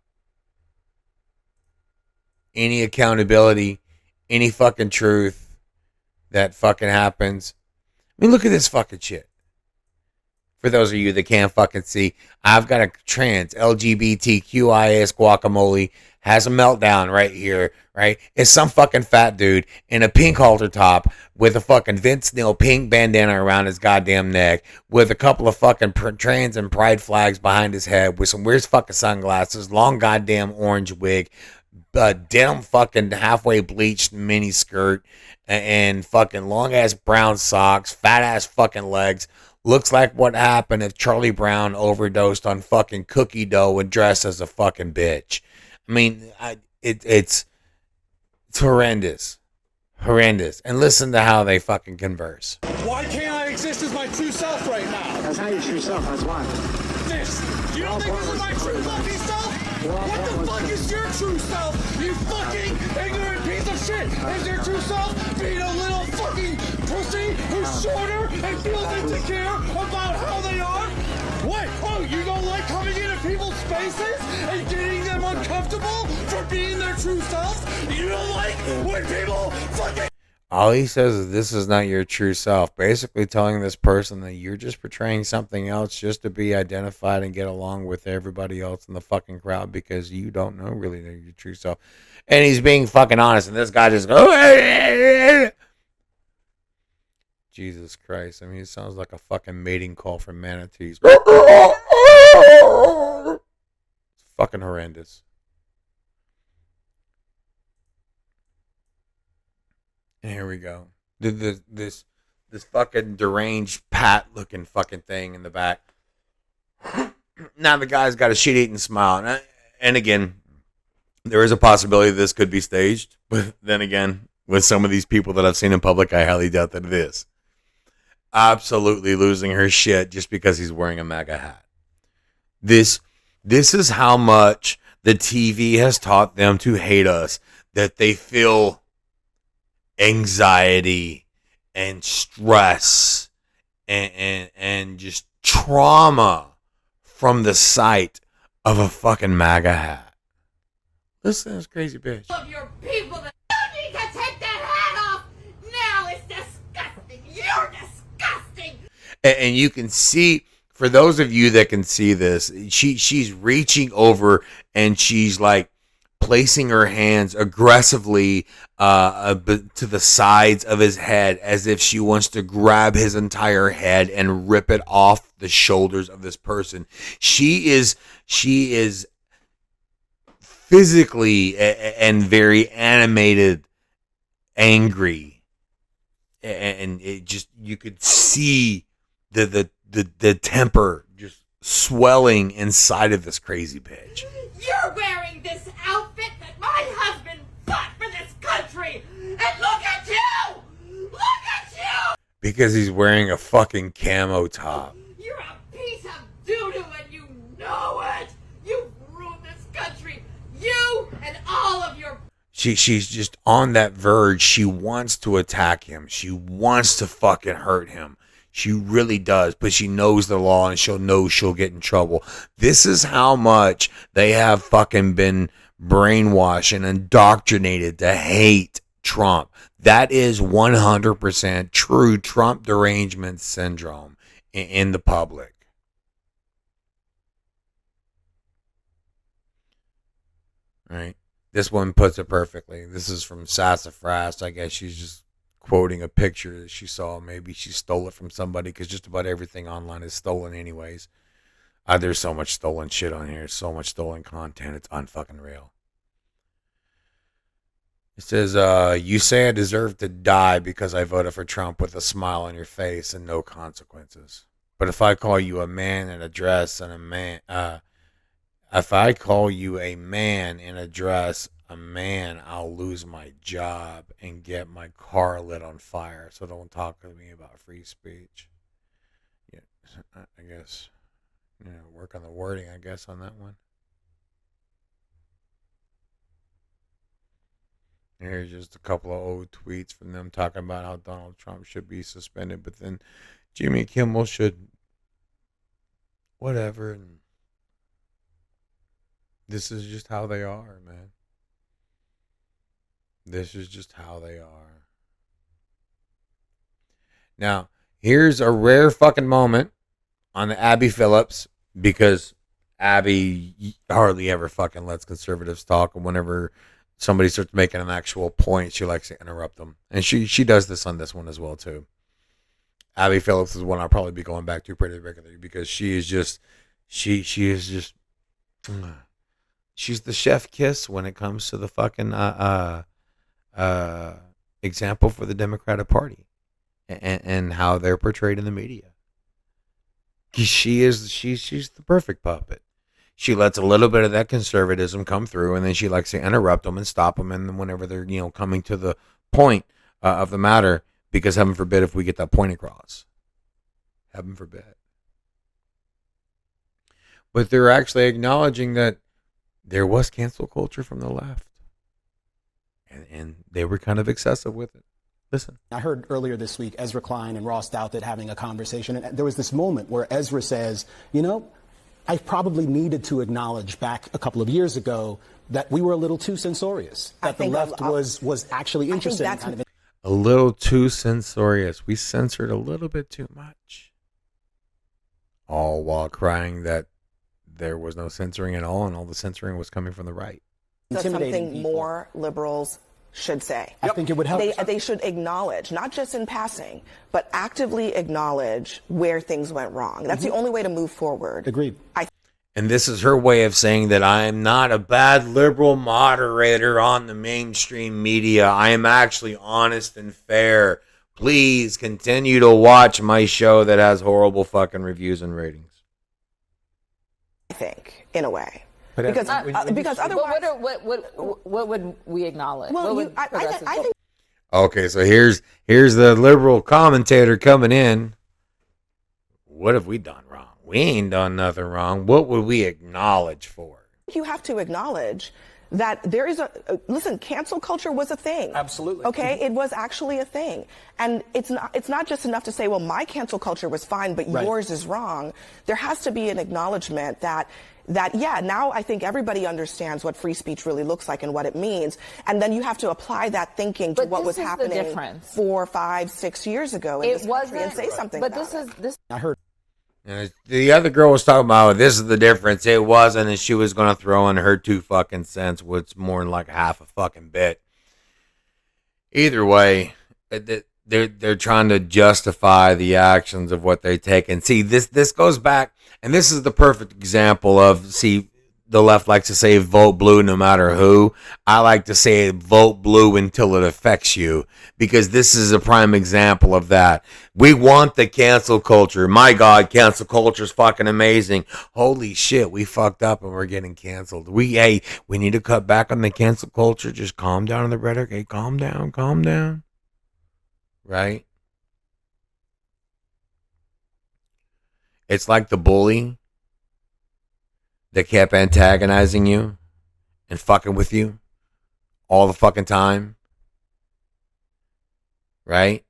accountability, any fucking truth that fucking happens. I mean, look at this fucking shit. For those of you that can't fucking see, I've got a trans LGBTQIS guacamole has a meltdown right here, right? It's some fucking fat dude in a pink halter top with a fucking Vince Neil pink bandana around his goddamn neck with a couple of fucking trans and pride flags behind his head with some weird fucking sunglasses, long goddamn orange wig, denim fucking halfway bleached mini skirt, and fucking long ass brown socks, fat ass fucking legs. Looks like what happened if Charlie Brown overdosed on fucking cookie dough and dressed as a fucking bitch. I mean, it's horrendous. Horrendous. And listen to how they fucking converse. Why can't I exist as my true self right now? That's not your true self, that's why. This. You don't think this is my true fucking self? What the fuck is your true self? You fucking ignorant piece of shit! Is your true self being a little fucking pussy who's shorter and feels insecure about how they are? What? Oh, you don't like coming into people's spaces and getting them uncomfortable for being their true self? You don't like when people fucking... All he says is this is not your true self. Basically telling this person that you're just portraying something else just to be identified and get along with everybody else in the fucking crowd because you don't know really your true self. And he's being fucking honest. And this guy just goes... Jesus Christ. I mean, it sounds like a fucking mating call from manatees. It's fucking horrendous. And here we go. This fucking deranged Pat looking fucking thing in the back. Now the guy's got a shit-eating smile. And again, there is a possibility this could be staged. But then again, with some of these people that I've seen in public, I highly doubt that it is. Absolutely losing her shit just because he's wearing a MAGA hat. This is how much the TV has taught them to hate us, that they feel anxiety and stress and just trauma from the sight of a fucking MAGA hat. Listen to this crazy bitch. Of your people that you need to take that hat off now. It's disgusting. You're disgusting. And you can see, for those of you that can see this, she's reaching over and she's like placing her hands aggressively to the sides of his head as if she wants to grab his entire head and rip it off the shoulders of this person. She is physically and very animated, angry, and it just, you could see the temper just swelling inside of this crazy bitch. You're wearing this outfit that my husband bought for this country. And look at you! Look at you! Because he's wearing a fucking camo top. You're a piece of doo-doo and you know it! You've ruined this country! You and all of your... She's just on that verge. She wants to attack him. She wants to fucking hurt him. She really does, but she knows the law and she'll know she'll get in trouble. This is how much they have fucking been brainwashed and indoctrinated to hate Trump. That is 100% true Trump derangement syndrome in the public. Right? This one puts it perfectly. This is from Sassafras. I guess she's just quoting a picture that she saw. Maybe she stole it from somebody because just about everything online is stolen anyways. There's so much stolen shit on here. So much stolen content. It's unfucking real. It says, you say I deserve to die because I voted for Trump with a smile on your face and no consequences. But if I call you a man in a dress and a man... if I call you a man in a dress, a man, I'll lose my job and get my car lit on fire. So don't talk to me about free speech. Yeah, I guess, work on the wording, I guess, on that one. Here's just a couple of old tweets from them talking about how Donald Trump should be suspended, but then Jimmy Kimmel should whatever. And this is just how they are, man. This is just how they are. Now, here's a rare fucking moment on the Abby Phillips, because Abby hardly ever fucking lets conservatives talk, and whenever somebody starts making an actual point, she likes to interrupt them. And she does this on this one as well, too. Abby Phillips is one I'll probably be going back to pretty regularly, because she is just, she is just, she's the chef kiss when it comes to the fucking example for the Democratic Party and how they're portrayed in the media. She's the perfect puppet. She lets a little bit of that conservatism come through, and then she likes to interrupt them and stop them, and whenever they're coming to the point of the matter, because heaven forbid if we get that point across. Heaven forbid. But they're actually acknowledging that there was cancel culture from the left. And they were kind of excessive with it. Listen. I heard earlier this week Ezra Klein and Ross Douthat having a conversation. And there was this moment where Ezra says, I probably needed to acknowledge back a couple of years ago that we were a little too censorious, that the left was actually interested in kind of... A little too censorious. We censored a little bit too much. All while crying that there was no censoring at all, and all the censoring was coming from the right. That's something more liberals should say. I think it would help. They should acknowledge, not just in passing, but actively acknowledge where things went wrong. That's the only way to move forward. Agreed. And this is her way of saying that I am not a bad liberal moderator on the mainstream media. I am actually honest and fair. Please continue to watch my show that has horrible fucking reviews and ratings. I think, in a way. But because otherwise... What would we acknowledge? Well, I think... Okay, so here's the liberal commentator coming in. What have we done wrong? We ain't done nothing wrong. What would we acknowledge for? You have to acknowledge that there is listen, cancel culture was a thing. Absolutely. Okay, it was actually a thing. And it's not just enough to say, well, my cancel culture was fine, but yours is wrong. There has to be an acknowledgement that now I think everybody understands what free speech really looks like and what it means. And then you have to apply that thinking to what was happening 4, 5, 6 years ago in this country and say something about it. I heard. And the other girl was talking about, this is the difference. It wasn't, and she was going to throw in her 2 fucking cents, which more than like half a fucking bit. Either way, they're trying to justify the actions of what they take. And see, this goes back, and this is the perfect example of, see, the left likes to say vote blue no matter who. I like to say vote blue until it affects you, because this is a prime example of that. We want the cancel culture. My God, cancel culture is fucking amazing. Holy shit, we fucked up and we're getting canceled. We need to cut back on the cancel culture. Just calm down on the rhetoric. Hey, calm down. Right? It's like the bully that kept antagonizing you and fucking with you all the fucking time. Right?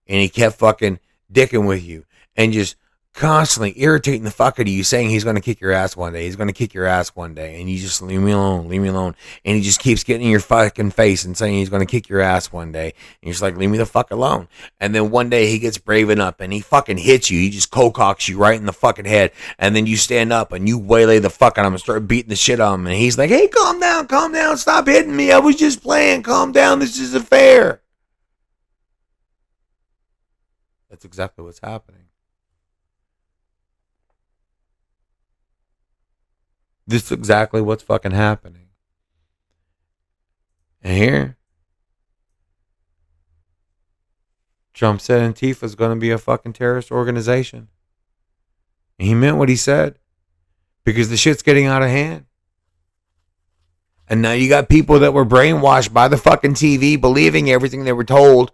And he kept fucking dicking with you and just constantly irritating the fuck out of you, saying he's going to kick your ass one day. He's going to kick your ass one day. And you just leave me alone, leave me alone. And he just keeps getting in your fucking face and saying he's going to kick your ass one day. And you're just like, leave me the fuck alone. And then one day he gets brave enough and he fucking hits you. He just co-cocks you right in the fucking head. And then you stand up and you waylay the fuck out of him and start beating the shit out of him. And he's like, hey, calm down, stop hitting me. I was just playing. Calm down. This isn't fair. That's exactly what's happening. This is exactly what's fucking happening. And here, Trump said Antifa is going to be a fucking terrorist organization. And he meant what he said. Because the shit's getting out of hand. And now you got people that were brainwashed by the fucking TV, believing everything they were told,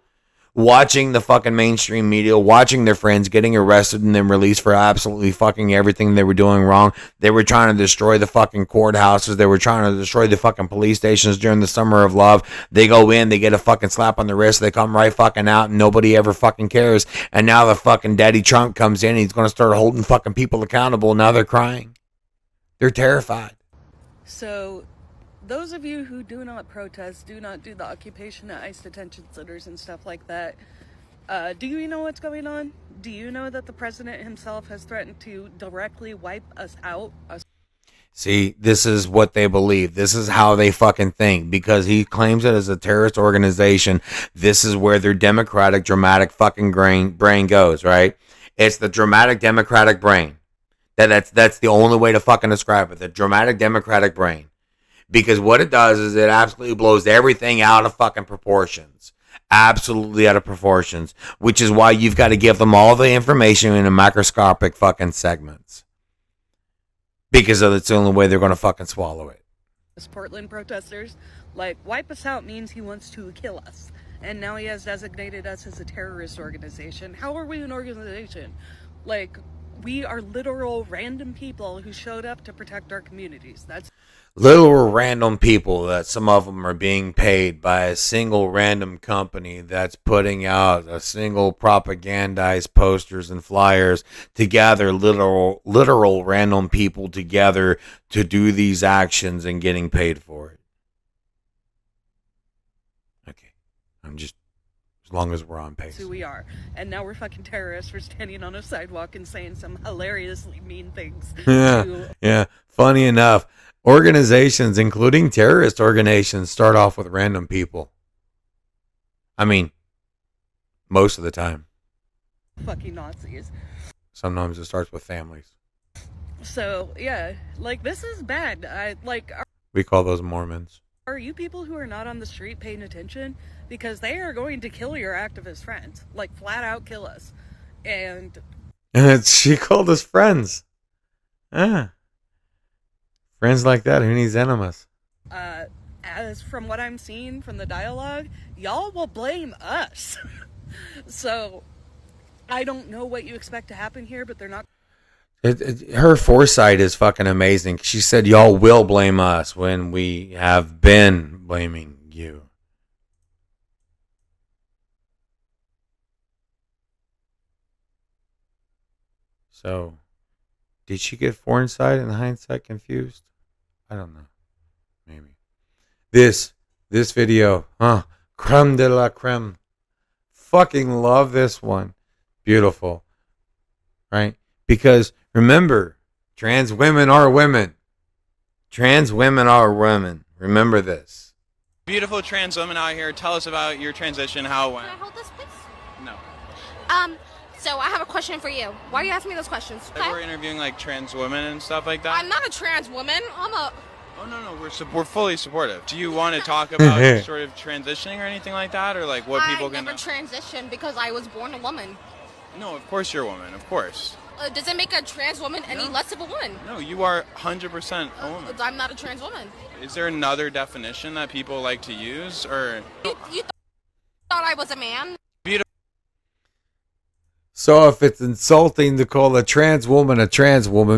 watching the fucking mainstream media, watching their friends getting arrested and then released for absolutely fucking everything they were doing wrong. They were trying to destroy the fucking courthouses. They were trying to destroy the fucking police stations during the summer of love. They go in, they get a fucking slap on the wrist, they come right fucking out, and nobody ever fucking cares. And now the fucking Daddy Trump comes in, and he's going to start holding fucking people accountable. Now they're crying. They're terrified. So, those of you who do not protest, do not do the occupation at ICE detention centers and stuff like that, do you know what's going on? Do you know that the president himself has threatened to directly wipe us out? See, this is what they believe. This is how they fucking think. Because he claims it as a terrorist organization. This is where their democratic, dramatic fucking brain goes, right? It's the dramatic, democratic brain. That's the only way to fucking describe it. The dramatic, democratic brain. Because what it does is it absolutely blows everything out of fucking proportions. Absolutely out of proportions. Which is why you've got to give them all the information in a microscopic fucking segments. Because it's the only way they're going to fucking swallow it. Portland protesters, like, wipe us out means he wants to kill us. And now he has designated us as a terrorist organization. How are we an organization? Like, we are literal random people who showed up to protect our communities. That's little random people that some of them are being paid by a single random company that's putting out a single propagandized posters and flyers to gather literal random people together to do these actions and getting paid for it. Okay. I'm just, as long as we're on pace. who we are. And now we're fucking terrorists for standing on a sidewalk and saying some hilariously mean things. Yeah. Funny enough, organizations, including terrorist organizations, start off with random people. I mean, most of the time. Fucking Nazis. Sometimes it starts with families. So, yeah, like, this is bad. We call those Mormons. Are you people who are not on the street paying attention? Because they are going to kill your activist friends. Like, flat out kill us. And She called us friends. Friends like that, who needs enemies? as from what I'm seeing from the dialogue, y'all will blame us. So, I don't know what you expect to happen here, but they're not. Her foresight is fucking amazing. She said, y'all will blame us when we have been blaming you. So, did she get foresight and hindsight confused? I don't know. Maybe. This video, creme de la creme. Fucking love this one. Beautiful. Right? Because remember, trans women are women. Trans women are women. Remember this. Beautiful trans women out here. Tell us about your transition, how it went. Can I hold this, please? No. So I have a question for you. Why are you asking me those questions? Like we're interviewing like trans women and stuff like that. I'm not a trans woman. Oh no, we're fully supportive. Do you want to talk about sort of transitioning or anything like that, or like what people I never transitioned because I was born a woman. No, of course you're a woman. Of course. Does it make a trans woman any less of a woman? No, you are 100% a woman. I'm not a trans woman. Is there another definition that people like to use, or You thought I was a man? So if it's insulting to call a trans woman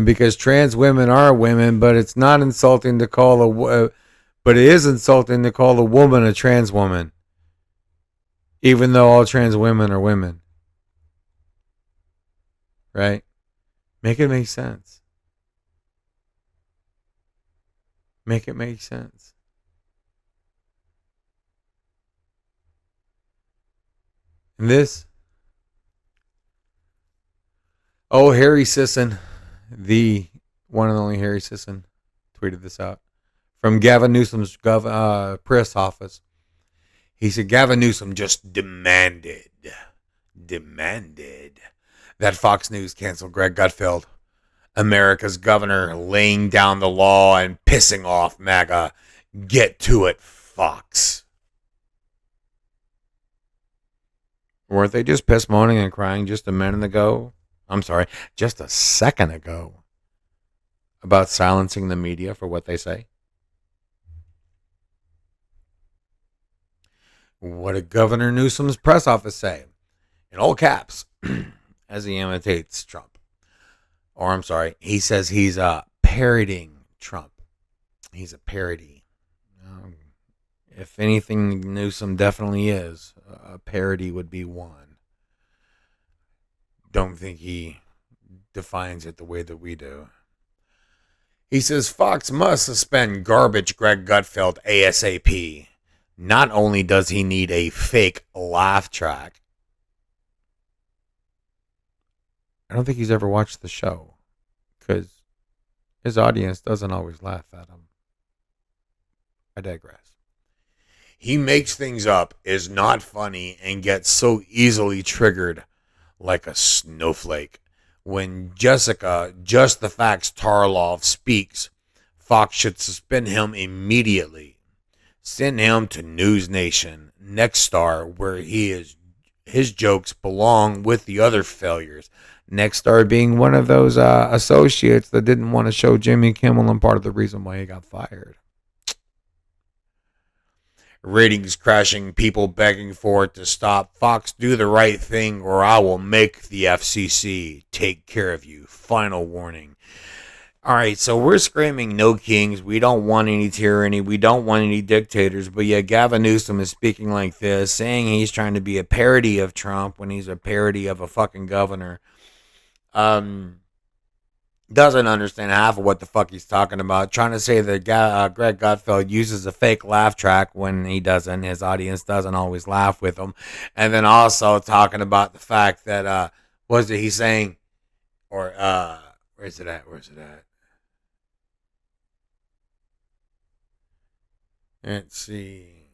because trans women are women, but it's not insulting to call but it is insulting to call a woman a trans woman, even though all trans women are women. Right? Make it make sense. Make it make sense. And this, Harry Sisson, the one and only Harry Sisson, tweeted this out from Gavin Newsom's press office. He said Gavin Newsom just demanded that Fox News cancel Greg Gutfeld, America's governor, laying down the law and pissing off MAGA. Get to it, Fox. Weren't they just piss moaning and crying just a minute ago? I'm sorry, just a second ago about silencing the media for what they say? What did Governor Newsom's press office say? In all caps, as he imitates Trump. Or I'm sorry, he says he's parodying Trump. He's a parody. If anything, Newsom definitely is. A parody would be one. Don't think he defines it the way that we do. He says Fox must suspend garbage Greg Gutfeld ASAP. Not only does he need a fake laugh track, I don't think he's ever watched the show because his audience doesn't always laugh at him. I digress. He makes things up, is not funny, and gets so easily triggered like a snowflake. When Jessica, Just the Facts Tarlov, speaks, Fox should suspend him immediately. Send him to News Nation, Next Star, where his jokes belong with the other failures. Next Star being one of those associates that didn't want to show Jimmy Kimmel and part of the reason why he got fired. Ratings crashing, people begging for it to stop. Fox, do the right thing or I will make the FCC take care of you. Final warning. All right, so we're screaming no kings. We don't want any tyranny. We don't want any dictators. But yet Gavin Newsom is speaking like this, saying he's trying to be a parody of Trump when he's a parody of a fucking governor. Doesn't understand half of what the fuck he's talking about. Trying to say that Greg Gutfeld uses a fake laugh track when he doesn't. His audience doesn't always laugh with him. And then also talking about the fact that, what is it he's saying? Or, where's it at? Let's see.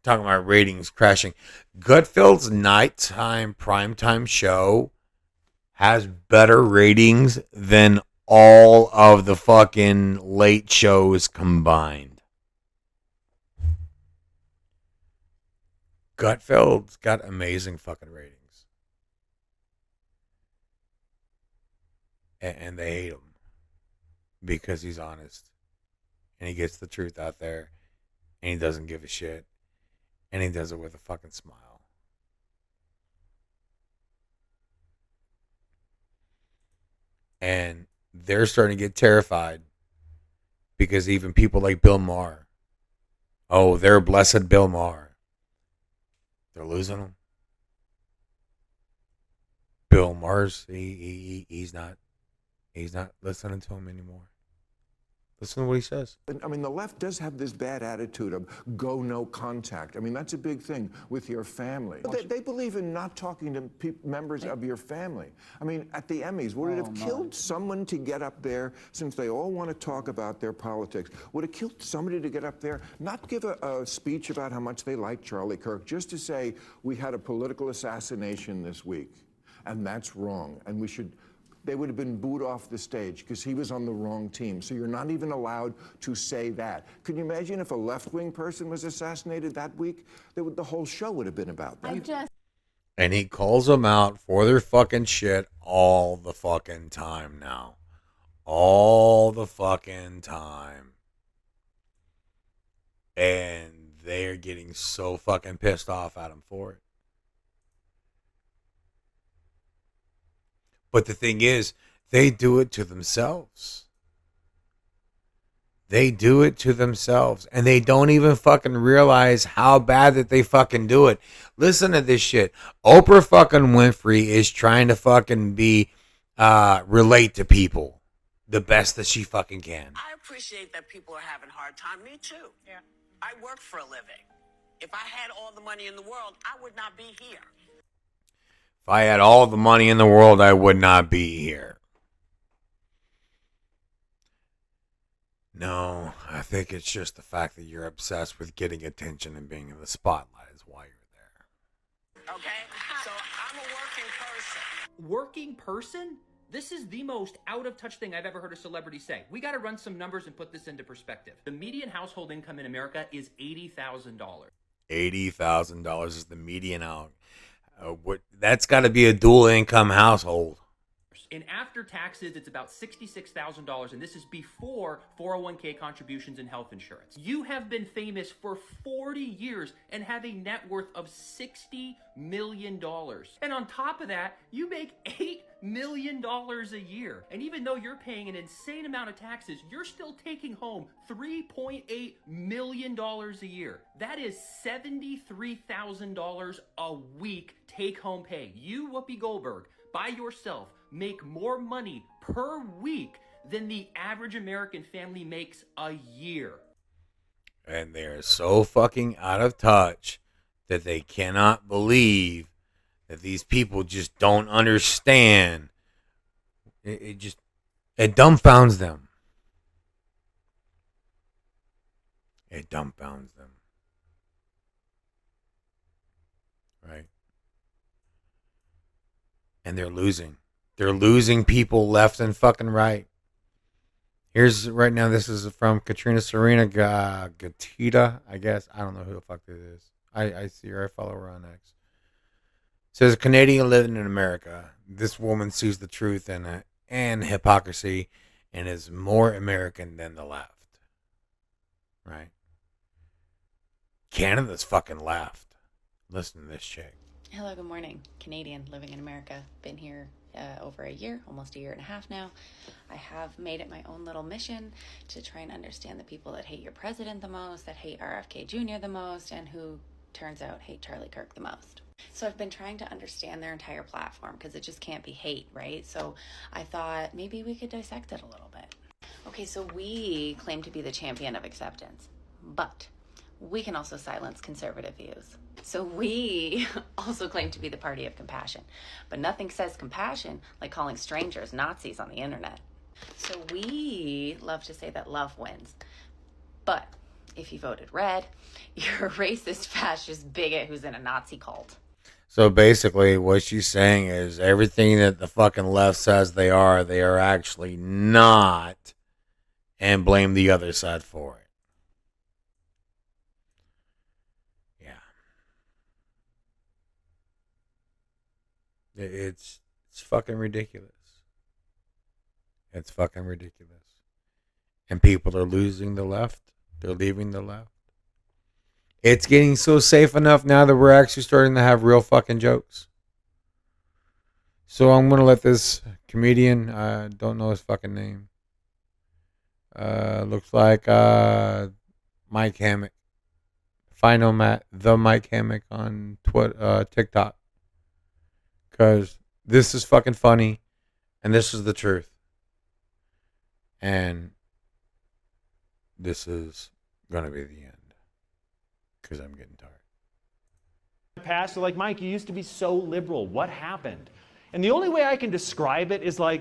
Talking about ratings crashing. Gutfeld's nighttime primetime show has better ratings than all of the fucking late shows combined. Gutfeld's got amazing fucking ratings. And they hate him because he's honest. And he gets the truth out there. And he doesn't give a shit. And he does it with a fucking smile. And they're starting to get terrified because even people like Bill Maher, they're blessed Bill Maher, they're losing him. Bill Maher's he's not listening to him anymore. Listen to what he says. I mean, the left does have this bad attitude of go no contact. I mean, that's a big thing with your family. They believe in not talking to members of your family. I mean, at the Emmys, would it have killed someone to get up there, since they all want to talk about their politics, would it kill somebody to get up there, not give a speech about how much they like Charlie Kirk, just to say, we had a political assassination this week, and that's wrong, and we should... They would have been booed off the stage because he was on the wrong team. So you're not even allowed to say that. Can you imagine if a left-wing person was assassinated that week? The whole show would have been about that. And he calls them out for their fucking shit all the fucking time now. All the fucking time. And they're getting so fucking pissed off at him for it. But the thing is, they do it to themselves. They do it to themselves. And they don't even fucking realize how bad that they fucking do it. Listen to this shit. Oprah fucking Winfrey is trying to fucking relate to people the best that she fucking can. I appreciate that people are having a hard time. Me too. Yeah. I work for a living. If I had all the money in the world, I would not be here. If I had all the money in the world, I would not be here. No, I think it's just the fact that you're obsessed with getting attention and being in the spotlight is why you're there. Okay? So I'm a working person. Working person? This is the most out-of-touch thing I've ever heard a celebrity say. We got to run some numbers and put this into perspective. The median household income in America is $80,000. $80,000 is the median out. That's got to be a dual income household. And after taxes, it's about $66,000, and this is before 401k contributions and health insurance. You have been famous for 40 years and have a net worth of $60 million. And on top of that, you make $8 million a year. And even though you're paying an insane amount of taxes, you're still taking home $3.8 million a year. That is $73,000 a week take-home pay. You, Whoopi Goldberg, by yourself, make more money per week than the average American family makes a year. And they're so fucking out of touch that they cannot believe that these people just don't understand. It dumbfounds them. It dumbfounds them. Right? And they're losing. They're losing people left and fucking right. Here's right now. This is from Katrina Serena Gatita, I guess. I don't know who the fuck this is. I see her. I follow her on X. Says, Canadian living in America. This woman sees the truth and hypocrisy and is more American than the left. Right? Canada's fucking left. Listen to this chick. Hello, good morning. Canadian living in America. Been here over a year, almost a year and a half now. I have made it my own little mission to try and understand the people that hate your president the most, that hate RFK Jr. the most, and who turns out hate Charlie Kirk the most. So I've been trying to understand their entire platform because it just can't be hate, right? So I thought maybe we could dissect it a little bit. Okay, so we claim to be the champion of acceptance, but we can also silence conservative views. So we also claim to be the party of compassion, but nothing says compassion like calling strangers Nazis on the internet. So we love to say that love wins, but if you voted red, you're a racist, fascist bigot who's in a Nazi cult. So basically what she's saying is everything that the fucking left says they are actually not, and blame the other side for it. It's fucking ridiculous. It's fucking ridiculous. And people are losing the left. They're leaving the left. It's getting so safe enough now that we're actually starting to have real fucking jokes. So I'm going to let this comedian, don't know his fucking name. Looks like Mike Hammock. Final Matt, the Mike Hammock on TikTok. Because this is fucking funny, and this is the truth. And this is going to be the end. Because I'm getting tired. Past, like, Mike, you used to be so liberal. What happened? And the only way I can describe it is like,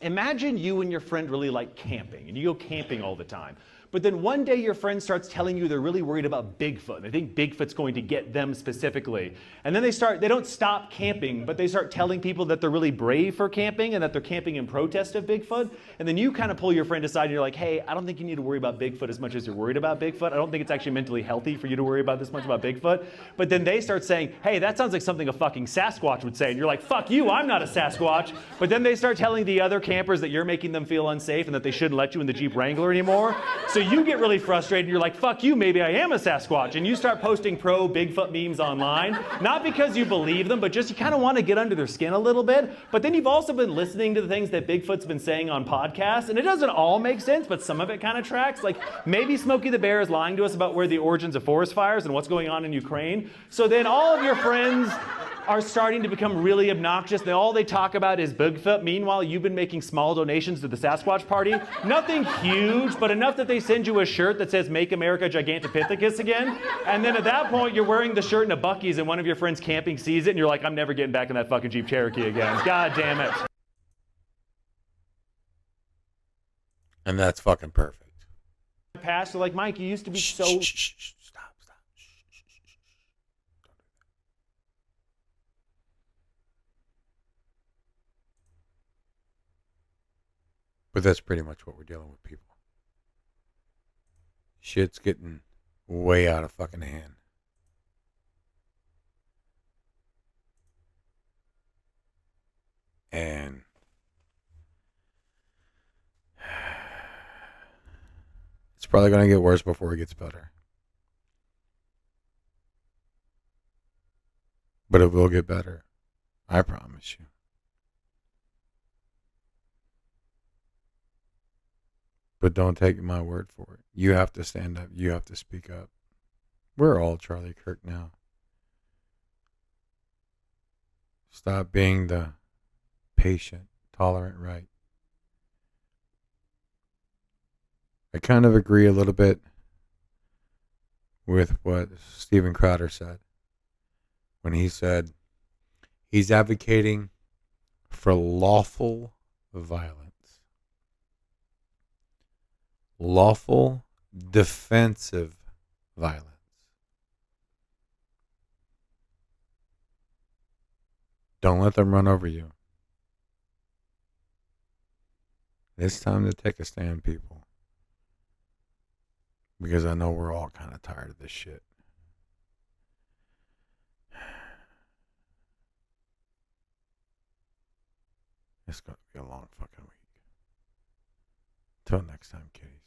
imagine you and your friend really like camping, and you go camping all the time. But then one day your friend starts telling you they're really worried about Bigfoot. They think Bigfoot's going to get them specifically. And then they don't stop camping, but they start telling people that they're really brave for camping and that they're camping in protest of Bigfoot. And then you kind of pull your friend aside and you're like, hey, I don't think you need to worry about Bigfoot as much as you're worried about Bigfoot. I don't think it's actually mentally healthy for you to worry about this much about Bigfoot. But then they start saying, hey, that sounds like something a fucking Sasquatch would say. And you're like, fuck you, I'm not a Sasquatch. But then they start telling the other campers that you're making them feel unsafe and that they shouldn't let you in the Jeep Wrangler anymore. So you get really frustrated. You're like, fuck you, maybe I am a Sasquatch. And you start posting pro Bigfoot memes online, not because you believe them, but just you kind of want to get under their skin a little bit. But then you've also been listening to the things that Bigfoot's been saying on podcasts, and it doesn't all make sense, but some of it kind of tracks. Like maybe Smokey the Bear is lying to us about where the origins of forest fires and what's going on in Ukraine. So then all of your friends are starting to become really obnoxious. All they talk about is Bigfoot. Meanwhile, you've been making small donations to the Sasquatch Party. Nothing huge, but enough that they send you a shirt that says Make America Gigantopithecus again. And then at that point, you're wearing the shirt in a Buc-ee's and one of your friends camping sees it and you're like, I'm never getting back in that fucking Jeep Cherokee again. God damn it. And that's fucking perfect. Pastor, like Mike, you used to be so... But that's pretty much what we're dealing with, people. Shit's getting way out of fucking hand. And it's probably going to get worse before it gets better. But it will get better. I promise you. But don't take my word for it. You have to stand up. You have to speak up. We're all Charlie Kirk now. Stop being the patient, tolerant right. I kind of agree a little bit with what Steven Crowder said when he said he's advocating for lawful violence. Lawful defensive violence. Don't let them run over you. It's time to take a stand, people. Because I know we're all kind of tired of this shit. It's going to be a long fucking week. Till next time, kiddies.